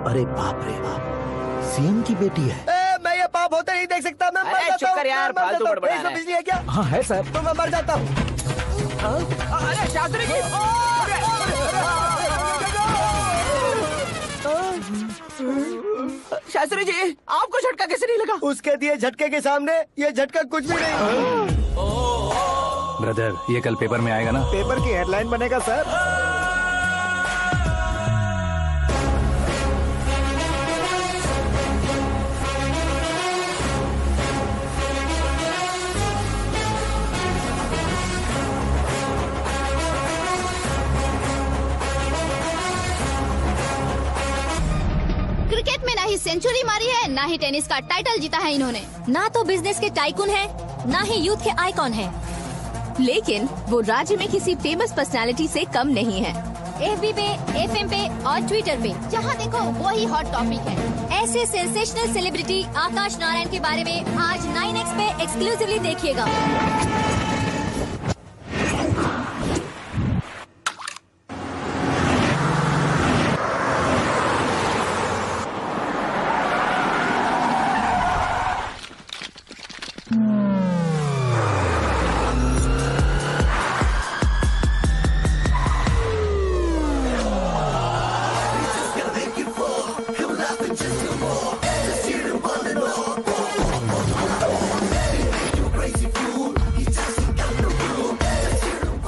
अरे बाप रे बाप, सीएम की बेटी है। मैं ये पाप होते नहीं देख सकता। मैं मर जाता हूँ। यार, फालतू बड़बड़ा रहा है। बिजली है क्या? हाँ है सर। तो मैं मर जाता हूँ। अरे शास्त्री जी, शास्त्री जी, आपको झटका कैसे नहीं लगा? उसके दिए झटके के सामने ये झटका कुछ भी नहीं। ब्रदर, ये कल पेपर में आएगा ना? पेपर की हेडलाइन बनेगा सर। क्रिकेट में ना ही सेंचुरी मारी है, ना ही टेनिस का टाइटल जीता है इन्होंने। ना तो बिजनेस के टाइकून है, ना ही यूथ के आइकॉन है, लेकिन वो राज्य में किसी फेमस पर्सनालिटी से कम नहीं है। FB पे, FM पे और ट्विटर पे। जहाँ देखो वही हॉट टॉपिक है। ऐसे सेंसेशनल सेलिब्रिटी आकाश नारायण के बारे में आज 9X पे एक्सक्लूसिवली देखिएगा।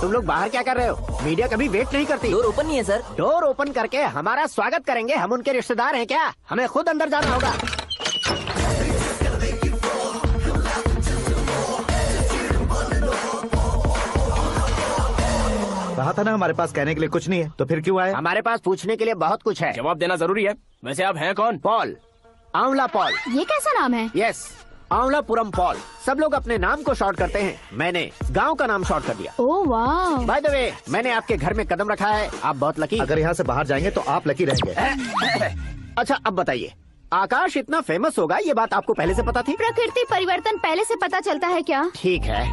तुम लोग बाहर क्या कर रहे हो? मीडिया कभी वेट नहीं करती। डोर ओपन नहीं है सर। डोर ओपन करके हमारा स्वागत करेंगे? हम उनके रिश्तेदार हैं क्या? हमें खुद अंदर जाना होगा। कहा था ना हमारे पास कहने के लिए कुछ नहीं है, तो फिर क्यों आए? हमारे पास पूछने के लिए बहुत कुछ है। जवाब देना जरूरी है। वैसे आप हैं कौन? पॉल, आंवला पॉल। ये कैसा नाम है? Yes, Anwalapuram Paul. सब लोग अपने नाम को शॉर्ट करते हैं, मैंने गांव का नाम शॉर्ट कर दिया। ओह वाह। बाय द वे, मैंने आपके घर में कदम रखा है, आप बहुत लकी। अगर यहाँ से बाहर जाएंगे तो आप लकी रहेंगे। अच्छा अब बताइए, आकाश इतना फेमस होगा ये बात आपको पहले से पता थी? प्रकृति परिवर्तन पहले से पता चलता है क्या? ठीक है,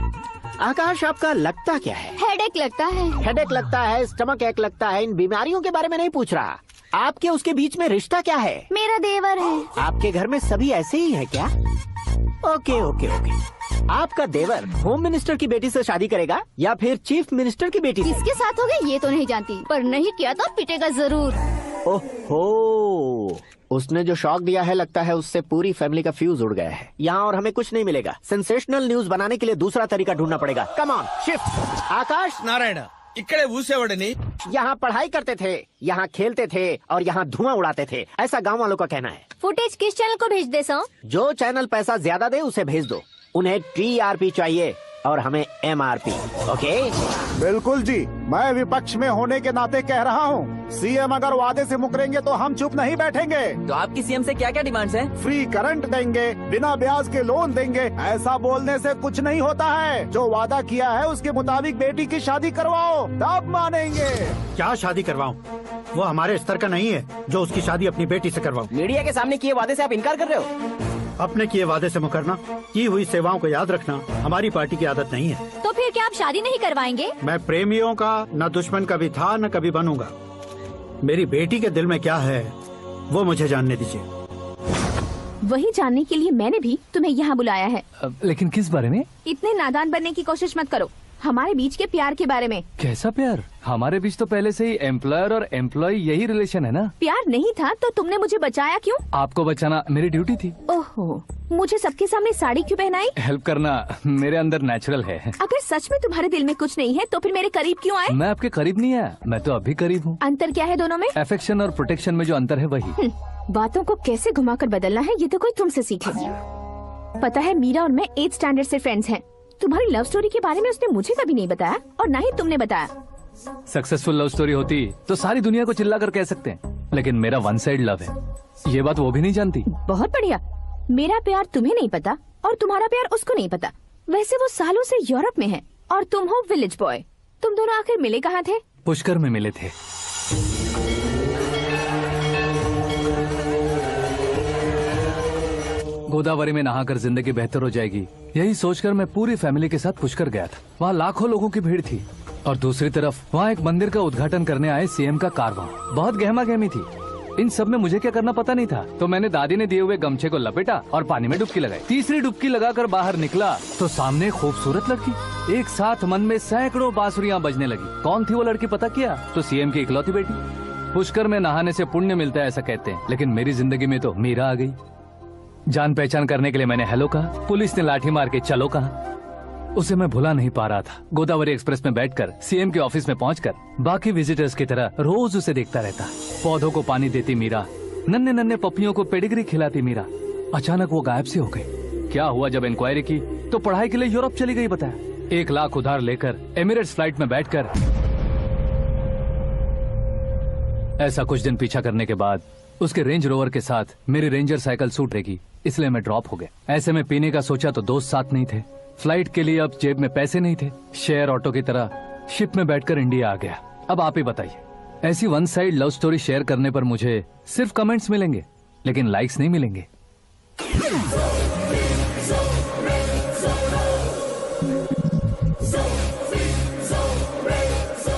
आकाश आपका लगता क्या है? हेडेक लगता है। हेडेक लगता है, स्टमक एक लगता है, इन बीमारियों के बारे में नहीं पूछ रहा। आपके उसके बीच में रिश्ता क्या है? मेरा देवर है। आपके घर में सभी ऐसे ही है क्या? Okay okay okay. आपका देवर होम मिनिस्टर की बेटी से शादी करेगा या फिर चीफ मिनिस्टर की बेटी से? किसके साथ होगा ये तो नहीं जानती, पर नहीं किया तो पिटेगा जरूर। ओहो, उसने जो शॉक दिया है लगता है उससे पूरी फैमिली का फ्यूज उड़ गया है। यहाँ और हमें कुछ नहीं मिलेगा। सेंसेशनल न्यूज बनाने के लिए दूसरा तरीका ढूंढना पड़ेगा। Come on, shift. Akash Narayan इकड़े ऊसेवड़नी यहाँ पढ़ाई करते थे, यहाँ खेलते थे और यहाँ धुआं उड़ाते थे, ऐसा गांव वालों का कहना है। फुटेज किस चैनल को भेज दे सो? जो चैनल पैसा ज्यादा दे उसे भेज दो। उन्हें TRP चाहिए और हमें MRP। ओके? बिल्कुल जी, मैं विपक्ष में होने के नाते कह रहा हूँ, सीएम अगर वादे से मुकरेंगे तो हम चुप नहीं बैठेंगे। तो आपकी सीएम से क्या क्या डिमांड्स हैं? फ्री करंट देंगे, बिना ब्याज के लोन देंगे। ऐसा बोलने से कुछ नहीं होता है। जो वादा किया है उसके मुताबिक बेटी की शादी करवाओ, तब मानेंगे। क्या शादी करवाऊं? वो हमारे स्तर का नहीं है जो उसकी शादी अपनी बेटी से करवाऊं। मीडिया के सामने किए वादे से आप इनकार कर रहे हो? अपने किए वादे से मुकरना, की हुई सेवाओं को याद रखना हमारी पार्टी की आदत नहीं है। तो फिर क्या आप शादी नहीं करवाएंगे? मैं प्रेमियों का न दुश्मन कभी था न कभी बनूंगा। मेरी बेटी के दिल में क्या है वो मुझे जानने दीजिए। वही जानने के लिए मैंने भी तुम्हें यहाँ बुलाया है। लेकिन किस बारे में? इतने नादान बनने की कोशिश मत करो। हमारे बीच के प्यार के बारे में। कैसा प्यार? हमारे बीच तो पहले से ही एम्प्लॉयर और एम्प्लॉय यही रिलेशन है ना। प्यार नहीं था तो तुमने मुझे बचाया क्यों? आपको बचाना मेरी ड्यूटी थी। ओहो, मुझे सबके सामने साड़ी क्यों पहनाई? हेल्प करना मेरे अंदर नेचुरल है। अगर सच में तुम्हारे दिल में कुछ नहीं है तो फिर मेरे करीब क्यों आए? मैं आपके करीब नहीं आया, मैं तो अभी करीब हूँ। अंतर क्या है दोनों में? अफेक्शन और प्रोटेक्शन में जो अंतर है वही। बातों को कैसे घुमाकर बदलना है ये तो कोई तुमसे सीखे। पता है, मीरा और मैं 8th स्टैंडर्ड से फ्रेंड्स हैं। तुम्हारी लव स्टोरी के बारे में उसने मुझे कभी नहीं बताया और ना ही तुमने बताया। सक्सेसफुल लव स्टोरी होती तो सारी दुनिया को चिल्ला कर कह सकते हैं, लेकिन मेरा वन साइड लव है, ये बात वो भी नहीं जानती। बहुत बढ़िया। मेरा प्यार तुम्हें नहीं पता और तुम्हारा प्यार उसको नहीं पता। वैसे वो सालों से यूरोप में है और तुम हो विलेज बॉय। तुम दोनों आखिर मिले कहाँ थे? पुष्कर में मिले थे। गोदावरी में नहाकर जिंदगी बेहतर हो जाएगी, यही सोचकर मैं पूरी फैमिली के साथ पुष्कर गया था। वहाँ लाखों लोगों की भीड़ थी और दूसरी तरफ वहाँ एक मंदिर का उद्घाटन करने आए सीएम का कारवां। बहुत गहमा गहमी थी। इन सब में मुझे क्या करना पता नहीं था, तो मैंने दादी ने दिए हुए गमछे को लपेटा और पानी में डुबकी लगाई। तीसरी डुबकी लगाकर बाहर निकला तो सामने खूबसूरत लड़की। एक साथ मन में सैकड़ों बांसुरियां बजने लगी। कौन थी वो लड़की पता किया? तो सीएम की इकलौती बेटी। पुष्कर में नहाने से पुण्य मिलता है ऐसा कहते हैं, लेकिन मेरी जिंदगी में तो मीरा आ गई। जान पहचान करने के लिए मैंने हेलो कहा, पुलिस ने लाठी मार के चलो कहा। उसे मैं भुला नहीं पा रहा था। गोदावरी एक्सप्रेस में बैठकर सीएम के ऑफिस में पहुंचकर बाकी विजिटर्स की तरह रोज उसे देखता रहता। पौधों को पानी देती मीरा, नन्हे नन्हे पपियों को पेडिग्री खिलाती मीरा। अचानक वो गायब सी हो गई। क्या हुआ? जब इंक्वायरी की तो पढ़ाई के लिए यूरोप चली गई बताया। 1 लाख उधार लेकर एमिरेट्स फ्लाइट में बैठकर। ऐसा कुछ दिन पीछा करने के बाद उसके रेंज रोवर के साथ मेरी रेंजर साइकिल सूट रहेगी, इसलिए मैं ड्रॉप हो गया। ऐसे में पीने का सोचा तो दोस्त साथ नहीं थे। फ्लाइट के लिए अब जेब में पैसे नहीं थे। शेयर ऑटो की तरह शिप में बैठकर इंडिया आ गया। अब आप ही बताइए, ऐसी one side love story share करने पर मुझे सिर्फ कमेंट्स मिलेंगे, लेकिन लाइक्स नहीं मिलेंगे।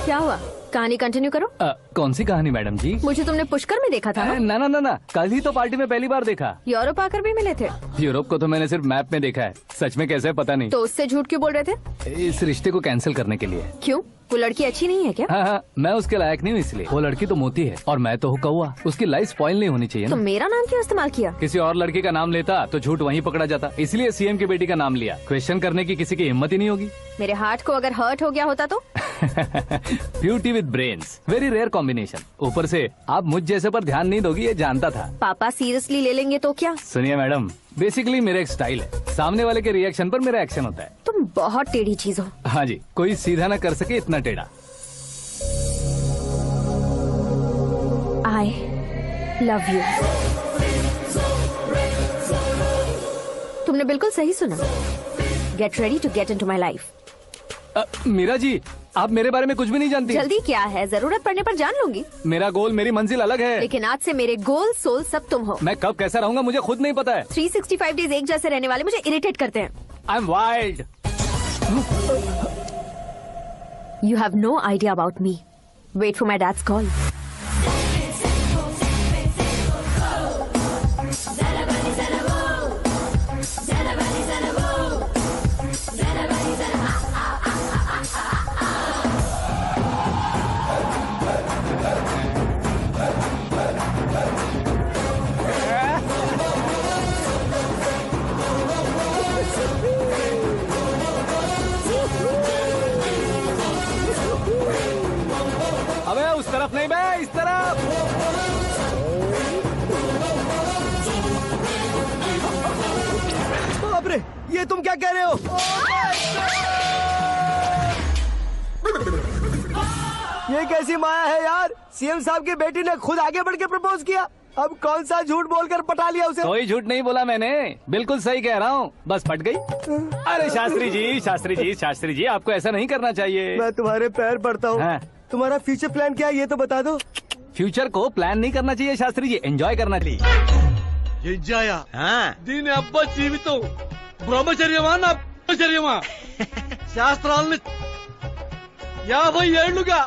क्या हुआ? कहानी कंटिन्यू करो। कौन सी कहानी मैडम जी? मुझे तुमने पुष्कर में देखा था ना? ना, कल ही तो पार्टी में पहली बार देखा। यूरोप आकर भी मिले थे? यूरोप को तो मैंने सिर्फ मैप में देखा है, सच में कैसे पता नहीं। तो उससे झूठ क्यों बोल रहे थे? इस रिश्ते को कैंसिल करने के लिए। क्यों? वो लड़की अच्छी नहीं है क्या? हाँ, मैं उसके लायक नहीं हूँ इसलिए। वो लड़की तो मोती है और मैं तो हूँ कौवा। उसकी लाइफ स्पॉइल नहीं होनी चाहिए तो ना। मेरा नाम क्यों इस्तेमाल किया? किसी और लड़की का नाम लेता तो झूठ वहीं पकड़ा जाता, इसलिए सीएम की बेटी का नाम लिया। क्वेश्चन करने की किसी की हिम्मत ही नहीं होगी। मेरे हार्ट को अगर हर्ट हो गया होता तो? Beauty with brains, very rare combination. ऊपर से आप मुझ जैसे पर ध्यान नहीं दोगी ये जानता था। पापा सीरियसली ले लेंगे तो क्या? सुनिए मैडम, बेसिकली मेरा एक स्टाइल है, सामने वाले के रिएक्शन पर मेरा एक्शन होता है। तुम बहुत टेढ़ी चीज हो। हाँ जी, कोई सीधा ना कर सके इतना टेढ़ा। I love you। तुमने बिल्कुल सही सुना। Get ready to get into my life। Meera ji, आप मेरे बारे में कुछ भी नहीं जानती। जल्दी क्या है, जरूरत पड़ने पर जान लूंगी। मेरा गोल, मेरी मंजिल अलग है। लेकिन आज से मेरे गोल सोल सब तुम हो। मैं कब कैसा रहूंगा मुझे खुद नहीं पता है। 365 डेज एक जैसे रहने वाले मुझे इरिटेट करते हैं। I'm wild। You have no idea about me। Wait for my dad's call। अबे उस तरफ नहीं बे, इस तरफ। बाप रे, ये तुम क्या कह रहे हो? ये कैसी माया है यार? सीएम साहब की बेटी ने खुद आगे बढ़ के प्रपोज किया। अब कौन सा झूठ बोलकर पटा लिया उसे? कोई झूठ नहीं बोला मैंने, बिल्कुल सही कह रहा हूँ, बस फट गई। अरे शास्त्री जी आपको ऐसा नहीं करना चाहिए। मैं तुम्हारे पैर पड़ता हूँ। हाँ। तुम्हारा फ्यूचर प्लान क्या है ये तो बता दो। फ्यूचर को प्लान नहीं करना चाहिए शास्त्री जी, एंजॉय करना चाहिए। దీని అబ్బా జీవితం బ్రహ్మచర్యమా నా బ్రహ్మచర్యమా? శాస్త్రాలని 50 ఏళ్లుగా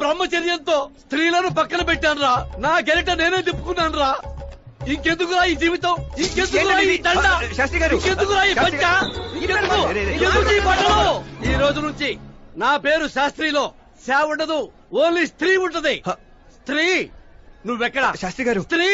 బ్రహ్మచర్యంతో స్త్రీలను పక్కన పెట్టానురా. నా గెరిట నేనే తిప్పుకున్నాను రా. ఇంకెందుకురా ఈ జీవితం? ఇంకెందుకురా ఈ దండ? ఇంకెందుకురా ఈ పంచ? ఎందుకు ఈ బట్టలు? ఈ రోజు నుంచి నా పేరు శాస్త్రిలో సేవ ఉండదు, ఓన్లీ స్త్రీ ఉంటది. స్త్రీ నువ్వెక్కడ? శాస్త్రి గారు, స్త్రీ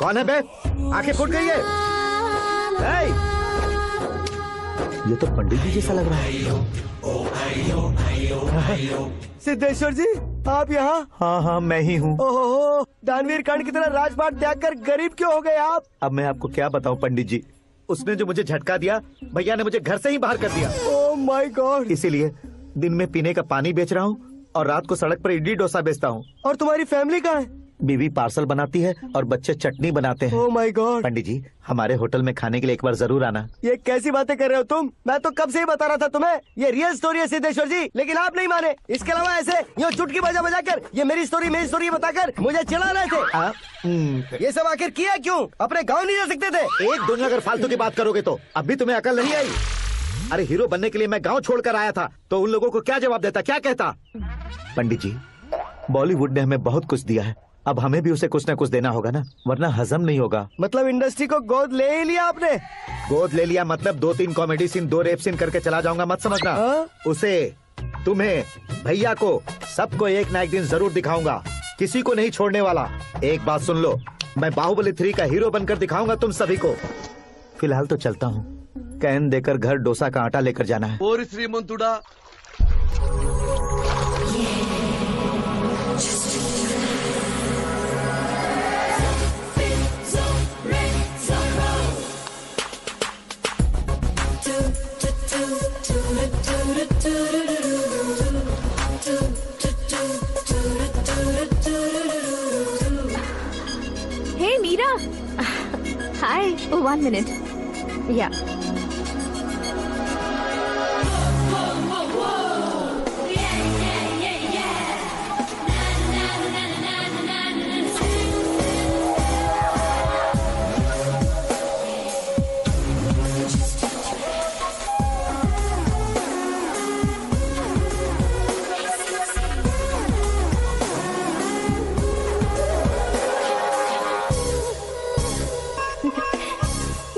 कौन है बे? आंखें फूट गई है। ये तो पंडित जी जैसा लग रहा है। सिद्धेश्वर जी आप यहाँ? हाँ मैं ही हूँ। ओहो, दानवीर कर्ण की तरह राजपाट त्याग कर गरीब क्यों हो गए आप? अब मैं आपको क्या बताऊँ पंडित जी, उसने जो मुझे झटका दिया, भैया ने मुझे घर से ही बाहर कर दिया। Oh my God. इसीलिए दिन में पीने का पानी बेच रहा हूँ और रात को सड़क पर इडली डोसा बेचता हूँ। और तुम्हारी फैमिली कहाँ है? बीवी पार्सल बनाती है और बच्चे चटनी बनाते हैं। Oh my God. पंडित जी, हमारे होटल में खाने के लिए एक बार जरूर आना। ये कैसी बातें कर रहे हो तुम? मैं तो कब से ही बता रहा था तुम्हें, ये रियल स्टोरी है सिद्धेश्वर जी, लेकिन आप नहीं माने। इसके अलावा ऐसे यूँ चुटकी बजा बजा कर ये मेरी स्टोरी बताकर मुझे चिढ़ा रहे थे। ये सब आखिर किया क्यों? अपने गाँव नहीं जा सकते थे? एक दुनिया अगर फालतू की बात करोगे तो अब भी तुम्हें अकल नहीं आई? अरे हीरो बनने के लिए मैं गाँव छोड़कर आया था तो उन लोगों को क्या जवाब देता, क्या कहता? पंडित जी, बॉलीवुड ने हमें बहुत कुछ दिया है, अब हमें भी उसे कुछ न कुछ देना होगा ना, वरना हजम नहीं होगा। मतलब इंडस्ट्री को गोद ले ही लिया आपने? गोद ले लिया मतलब 2-3 कॉमेडी सीन 2 रेप सीन करके चला जाऊंगा मत समझना। उसे, तुम्हें, भैया को, सबको एक ना एक दिन जरूर दिखाऊंगा, किसी को नहीं छोड़ने वाला। एक बात सुन लो, मैं बाहुबली 3 का हीरो बनकर दिखाऊंगा तुम सभी को। फिलहाल तो चलता हूँ, कैन देकर घर डोसा का आटा लेकर जाना है। ओरी श्रीमंतुड़ा। हे मीरा, हाय। 1 मिनट। या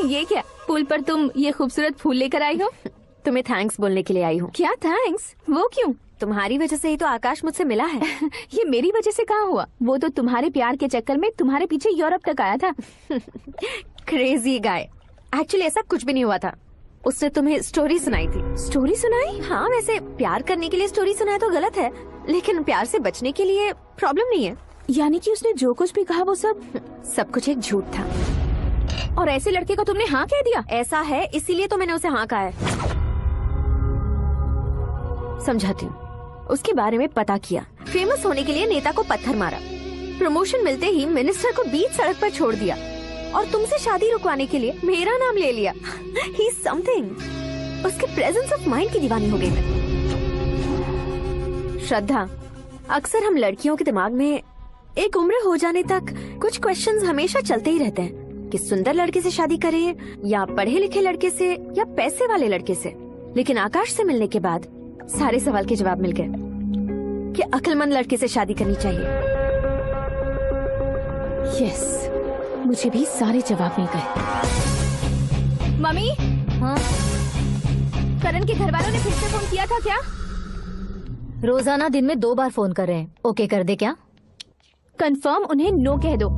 ये क्या, पुल पर तुम ये खूबसूरत फूल लेकर आई हो? तुम्हें थैंक्स बोलने के लिए आई हूँ। क्या थैंक्स? वो क्यों? तुम्हारी वजह से ही तो आकाश मुझसे मिला है। ये मेरी वजह से कहाँ हुआ? वो तो तुम्हारे प्यार के चक्कर में तुम्हारे पीछे यूरोप तक आया था। Crazy guy. एक्चुअली ऐसा कुछ भी नहीं हुआ था, उसने तुम्हें स्टोरी सुनाई थी। स्टोरी सुनाई? हाँ, वैसे प्यार करने के लिए स्टोरी सुनाए तो गलत है, लेकिन प्यार से बचने के लिए प्रॉब्लम नहीं है। यानी कि उसने जो कुछ भी कहा वो सब कुछ एक झूठ था। और ऐसे लड़के को तुमने हाँ कह दिया? ऐसा है, इसीलिए तो मैंने उसे हाँ कहा है। समझाती हूँ। उसके बारे में पता किया, फेमस होने के लिए नेता को पत्थर मारा, प्रमोशन मिलते ही मिनिस्टर को बीच सड़क पर छोड़ दिया, और तुमसे शादी रुकवाने के लिए मेरा नाम ले लिया। ही समथिंग। उसके प्रेजेंस ऑफ माइंड की दीवानी हो गई मैं। श्रद्धा, अक्सर हम लड़कियों के दिमाग में एक उम्र हो जाने तक कुछ क्वेश्चंस हमेशा चलते ही रहते हैं कि सुंदर लड़के से शादी करें या पढ़े लिखे लड़के से या पैसे वाले लड़के से। लेकिन आकाश से मिलने के बाद सारे सवाल के जवाब मिल गए कि अक्लमंद लड़के से शादी करनी चाहिए। यस, मुझे भी सारे जवाब मिल गए। मम्मी, हाँ? करण के घर वालों ने फिर से फोन किया था क्या? रोजाना दिन में 2 बार फोन कर रहे हैं। ओके कर दे क्या? कंफर्म उन्हें नो कह दो।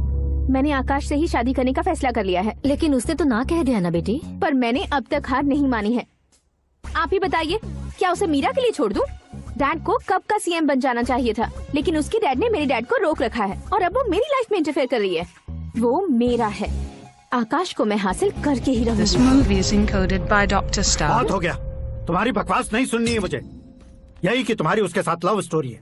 मैंने आकाश से ही शादी करने का फैसला कर लिया है। लेकिन उसने तो ना कह दिया ना बेटी। पर मैंने अब तक हार नहीं मानी है। आप ही बताइए, क्या उसे मीरा के लिए छोड़ दूं? डैड को कब का सीएम बन जाना चाहिए था, लेकिन उसके डैड ने मेरे डैड को रोक रखा है और अब वो मेरी लाइफ में इंटरफेयर कर रही है। वो मेरा है, आकाश को मैं हासिल करके ही रहूंगी। This movie is encoded by Dr. Star. बहुत हो गया, तुम्हारी बकवास नहीं सुननी है मुझे। यही कि तुम्हारी उसके साथ लव स्टोरी है।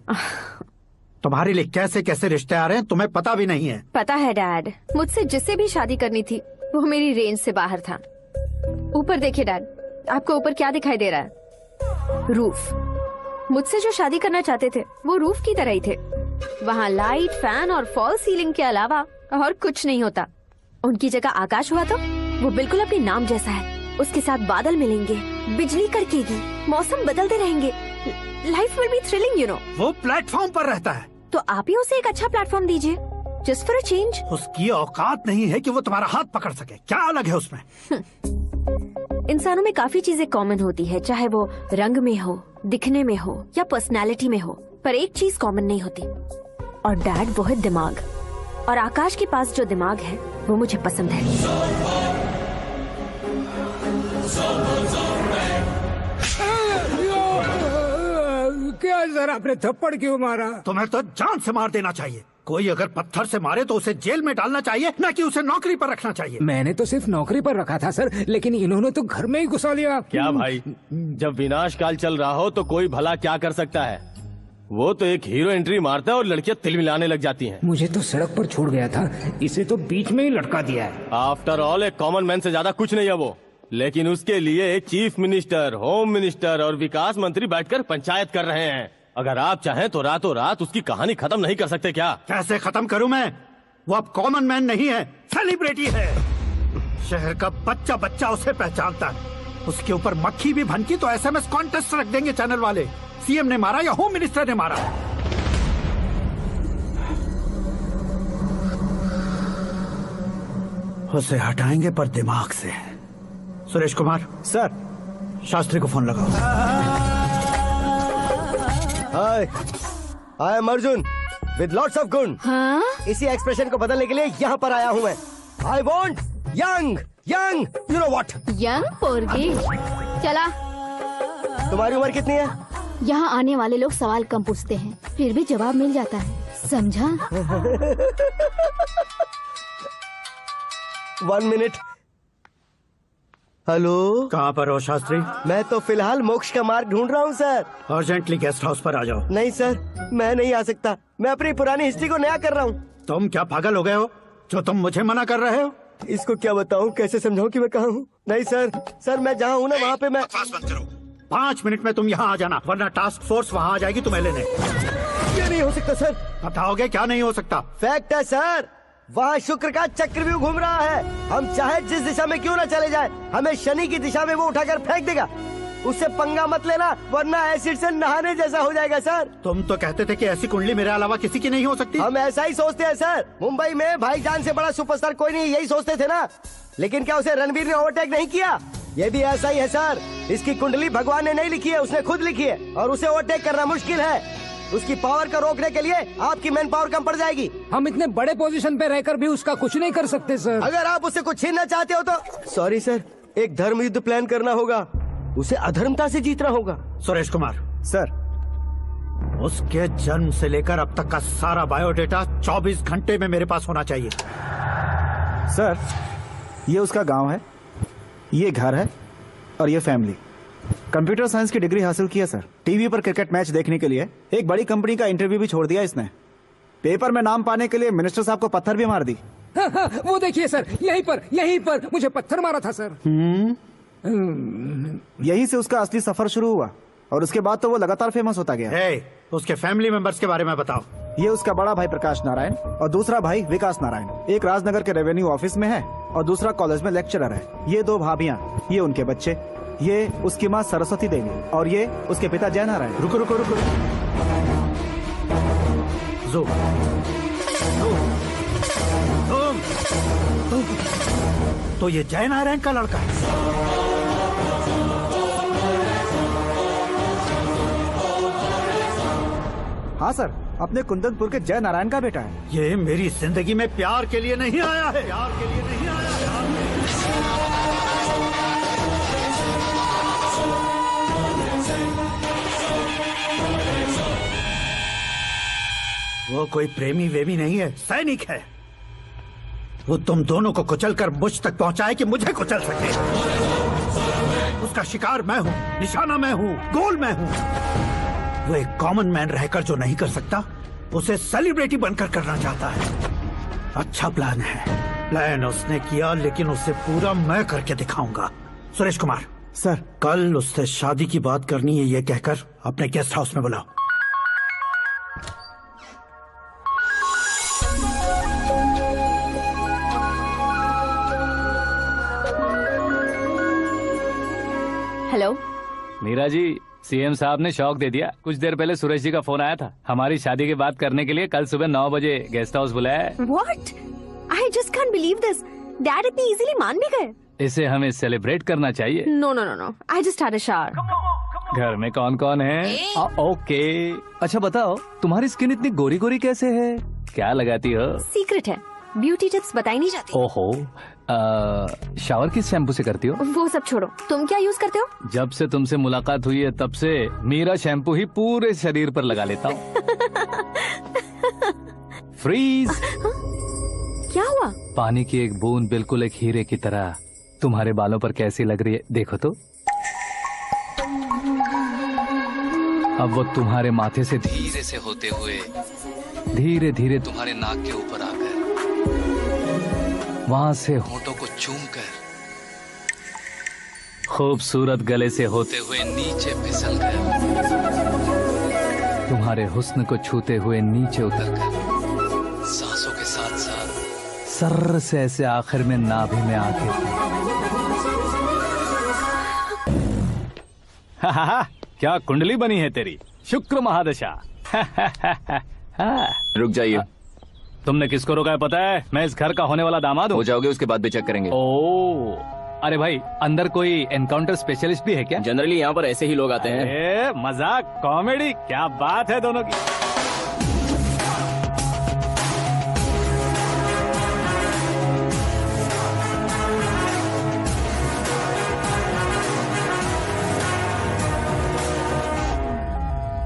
तुम्हारे लिए कैसे कैसे रिश्ते आ रहे हैं तुम्हें पता भी नहीं है। पता है डैड, मुझसे जिससे भी शादी करनी थी वो मेरी रेंज से बाहर था। ऊपर देखिए डैड, आपको ऊपर क्या दिखाई दे रहा है? रूफ। मुझसे जो शादी करना चाहते थे वो रूफ की तरह ही थे। वहाँ लाइट, फैन और फॉल सीलिंग के अलावा और कुछ नहीं होता। उनकी जगह आकाश हुआ तो वो बिल्कुल अपने नाम जैसा है। उसके साथ बादल मिलेंगे, बिजली कड़केगी, मौसम बदलते रहेंगे। Life will be thrilling, you know. वो प्लेटफॉर्म पर रहता है तो आप ही उसे एक अच्छा प्लेटफॉर्म दीजिए, जस्ट फॉर अ चेंज। उसकी औकात नहीं है कि वो तुम्हारा हाथ पकड़ सके। क्या अलग है उसमें? इंसानों में काफी चीजें कॉमन होती है, चाहे वो रंग में हो, दिखने में हो या पर्सनालिटी में हो, पर एक चीज कॉमन नहीं होती, और डैड वो है दिमाग। और आकाश के पास जो दिमाग है वो मुझे पसंद है। क्या सर, आपने थप्पड़ क्यों मारा? तुम्हें तो जान से मार देना चाहिए। कोई अगर पत्थर से मारे तो उसे जेल में डालना चाहिए, न कि उसे नौकरी पर रखना चाहिए। मैंने तो सिर्फ नौकरी पर रखा था सर, लेकिन इन्होंने तो घर में ही घुसा लिया। क्या भाई, जब विनाश काल चल रहा हो तो कोई भला क्या कर सकता है? वो तो एक हीरो एंट्री मारता है और लड़कियां तिल मिलाने लग जाती हैं। मुझे तो सड़क पर छोड़ गया था, इसे तो बीच में ही लटका दिया है। आफ्टर ऑल एक कॉमन मैन से ज्यादा कुछ नहीं है वो, लेकिन उसके लिए एक चीफ मिनिस्टर, होम मिनिस्टर और विकास मंत्री बैठकर पंचायत कर रहे हैं। अगर आप चाहें तो रातों रात उसकी कहानी खत्म नहीं कर सकते क्या? कैसे खत्म करूं मैं? वो अब कॉमन मैन नहीं है, सेलिब्रिटी है। शहर का बच्चा बच्चा उसे पहचानता है। उसके ऊपर मक्खी भी भनकी तो SMS कॉन्टेस्ट रख देंगे चैनल वाले। सीएम ने मारा या होम मिनिस्टर ने मारा? उसे हटाएंगे पर दिमाग से। सुरेश कुमार सर, शास्त्री को फोन लगाओ। Hi, I am Arjun with lots of गुण। हाँ? इसी एक्सप्रेशन को बदलने के लिए यहाँ पर आया हूँ मैं। I want young young, you know what? Young पोरगी। चला। तुम्हारी उम्र कितनी है? यहाँ आने वाले लोग सवाल कम पूछते हैं, फिर भी जवाब मिल जाता है, समझा? 1 मिनट। हेलो, कहाँ पर हो शास्त्री? मैं तो फिलहाल मोक्ष का मार्ग ढूंढ रहा हूँ सर। अर्जेंटली गेस्ट हाउस पर आ जाओ। नहीं सर, मैं नहीं आ सकता। मैं अपनी पुरानी हिस्ट्री को नया कर रहा हूँ। तुम क्या पागल हो गए हो जो तुम मुझे मना कर रहे हो? इसको क्या बताऊँ, कैसे समझाऊँ कि मैं कहाँ हूँ? नहीं सर, सर मैं जहाँ हूँ ना वहाँ पे मैं। 5 मिनट में तुम यहाँ आ जाना, वरना टास्क फोर्स वहाँ आ जाएगी तुम्हें लेने। ये नहीं हो सकता सर। बताओगे क्या नहीं हो सकता? फैक्ट है सर, वहाँ शुक्र का चक्रव्यूह घूम रहा है। हम चाहे जिस दिशा में क्यों न चले जाए, हमें शनि की दिशा में वो उठाकर फेंक देगा। उससे पंगा मत लेना, वरना एसिड से नहाने जैसा हो जाएगा सर। तुम तो कहते थे कि ऐसी कुंडली मेरे अलावा किसी की नहीं हो सकती। हम ऐसा ही सोचते हैं सर। मुंबई में भाईजान से बड़ा सुपरस्टार कोई नहीं, यही सोचते थे ना। लेकिन क्या उसे रणवीर ने ओवरटेक नहीं किया? ये भी ऐसा ही है सर। इसकी कुंडली भगवान ने नहीं लिखी है, उसने खुद लिखी है, और उसे ओवरटेक करना मुश्किल है। उसकी पावर को रोकने के लिए आपकी मैन पावर कम पड़ जाएगी। हम इतने बड़े पोजीशन पे रहकर भी उसका कुछ नहीं कर सकते सर। अगर आप उससे कुछ छीनना चाहते हो तो सॉरी सर, एक धर्म युद्ध प्लान करना होगा। उसे अधर्मता से जीतना होगा। सुरेश कुमार सर, उसके जन्म से लेकर अब तक का सारा बायोडेटा 24 घंटे में मेरे पास होना चाहिए। सर, ये उसका गांव है, ये घर है और ये फैमिली। कंप्यूटर साइंस की डिग्री हासिल की है सर। टीवी पर क्रिकेट मैच देखने के लिए एक बड़ी कंपनी का इंटरव्यू भी छोड़ दिया इसने। पेपर में नाम पाने के लिए मिनिस्टर साहब को पत्थर भी मार दी। हाँ, हाँ, वो देखिए सर, यहीं पर मुझे पत्थर मारा था सर। यहीं से उसका असली सफर शुरू हुआ और उसके बाद तो वो लगातार फेमस होता गया। उसके फैमिली मेंबर्स के बारे में बताओ। ये उसका बड़ा भाई प्रकाश नारायण और दूसरा भाई विकास नारायण। एक राजनगर के रेवेन्यू ऑफिस में है और दूसरा कॉलेज में लेक्चरर है। ये 2 भाभियाँ, ये उनके बच्चे, ये उसकी माँ सरस्वती देवी और ये उसके पिता जय नारायण। रुको रुको रुको, तो ये जय नारायण का लड़का है। हाँ सर, अपने कुंदनपुर के जय नारायण का बेटा है। ये मेरी जिंदगी में प्यार के लिए नहीं आया है, प्यार के लिए नहीं आया है। वो कोई प्रेमी वेमी नहीं है, सैनिक है। वो तुम दोनों को कुचलकर मुझ तक पहुंचाए कि मुझे कुचल सके। उसका शिकार मैं हूं, निशाना मैं हूं, गोल मैं हूं। वो एक कॉमन मैन रहकर जो नहीं कर सकता, उसे सेलिब्रिटी बनकर करना चाहता है। अच्छा प्लान है, प्लान उसने किया, लेकिन उसे पूरा मैं करके दिखाऊंगा। सुरेश कुमार सर, कल उससे शादी की बात करनी है, ये कहकर अपने गेस्ट हाउस में बुलाओ। हेलो मीरा जी, सीएम साहब ने शौक दे दिया। कुछ देर पहले सुरेश जी का फोन आया था, हमारी शादी की बात करने के लिए कल सुबह 9 बजे गेस्ट हाउस बुलाया है। What? I just can't believe this. Dad इतनी इजीली मान भी गए। इसे हमें सेलिब्रेट करना चाहिए। No, no, no, no. I just had a shower. घर में कौन कौन है? ओके। अच्छा बताओ, तुम्हारी स्किन इतनी गोरी गोरी कैसे है? क्या लगाती हो? सीक्रेट है, ब्यूटी टिप्स बताई नहीं जाती। ओहो, शावर किस शैम्पू से करती हो? वो सब छोड़ो, तुम क्या यूज करते हो? जब से तुमसे मुलाकात हुई है तब से मीरा शैम्पू ही पूरे शरीर पर लगा लेता हूँ। फ्रीज। क्या हुआ? पानी की एक बूंद बिल्कुल एक हीरे की तरह तुम्हारे बालों पर कैसी लग रही है, देखो तो। अब वो तुम्हारे माथे से धीरे से होते हुए धीरे धीरे तुम्हारे नाक के ऊपर आकर वहां से होठों को चूमकर खूबसूरत गले से होते हुए नीचे फिसल कर तुम्हारे हुस्न को छूते हुए नीचे उतरकर सांसों के साथ साथ सर्र से ऐसे आखिर में नाभि में आके क्या कुंडली बनी है तेरी, शुक्र महादशा। रुक जाइए। तुमने किसको रोका है पता है? मैं इस घर का होने वाला दामाद हूँ। हो जाओगे उसके बाद भी चेक करेंगे। ओ, अरे भाई अंदर कोई एनकाउंटर स्पेशलिस्ट भी है क्या? जनरली यहाँ पर ऐसे ही लोग आते हैं। मजाक कॉमेडी, क्या बात है दोनों की।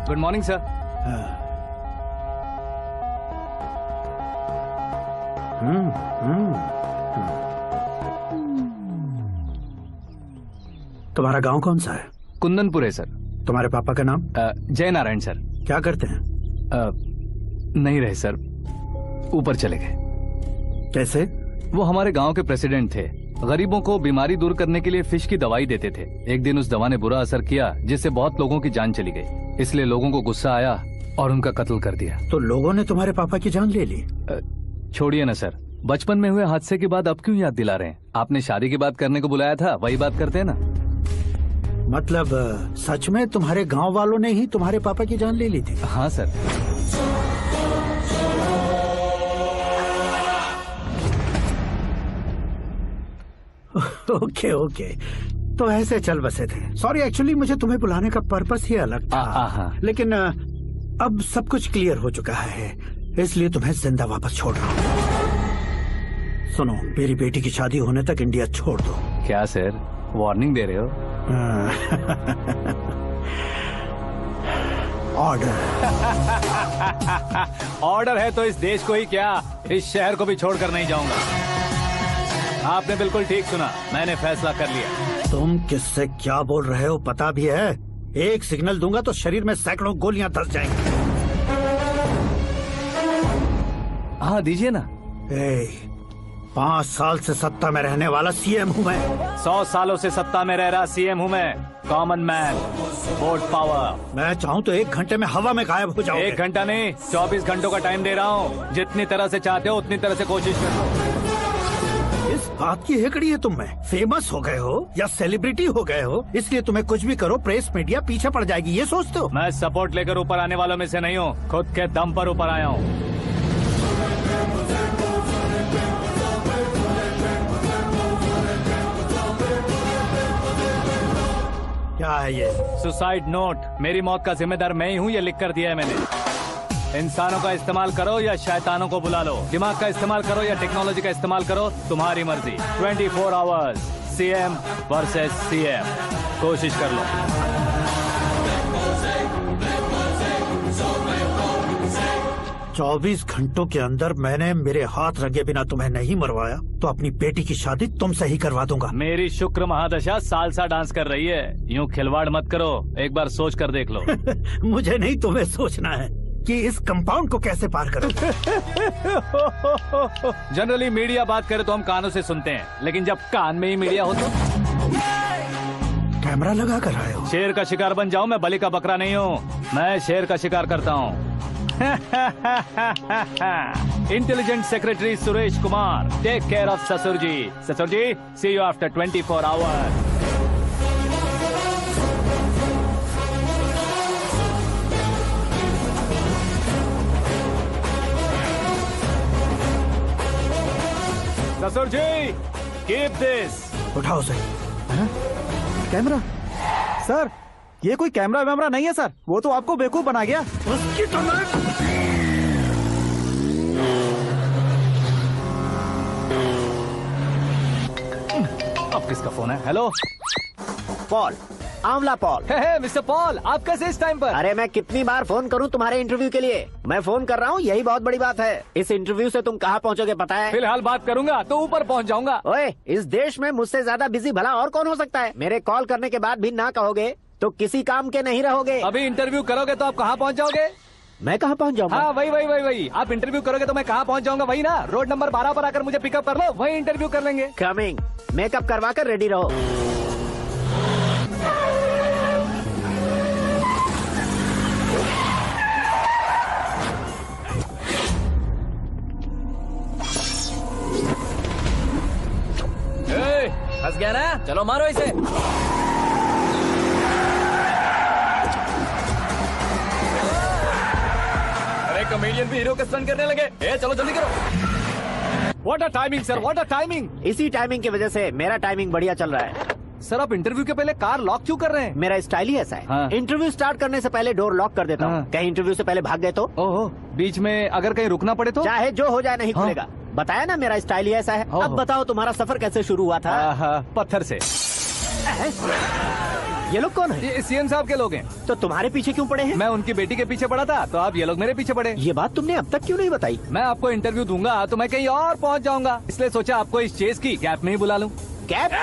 Good morning sir. तुम्हारा गांव कौन सा है? कुंदनपुर है सर। तुम्हारे पापा का नाम? जय नारायण सर। क्या करते हैं? नहीं रहे सर, ऊपर चले गए। कैसे? वो हमारे गांव के प्रेसिडेंट थे। गरीबों को बीमारी दूर करने के लिए फिश की दवाई देते थे। एक दिन उस दवा ने बुरा असर किया जिससे बहुत लोगों की जान चली गई। इसलिए लोगों को गुस्सा आया और उनका कत्ल कर दिया। तो लोगों ने तुम्हारे पापा की जान ले ली? छोड़िए ना सर, बचपन में हुए हादसे के बाद अब क्यों याद दिला रहे हैं? आपने शादी की बात करने को बुलाया था, वही बात करते हैं ना। मतलब सच में तुम्हारे गांव वालों ने ही तुम्हारे पापा की जान ले ली थी? हाँ सर। ओके ओके, तो ऐसे चल बसे थे। सॉरी, एक्चुअली मुझे तुम्हें बुलाने का पर्पस ही अलग था। लेकिन अब सब कुछ क्लियर हो चुका है, इसलिए तुम्हें जिंदा वापस छोड़ रहा हूँ। सुनो, मेरी बेटी की शादी होने तक इंडिया छोड़ दो। क्या सर, वार्निंग दे रहे हो? ऑर्डर। ऑर्डर है तो इस देश को ही क्या, इस शहर को भी छोड़कर नहीं जाऊंगा। आपने बिल्कुल ठीक सुना, मैंने फैसला कर लिया। तुम किससे क्या बोल रहे हो पता भी है? एक सिग्नल दूंगा तो शरीर में सैकड़ों गोलियां धस जाएंगी। हाँ दीजिए ना। 5 साल से सत्ता में रहने वाला सीएम हूँ मैं। 100 सालों से सत्ता में रह रहा सीएम हूँ मैं। Common man, vote power. मैं चाहूँ तो 1 घंटे में हवा में गायब हो जाओ। 1 घंटा नहीं, 24 घंटों का टाइम दे रहा हूँ। जितनी तरह से चाहते हो उतनी तरह से कोशिश करो। इस बात की हेकड़ी है तुम में। फेमस हो गए हो या सेलिब्रिटी हो गए हो, इसलिए तुम्हें कुछ भी करो प्रेस मीडिया पीछे पड़ जाएगी, ये सोचते हो? मैं सपोर्ट लेकर ऊपर आने वालों में से नहीं हूँ, खुद के दम पर ऊपर आया हूँ। क्या है ये? Suicide note. मेरी मौत का जिम्मेदार मैं ही हूँ, ये लिख कर दिया है मैंने। इंसानों का इस्तेमाल करो या शैतानों को बुला लो, दिमाग का इस्तेमाल करो या टेक्नोलॉजी का इस्तेमाल करो, तुम्हारी मर्जी। 24 आवर्स, सीएम वर्सेस सीएम, कोशिश कर लो। चौबीस घंटों के अंदर मैंने मेरे हाथ रंगे बिना तुम्हें नहीं मरवाया तो अपनी बेटी की शादी तुमसे ही करवा दूंगा। मेरी शुक्र महादशा सालसा डांस कर रही है, यूं खिलवाड़ मत करो, एक बार सोच कर देख लो। मुझे नहीं, तुम्हें सोचना है कि इस कंपाउंड को कैसे पार करो। जनरली मीडिया बात करे तो हम कानों से सुनते हैं, लेकिन जब कान में ही मीडिया हो तो कैमरा लगा कर आए हो। शेर का शिकार बन जाऊं, मैं बलि का बकरा नहीं हूँ, मैं शेर का शिकार करता हूँ। Intelligent secretary Suresh Kumar, take care of sasur ji. Sasur ji, see you after 24 hours. Sasur ji, keep this. उठाओ सही। कैमरा? सर, ये कोई कैमरा वैमरा नहीं है सर, वो तो आपको बेवकूफ बना गया। उसकी तो अब किसका फोन है? हेलो पॉल, आंवला पॉल। मिस्टर पॉल, आप कैसे इस टाइम पर? अरे मैं कितनी बार फोन करूं तुम्हारे इंटरव्यू के लिए? मैं फोन कर रहा हूं, यही बहुत बड़ी बात है। इस इंटरव्यू से तुम कहां पहुंचोगे पता है? फिलहाल बात करूंगा तो ऊपर पहुंच जाऊंगा। ओए, इस देश में मुझसे ज्यादा बिजी भला और कौन हो सकता है? मेरे कॉल करने के बाद भी ना कहोगे तो किसी काम के नहीं रहोगे। अभी इंटरव्यू करोगे तो आप कहाँ पहुँच जाओगे? मैं कहाँ पहुँच जाऊंगा? हाँ वही। आप इंटरव्यू करोगे तो मैं कहाँ पहुँच जाऊंगा? वही ना, रोड नंबर 12 पर आकर मुझे पिकअप कर लो, वही इंटरव्यू कर लेंगे। कमिंग। मेकअप करवा कर रेडी रहो। फंस गया ना, चलो मारो इसे। अरे कॉमेडियन भी हीरो का स्टंट करने लगे। चलो जल्दी करो। What a timing sir, what a timing. इसी टाइमिंग की वजह से मेरा टाइमिंग बढ़िया चल रहा है। सर आप इंटरव्यू के पहले कार लॉक क्यों कर रहे हैं? मेरा स्टाइल ही ऐसा है। हाँ। इंटरव्यू स्टार्ट करने से पहले डोर लॉक कर देता हूँ। कहीं इंटरव्यू से पहले भाग गए तो? ओहो, बीच में अगर कहीं रुकना पड़े तो? चाहे जो हो जाए नहीं खुलेगा। बताया ना मेरा स्टाइल ही ऐसा है। अब बताओ तुम्हारा सफर कैसे शुरू हुआ था? पत्थर से। ये लोग कौन है? ये सीएम साहब के लोग हैं। तो तुम्हारे पीछे क्यों पड़े हैं? मैं उनकी बेटी के पीछे पड़ा था, तो आप ये लोग मेरे पीछे पड़े। ये बात तुमने अब तक क्यों नहीं बताई? मैं आपको इंटरव्यू दूंगा तो मैं कहीं और पहुंच जाऊंगा, इसलिए सोचा आपको इस चेस की कैप में ही बुला लूं। कैप में?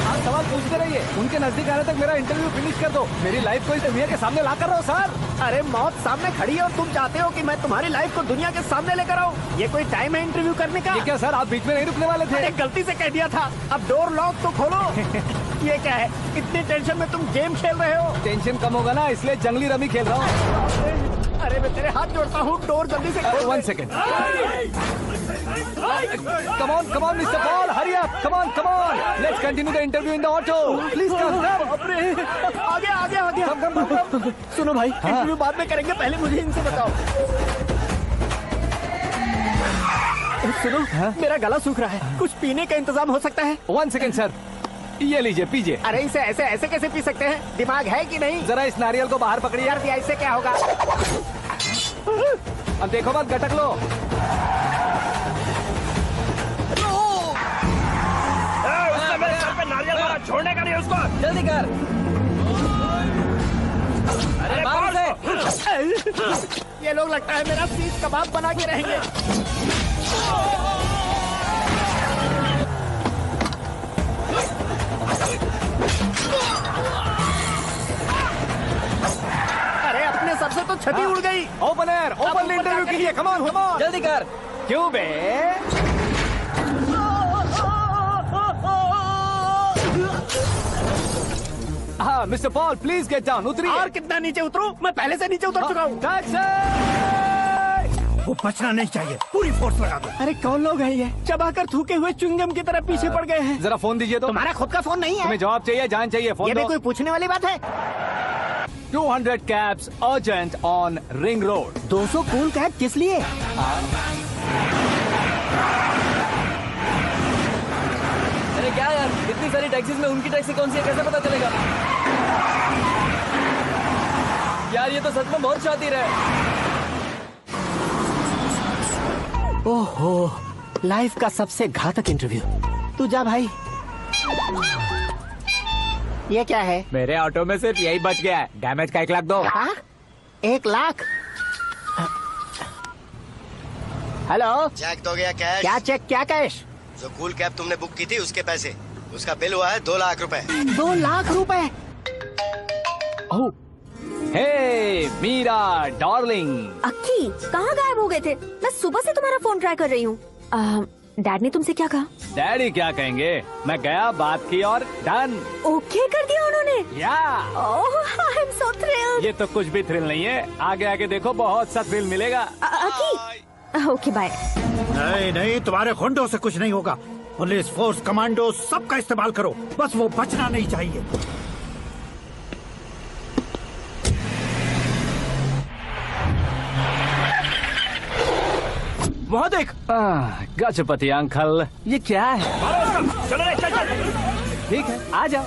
आप सवाल पूछते रहिए, उनके नजदीक आने तक मेरा इंटरव्यू फिनिश कर दो। मेरी लाइफ को इस दुनिया के सामने ला कर रहो सर। अरे मौत सामने खड़ी है और तुम चाहते हो कि मैं तुम्हारी लाइफ को दुनिया के सामने लेकर आऊं? ये कोई टाइम है इंटरव्यू करने का? ये क्या सर, आप बीच में नहीं रुकने वाले थे? अरे गलती से कह दिया था। अब डोर लॉक तो खोलो। ये क्या है, इतनी टेंशन में तुम गेम खेल रहे हो? टेंशन कम होगा ना, इसलिए जंगली रमी खेल रहा हूँ। अरे मैं तेरे हाथ जोड़ता हूँ, डोर जल्दी से खोल। 1 second. Come on, Mr. Paul, hurry up. Come on. Let's continue the interview in the auto. Please come. आगे। Come. सुनो भाई, इंटरव्यू बाद में करेंगे, पहले मुझे इनसे बताओ। सुनो, मेरा गला सूख रहा है, कुछ पीने का इंतजाम हो सकता है? 1 सेकेंड सर, ये लीजिए पीजिए। अरे इसे ऐसे कैसे पी सकते हैं? दिमाग है कि नहीं? जरा इस नारियल को बाहर पकड़िए। यार इससे क्या होगा? अब देखो मत, गटक लो। मेरे सर पे नारियल मारा, छोड़ने का नहीं उसको। जल्दी कर। अरे बाहर से। ये लोग लगता है मेरा सीख कबाब बना के रहेंगे। अरे अपने सर से तो छठी उड़ गई। ओपन एयर, ओपन इंटरव्यू कीजिए। कम ऑन जल्दी कर। क्यों बे? हाँ mister Paul, please get down. उतरिए। और कितना नीचे उतरूं? मैं पहले से नीचे उतर चुका हूँ। वो बचना नहीं चाहिए, पूरी फोर्स लगा दो। अरे कौन लोग हैं ये? चबाकर थूके हुए च्युइंगम की तरह पीछे पड़ गए हैं। जरा फोन दीजिए तो। तुम्हारा खुद का फोन नहीं है? तुम्हें जवाब चाहिए, जान चाहिए, फोन ये भी दो। कोई पूछने वाली बात है? 200 cabs urgent on Ring Road. 200 cool cab किस लिए? अरे क्या यार, इतनी सारी टैक्सीज में उनकी टैक्सी कौन सी है, कैसे पता चलेगा? यार ये तो सच में बहुत शातिर है। ओहो, लाइफ का सबसे घातक इंटरव्यू। तू जा भाई। ये क्या है? मेरे ऑटो में सिर्फ यही बच गया है, डैमेज का 1 लाख दो। 1 लाख? हेलो, चेक दोगे या कैश? क्या चेक, क्या कैश? जो कूल कैब तुमने बुक की थी उसके पैसे, उसका बिल हुआ है 2 लाख रुपए। 2 लाख रुपए? हे मीरा डार्लिंग। अक्की, कहाँ गायब हो गए थे? मैं सुबह से तुम्हारा फोन ट्राई कर रही हूँ। डैड ने तुमसे क्या कहा? डैडी क्या कहेंगे, मैं गया, बात की और डन। ओके कर दिया उन्होंने? या। I am so thrilled. ये तो कुछ भी थ्रिल नहीं है, आगे आगे देखो बहुत सा थ्रिल मिलेगा। अक्की, ओके बाय। नहीं, तुम्हारे गुंडों से कुछ नहीं होगा। पुलिस फोर्स, कमांडो, सबका इस्तेमाल करो, बस वो बचना नहीं चाहिए। वहाँ देख। गजपति अंकल, ये क्या है? चलो चल। ठीक है, आ जाओ।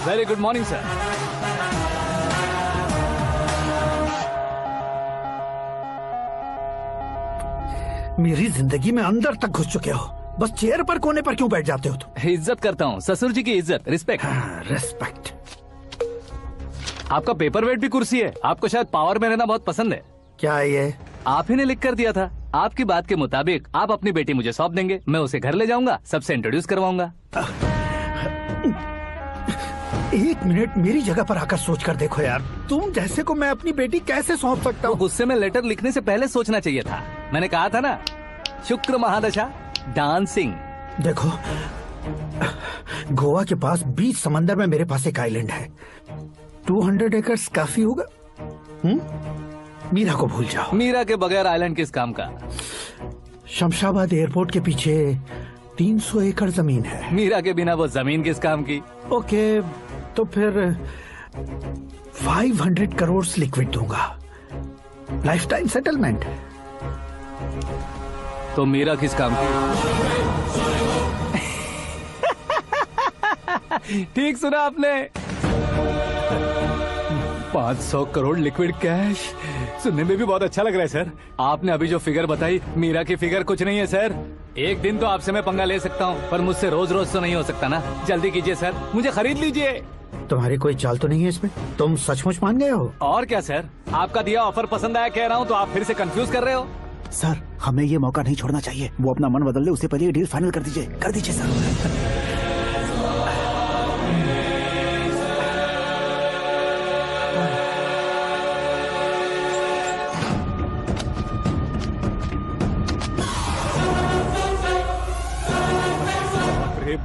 Very good morning sir. मेरी जिंदगी में अंदर तक घुस चुके हो, बस चेयर पर कोने पर क्यों बैठ जाते हो तुम? इज्जत करता हूँ, ससुर जी की इज्जत, रिस्पेक्ट। रिस्पेक्ट। आपका पेपर वेट भी कुर्सी है। आपको शायद पावर में रहना बहुत पसंद है। क्या ये? आप ही ने लिख कर दिया था। आपकी बात के मुताबिक आप अपनी बेटी मुझे सौंप देंगे, मैं उसे घर ले जाऊंगा, सबसे इंट्रोड्यूस करवाऊंगा। एक मिनट मेरी जगह पर आकर सोच कर देखो यार, तुम जैसे को मैं अपनी बेटी कैसे सौंप सकता हूँ? गुस्से में लेटर लिखने से पहले सोचना चाहिए था। मैंने कहा था ना, शुक्र महादशा डांसिंग। देखो, गोवा के पास बीच समंदर में मेरे पास एक आइलैंड है, 200 एकर्स काफी होगा। मीरा को भूल जाओ। मीरा के बगैर आइलैंड किस काम का? शमशाबाद एयरपोर्ट के पीछे 300 एकड़ जमीन है। मीरा के बिना वो जमीन किस काम की? ओके, तो फिर 500 करोड़ लिक्विड दूंगा, लाइफ टाइम सेटलमेंट। तो मीरा किस काम की? ठीक सुना आपने, 500 करोड़ लिक्विड कैश। सुनने में भी बहुत अच्छा लग रहा है सर। आपने अभी जो फिगर बताई, मीरा की फिगर कुछ नहीं है सर। एक दिन तो आपसे मैं पंगा ले सकता हूँ, पर मुझसे रोज रोज तो नहीं हो सकता ना। जल्दी कीजिए सर, मुझे खरीद लीजिए। तुम्हारी कोई चाल तो नहीं है इसमें? तुम सचमुच मान गए हो? और क्या सर, आपका दिया ऑफर पसंद आया कह रहा हूँ, तो आप फिर से कंफ्यूज कर रहे हो। सर, हमें ये मौका नहीं छोड़ना चाहिए। वो अपना मन बदल ले, उससे पहले ये डील फाइनल कर दीजिए। कर दीजिए सर।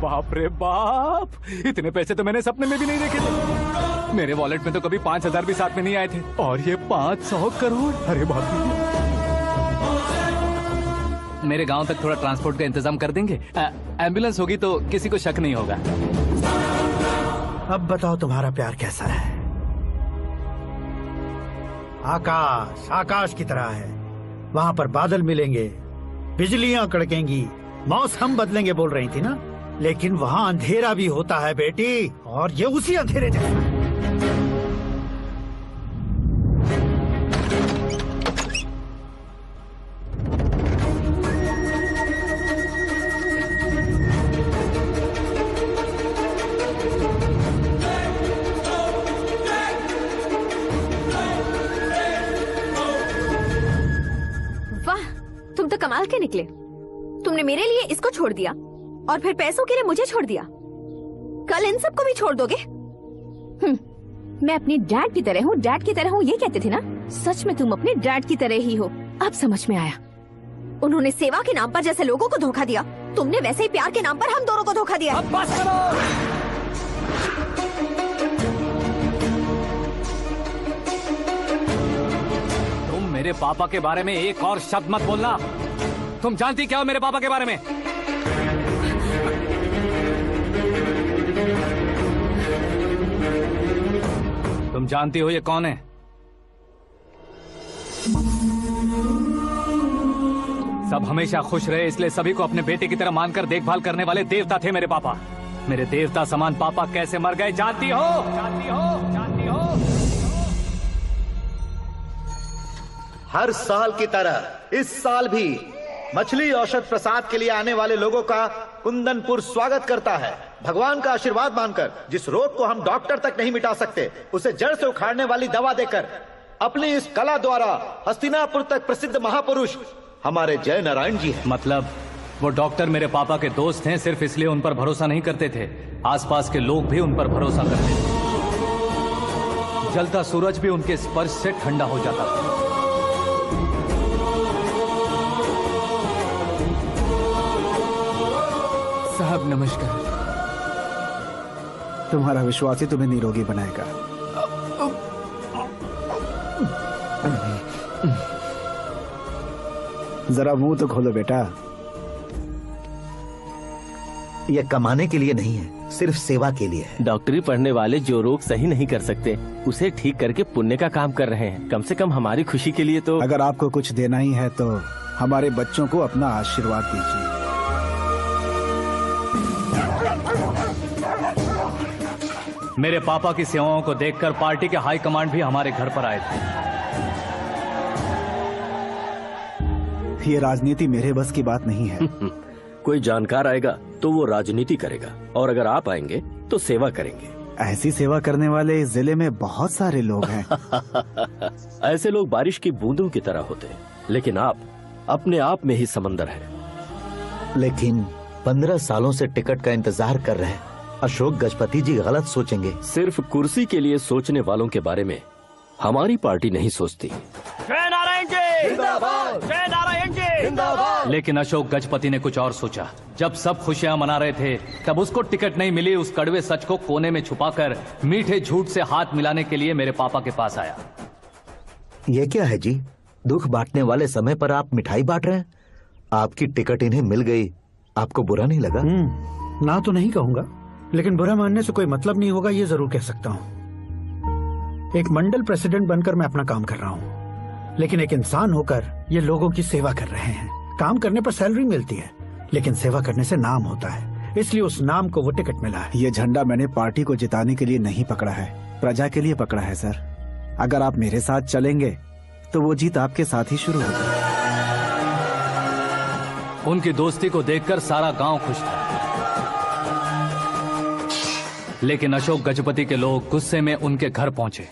बाप रे बाप, इतने पैसे तो मैंने सपने में भी नहीं देखे थे। मेरे वॉलेट में तो कभी 5,000 भी साथ में नहीं आए थे, और ये 500 करोड़। अरे बाप रे। मेरे गांव तक थोड़ा ट्रांसपोर्ट का इंतजाम कर देंगे? एम्बुलेंस होगी तो किसी को शक नहीं होगा। अब बताओ तुम्हारा प्यार कैसा है? आकाश आकाश की तरह है, वहाँ पर बादल मिलेंगे, बिजलियां कड़केंगी, मौसम बदलेंगे बोल रही थी ना, लेकिन वहाँ अंधेरा भी होता है बेटी, और ये उसी अंधेरे जैसा। वाह, तुम तो कमाल के निकले। तुमने मेरे लिए इसको छोड़ दिया और फिर पैसों के लिए मुझे छोड़ दिया। कल इन सबको भी छोड़ दोगे? मैं अपने डैड की तरह हूँ, डैड की तरह हूँ, ये कहते थे ना। सच में तुम अपने डैड की तरह ही हो। अब समझ में आया। उन्होंने सेवा के नाम पर जैसे लोगों को धोखा दिया, तुमने वैसे ही प्यार के नाम पर हम दोनों को धोखा दिया। अब बस करो। तुम मेरे पापा के बारे में एक और शब्द मत बोलना। तुम जानती क्या हो मेरे पापा के बारे में? तुम जानती हो ये कौन है? सब हमेशा खुश रहे, इसलिए सभी को अपने बेटे की तरह मानकर देखभाल करने वाले देवता थे मेरे पापा। मेरे देवता समान पापा कैसे मर गए जानती हो? जानती हो? जानती हो? हर साल की तरह इस साल भी मछली औषध प्रसाद के लिए आने वाले लोगों का कुंदनपुर स्वागत करता है। भगवान का आशीर्वाद मानकर जिस रोग को हम डॉक्टर तक नहीं मिटा सकते, उसे जड़ से उखाड़ने वाली दवा देकर अपनी इस कला द्वारा हस्तिनापुर तक प्रसिद्ध महापुरुष हमारे जय नारायण जी हैं। मतलब वो डॉक्टर मेरे पापा के दोस्त हैं, सिर्फ इसलिए उन पर भरोसा नहीं करते थे, आसपास के लोग भी उन पर भरोसा करते थे। जलता सूरज भी उनके स्पर्श से ठंडा हो जाता था। साहब नमस्कार। तुम्हारा विश्वास ही तुम्हें निरोगी बनाएगा। जरा मुंह तो खोलो बेटा। यह कमाने के लिए नहीं है, सिर्फ सेवा के लिए है। डॉक्टरी पढ़ने वाले जो रोग सही नहीं कर सकते, उसे ठीक करके पुण्य का काम कर रहे हैं। कम से कम हमारी खुशी के लिए तो। अगर आपको कुछ देना ही है तो हमारे बच्चों को अपना आशीर्वाद दीजिए। मेरे पापा की सेवाओं को देखकर पार्टी के हाई कमांड भी हमारे घर पर आए थे। ये राजनीति मेरे बस की बात नहीं है। कोई जानकार आएगा तो वो राजनीति करेगा, और अगर आप आएंगे तो सेवा करेंगे। ऐसी सेवा करने वाले इस जिले में बहुत सारे लोग हैं। ऐसे लोग बारिश की बूंदों की तरह होते हैं, लेकिन आप अपने आप में ही समंदर हैं। लेकिन 15 सालों से टिकट का इंतजार कर रहे हैं। अशोक गजपति जी गलत सोचेंगे। सिर्फ कुर्सी के लिए सोचने वालों के बारे में हमारी पार्टी नहीं सोचती। जय नारायण जी जिंदाबाद, जय नारायण जी जिंदाबाद। लेकिन अशोक गजपति ने कुछ और सोचा। जब सब खुशियां मना रहे थे तब उसको टिकट नहीं मिली। उस कड़वे सच को कोने में छुपाकर मीठे झूठ से हाथ मिलाने के लिए मेरे पापा के पास आया। ये क्या है जी? दुख बांटने वाले समय पर आप मिठाई बांट रहे हैं। आपकी टिकट इन्हें मिल गई, आपको बुरा नहीं लगा? ना तो नहीं कहूंगा, लेकिन बुरा मानने से कोई मतलब नहीं होगा, ये जरूर कह सकता हूँ। एक मंडल प्रेसिडेंट बनकर मैं अपना काम कर रहा हूँ, लेकिन एक इंसान होकर ये लोगों की सेवा कर रहे हैं। काम करने पर सैलरी मिलती है, लेकिन सेवा करने से नाम होता है, इसलिए उस नाम को वो टिकट मिला है। ये झंडा मैंने पार्टी को जिताने के लिए नहीं पकड़ा है, प्रजा के लिए पकड़ा है सर। अगर आप मेरे साथ चलेंगे तो वो जीत आपके साथ ही शुरू होगी। उनकी दोस्ती को देखकर सारा गांव खुश था, लेकिन अशोक गजपति के लोग गुस्से में उनके घर पहुंचे।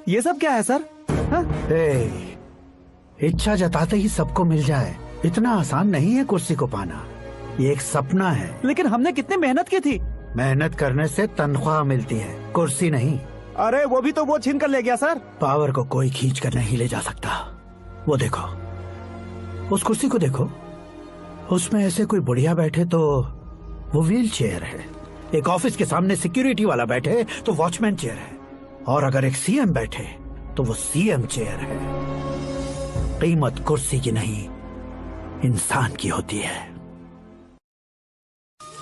ये सब क्या है सर? इच्छा जताते ही सबको मिल जाए, इतना आसान नहीं है कुर्सी को पाना। ये एक सपना है। लेकिन हमने कितनी मेहनत की थी। मेहनत करने से तनख्वाह मिलती है, कुर्सी नहीं। अरे वो भी तो वो छीन कर ले गया सर। पावर को कोई खींच कर नहीं ले जा सकता। वो देखो, उस कुर्सी को देखो, उसमें ऐसे कोई बुढ़िया बैठे तो वो व्हील चेयर है। एक ऑफिस के सामने सिक्योरिटी वाला बैठे तो वॉचमैन चेयर है, और अगर एक सीएम बैठे तो वो सीएम चेयर है। कीमत कुर्सी की नहीं, इंसान की होती है।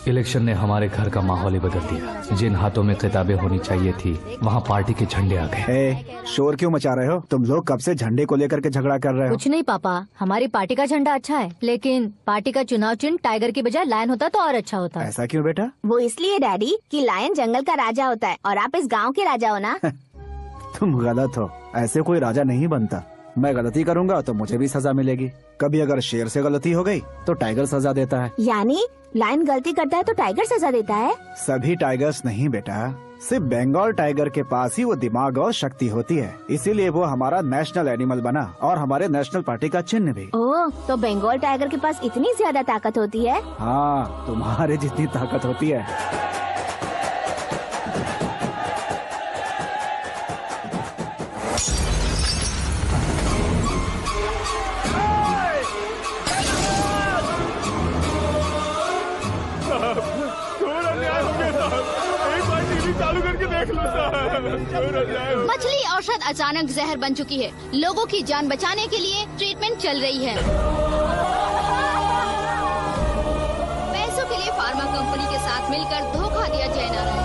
इलेक्शन ने हमारे घर का माहौल ही बदल दिया। जिन हाथों में किताबें होनी चाहिए थी वहाँ पार्टी के झंडे आ गए। शोर क्यों मचा रहे हो? तुम लोग कब से झंडे को लेकर के झगड़ा कर रहे हो? कुछ नहीं पापा, हमारी पार्टी का झंडा अच्छा है, लेकिन पार्टी का चुनाव चिन्ह टाइगर की बजाय लायन होता तो और अच्छा होता। ऐसा क्यों बेटा? वो इसलिए डैडी कि लायन जंगल का राजा होता है और आप इस गांव के राजा हो ना। तुम गलत हो, ऐसे कोई राजा नहीं बनता। मैं गलती करूंगा तो मुझे भी सजा मिलेगी। कभी अगर शेर से गलती हो गई तो टाइगर सजा देता है। यानी लायन गलती करता है तो टाइगर सजा देता है? सभी टाइगर्स नहीं बेटा, सिर्फ बंगाल टाइगर के पास ही वो दिमाग और शक्ति होती है, इसीलिए वो हमारा नेशनल एनिमल बना और हमारे नेशनल पार्टी का चिन्ह भी। ओह, तो बंगाल टाइगर के पास इतनी ज्यादा ताकत होती है? हाँ, तुम्हारे जितनी ताकत होती है। मछली औषध अचानक जहर बन चुकी है। लोगों की जान बचाने के लिए ट्रीटमेंट चल रही है। पैसों के लिए फार्मा कंपनी के साथ मिलकर धोखा दिया जय नारायण।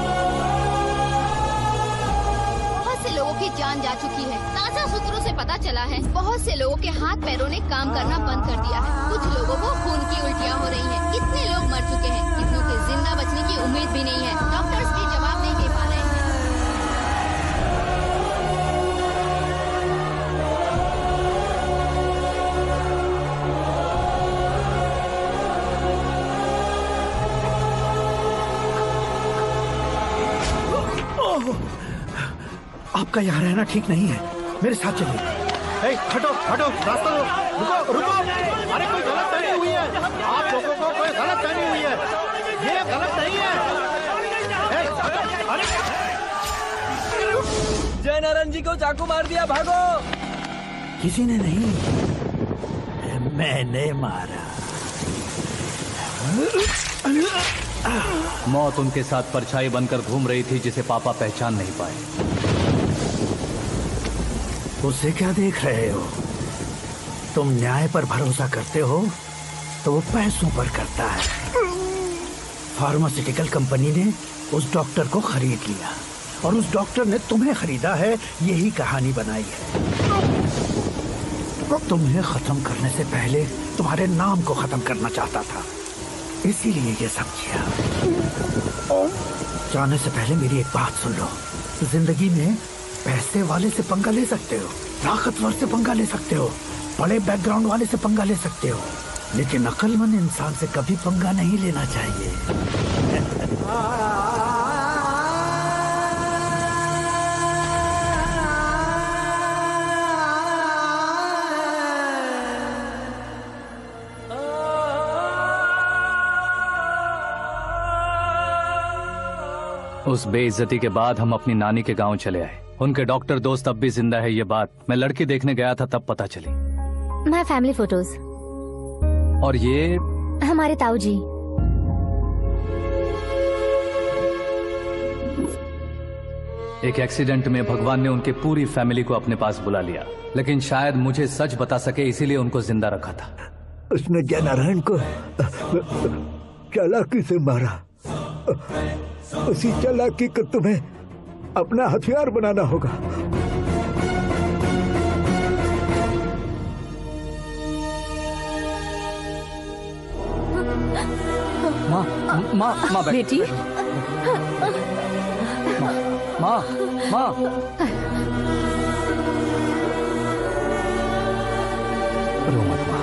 बहुत से लोगों की जान जा चुकी है। ताजा सूत्रों से पता चला है बहुत से लोगों के हाथ पैरों ने काम करना बंद कर दिया है। कुछ लोगों को खून की उल्टियाँ हो रही हैं। कितने लोग मर चुके हैं, कितनों के जिंदा बचने की उम्मीद भी नहीं है। डॉक्टर्स भी जवाब नहीं दे पा रहे हैं। आपका यहाँ रहना ठीक नहीं है, मेरे साथ चलिए। हटो हटो, रास्ता दो। रुको रुको, अरे कोई गलत फहमी हुई है। आप लोगों को कोई गलत फहमी हुई है, ये गलत नहीं है। जय नारायण जी को चाकू मार दिया, भागो। किसी ने नहीं, मैंने मारा। मौत उनके साथ परछाई बनकर घूम रही थी जिसे पापा पहचान नहीं पाए। उसे क्या देख रहे हो? तुम न्याय पर भरोसा करते हो तो वो पैसों पर करता है। फार्मास्यूटिकल कंपनी ने उस डॉक्टर को खरीद लिया और उस डॉक्टर ने तुम्हें खरीदा है, यही कहानी बनाई है। तुम्हें खत्म करने से पहले तुम्हारे नाम को खत्म करना चाहता था, इसीलिए ये सब किया। जाने से पहले मेरी एक बात सुन लो। जिंदगी में पैसे वाले से पंगा ले सकते हो, ताकतवर से पंगा ले सकते हो, बड़े बैकग्राउंड वाले से पंगा ले सकते हो, लेकिन अक्लमंद इंसान से कभी पंगा नहीं लेना चाहिए। उस बेइज्जती के बाद हम अपनी नानी के गांव चले आए। उनके डॉक्टर दोस्त अब भी जिंदा है, ये बात मैं लड़की देखने गया था तब पता चली। My family photos. और ये हमारे ताऊ जी। एक एक्सीडेंट में भगवान ने उनकी पूरी फैमिली को अपने पास बुला लिया, लेकिन शायद मुझे सच बता सके इसीलिए उनको जिंदा रखा था। उसने जयनारायण को चालाकी से मारा। उसी चालाकी को तुम्हें अपना हथियार बनाना होगा। माँ बेटी। माँ रो मत माँ।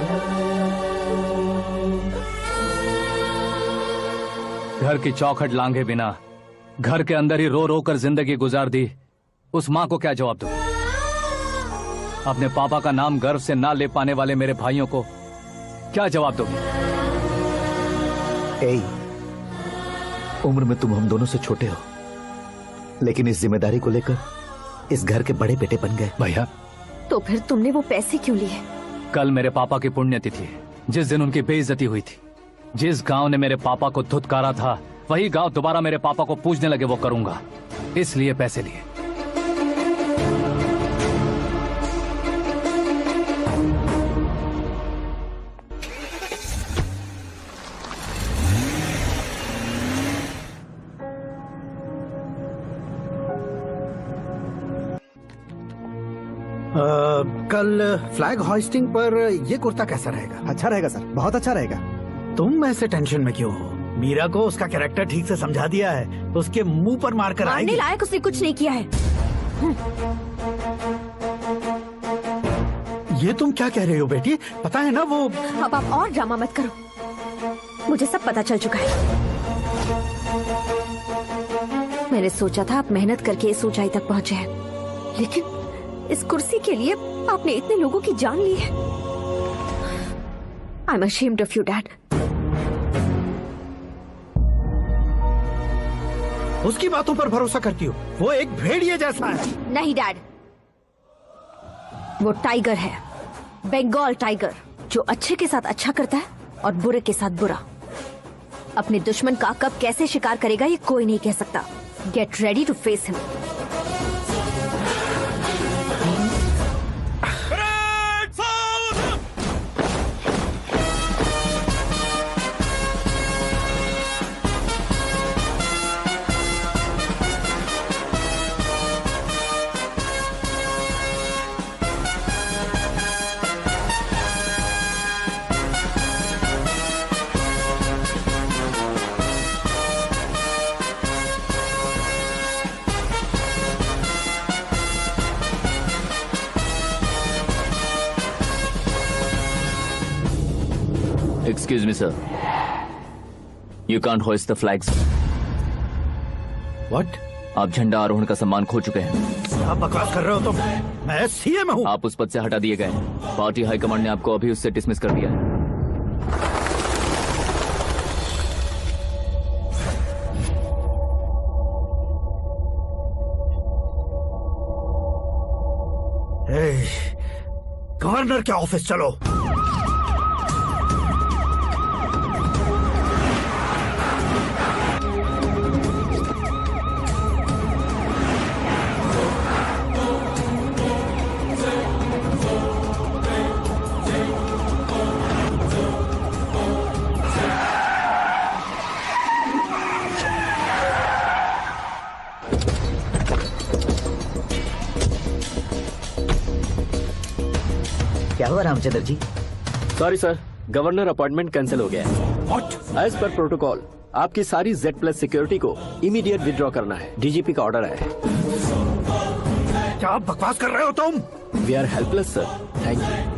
घर की चौखट लांघे बिना घर के अंदर ही रो रो कर जिंदगी गुजार दी, उस माँ को क्या जवाब दूं? अपने पापा का नाम गर्व से ना ले पाने वाले मेरे भाइयों को क्या जवाब दोगे? उम्र में तुम हम दोनों से छोटे हो, लेकिन इस जिम्मेदारी को लेकर इस घर के बड़े बेटे बन गए। भैया, तो फिर तुमने वो पैसे क्यों लिए? कल मेरे पापा की पुण्यतिथि है, जिस दिन उनकी बेइज्जती हुई थी। जिस गांव ने मेरे पापा को धुतकारा था, वही गांव दोबारा मेरे पापा को पूजने लगे, वो करूंगा, इसलिए पैसे लिए। कल फ्लैग होइस्टिंग पर ये कुर्ता कैसा रहेगा? अच्छा रहेगा सर, बहुत अच्छा रहेगा। तुम ऐसे टेंशन में क्यों हो? मीरा को उसका कैरेक्टर ठीक से समझा दिया है, उसके मुंह पर मारकर आएगी। मारने लायक उसने कुछ नहीं किया है। ये तुम क्या कह रहे हो बेटी? पता है ना वो। अब आप और ड्रामा मत करो, मुझे सब पता चल चुका है। मैंने सोचा था आप मेहनत करके इस ऊंचाई तक पहुंचे हैं, लेकिन इस कुर्सी के लिए आपने इतने लोगों की जान ली है। I am ashamed of you dad. उसकी बातों पर भरोसा करती हो? वो एक भेड़िए जैसा है। नहीं डैड, वो टाइगर है, बंगाल टाइगर, जो अच्छे के साथ अच्छा करता है और बुरे के साथ बुरा। अपने दुश्मन का कब कैसे शिकार करेगा ये कोई नहीं कह सकता। Get ready to face him. Excuse me, sir. You can't hoist the flags. What? आप झंडा आरोहण का सम्मान खो चुके हैं। क्या बकवास कर रहे हो तुम? मैं सीएम हूँ। आप उस पद से हटा दिए गए हैं। पार्टी हाईकमांड ने आपको अभी उससे डिसमिस कर दिया है। गवर्नर के ऑफिस चलो। क्या हुआ Ramchandra ji? Sorry sir, governor appointment cancel हो गया है। What? एज पर प्रोटोकॉल आपकी सारी Z+ सिक्योरिटी को इमीडिएट विड्रॉ करना है। डीजीपी का ऑर्डर आया है। क्या बकवास कर रहे हो तुम? We are helpless sir. Thank you.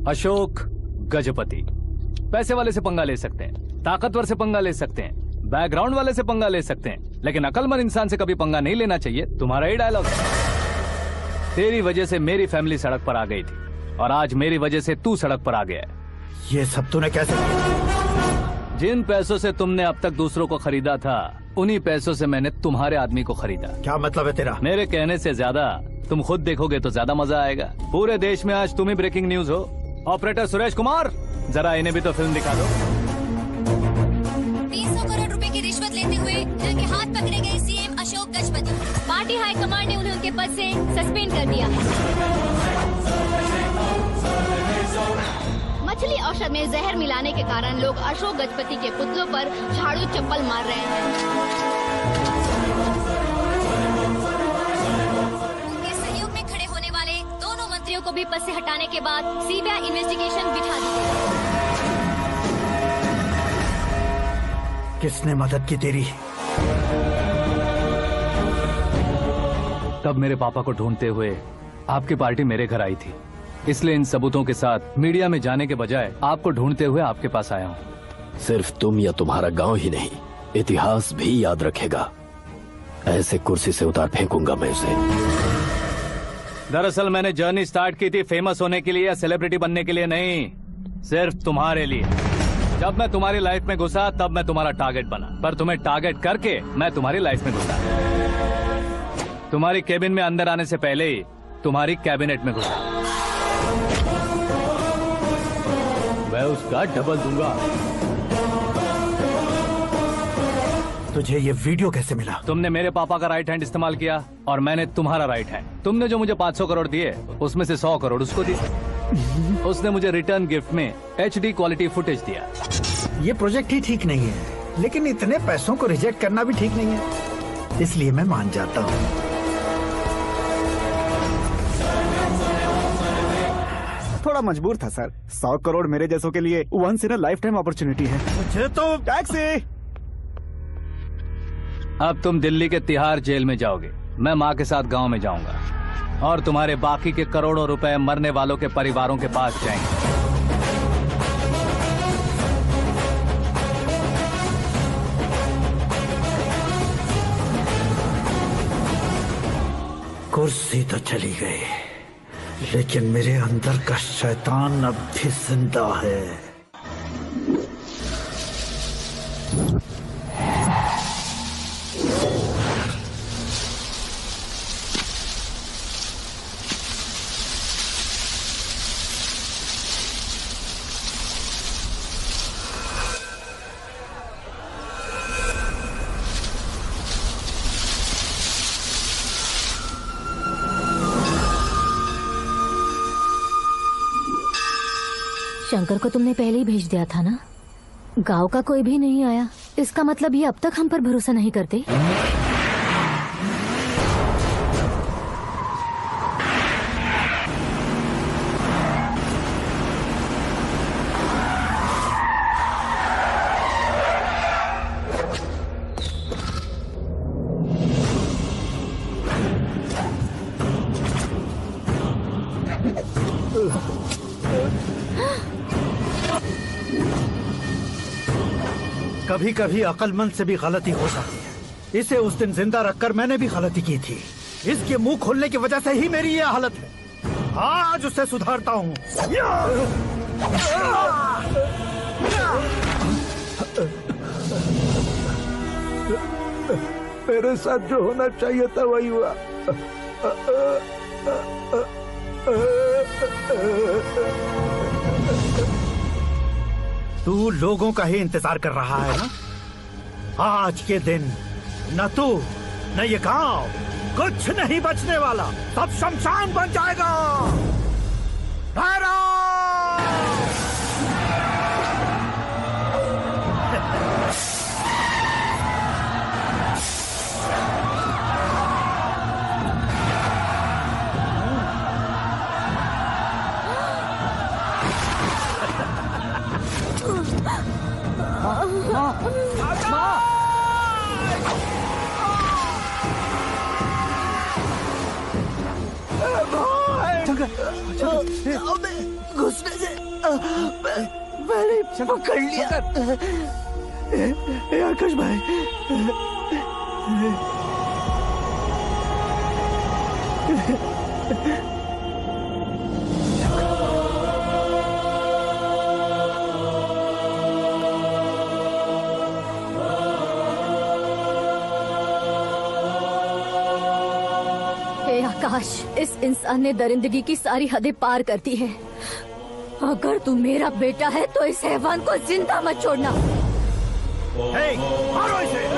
Ashok Gajapati पैसे वाले से पंगा ले सकते हैं, ताकतवर से पंगा ले सकते हैं, बैकग्राउंड वाले से पंगा ले सकते हैं, लेकिन अकलमंद इंसान से कभी पंगा नहीं लेना चाहिए। तुम्हारा ही डायलॉग है। तेरी वजह से मेरी फैमिली सड़क पर आ गई थी और आज मेरी वजह से तू सड़क पर आ गया है। ये सब तूने कैसे किया? जिन पैसों से तुमने अब तक दूसरों को खरीदा था, उन्हीं पैसों से मैंने तुम्हारे आदमी को खरीदा। क्या मतलब है तेरा? मेरे कहने से ज्यादा तुम खुद देखोगे तो ज्यादा मजा आएगा। पूरे देश में आज तुम ही ब्रेकिंग न्यूज हो। ऑपरेटर सुरेश कुमार, जरा इन्हें भी तो फिल्म दिखा दो। 300 करोड़ रुपए की रिश्वत लेते हुए इनके हाथ पकड़े गए CM Ashok Gajapati. Party high command ने उन्हें उनके पद से सस्पेंड कर दिया है। मछली औषध में जहर मिलाने के कारण लोग अशोक गजपति के पुतलों पर झाड़ू चप्पल मार रहे हैं। उनके सहयोग में खड़े होने वाले दोनों मंत्रियों को भी पद से हटाने के बाद सीबीआई इन्वेस्टिगेशन बिठा दी गई। किसने मदद की तेरी? तब मेरे पापा को ढूंढते हुए आपकी पार्टी मेरे घर आई थी, इसलिए इन सबूतों के साथ मीडिया में जाने के बजाय आपको ढूंढते हुए आपके पास आया हूँ। सिर्फ तुम या तुम्हारा गांव ही नहीं, इतिहास भी याद रखेगा। ऐसे कुर्सी से उतार फेंकूंगा मैं उसे। दरअसल मैंने जर्नी स्टार्ट की थी फेमस होने के लिए या सेलिब्रिटी बनने के लिए नहीं, सिर्फ तुम्हारे लिए। जब मैं तुम्हारी लाइफ में घुसा तब मैं तुम्हारा टारगेट बना, पर तुम्हें टारगेट करके मैं तुम्हारी लाइफ में घुसा। तुम्हारी केबिन में अंदर आने से पहले ही तुम्हारी कैबिनेट में घुसा। मैं उसका डबल दूंगा। तुझे ये वीडियो कैसे मिला? तुमने मेरे पापा का राइट हैंड इस्तेमाल किया और मैंने तुम्हारा राइट हैंड। तुमने जो मुझे 500 करोड़ दिए उसमें से 100 करोड़ उसको दिए। उसने मुझे रिटर्न गिफ्ट में HD क्वालिटी फुटेज दिया। ये प्रोजेक्ट ही ठीक नहीं है, लेकिन इतने पैसों को रिजेक्ट करना भी ठीक नहीं है, इसलिए मैं मान जाता हूँ। थोड़ा मजबूर था सर। 100 करोड़ मेरे जैसों के लिए once in a lifetime opportunity है। मुझे तो टैक्सी। अब तुम दिल्ली के तिहाड़ जेल में जाओगे, मैं माँ के साथ गांव में जाऊंगा और तुम्हारे बाकी के करोड़ों रुपए मरने वालों के परिवारों के पास जाएंगे। कुर्सी तो चली गई, लेकिन मेरे अंदर का शैतान अब भी जिंदा है। शंकर को तुमने पहले ही भेज दिया था ना? गांव का कोई भी नहीं आया, इसका मतलब ये अब तक हम पर भरोसा नहीं करते। कभी कभी अक्लमंद से भी गलती हो सकती है। इसे उस दिन जिंदा रखकर मैंने भी गलती की थी। इसके मुंह खोलने की वजह से ही मेरी ये हालत है। आज उसे सुधारता हूँ। मेरे साथ जो होना चाहिए था वही हुआ। तू लोगों का ही इंतजार कर रहा है ना? आज के दिन न तू न ये गांव कुछ नहीं बचने वाला, सब शमशान बन जाएगा। घुसने से मैंने पकड़ लिया। आकाश भाई, आकाश, इस इंसान ने दरिंदगी की सारी हदें पार कर दी है। अगर तू मेरा बेटा है तो इस हैवान को जिंदा मत छोड़ना। मारो इसे।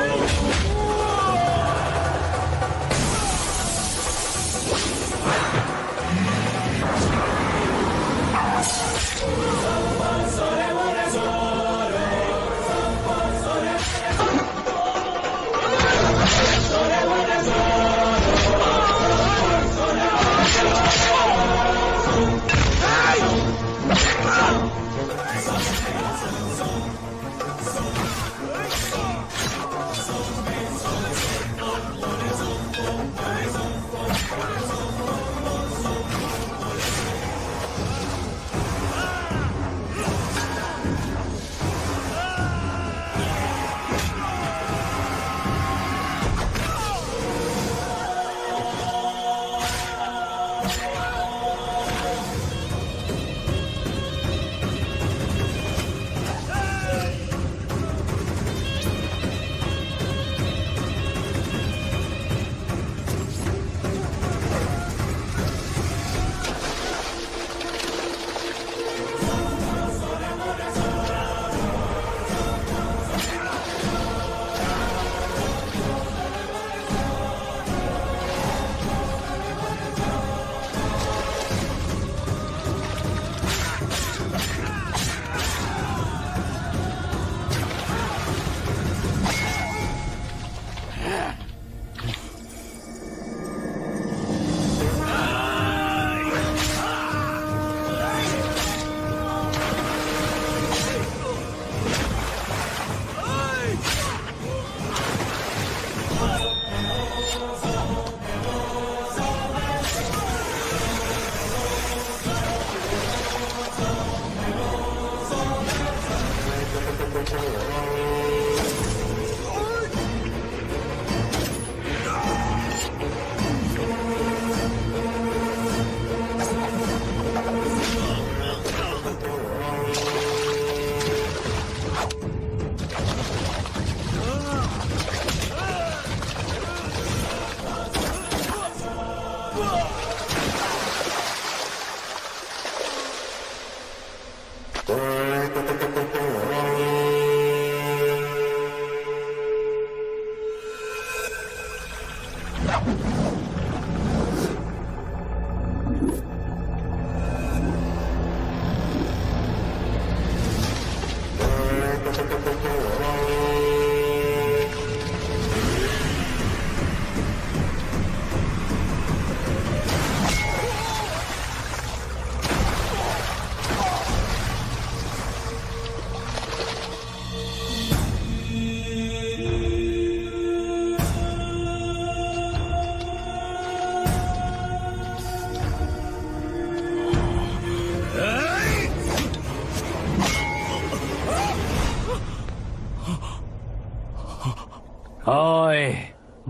ओए,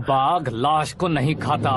बाघ लाश को नहीं खाता।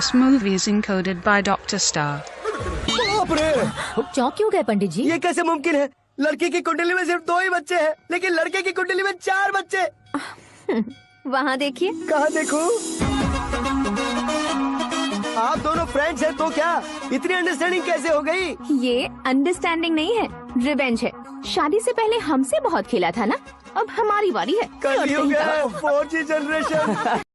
this movie is encoded by Dr. Star. बाप रे, चौंक क्यों गए पंडित जी? ये कैसे मुमकिन है? लड़की की कुंडली में सिर्फ 2 ही बच्चे हैं, लेकिन लड़के की कुंडली में 4 बच्चे। वहाँ देखिए। कहाँ देखूं? आप दोनों फ्रेंड्स हैं तो क्या? इतनी अंडरस्टैंडिंग कैसे हो गई? ये अंडरस्टैंडिंग नहीं है, रिवेंज है। शादी से पहले हमसे बहुत खेला था ना, अब हमारी बारी है। कलयुग है, 4G जनरेशन।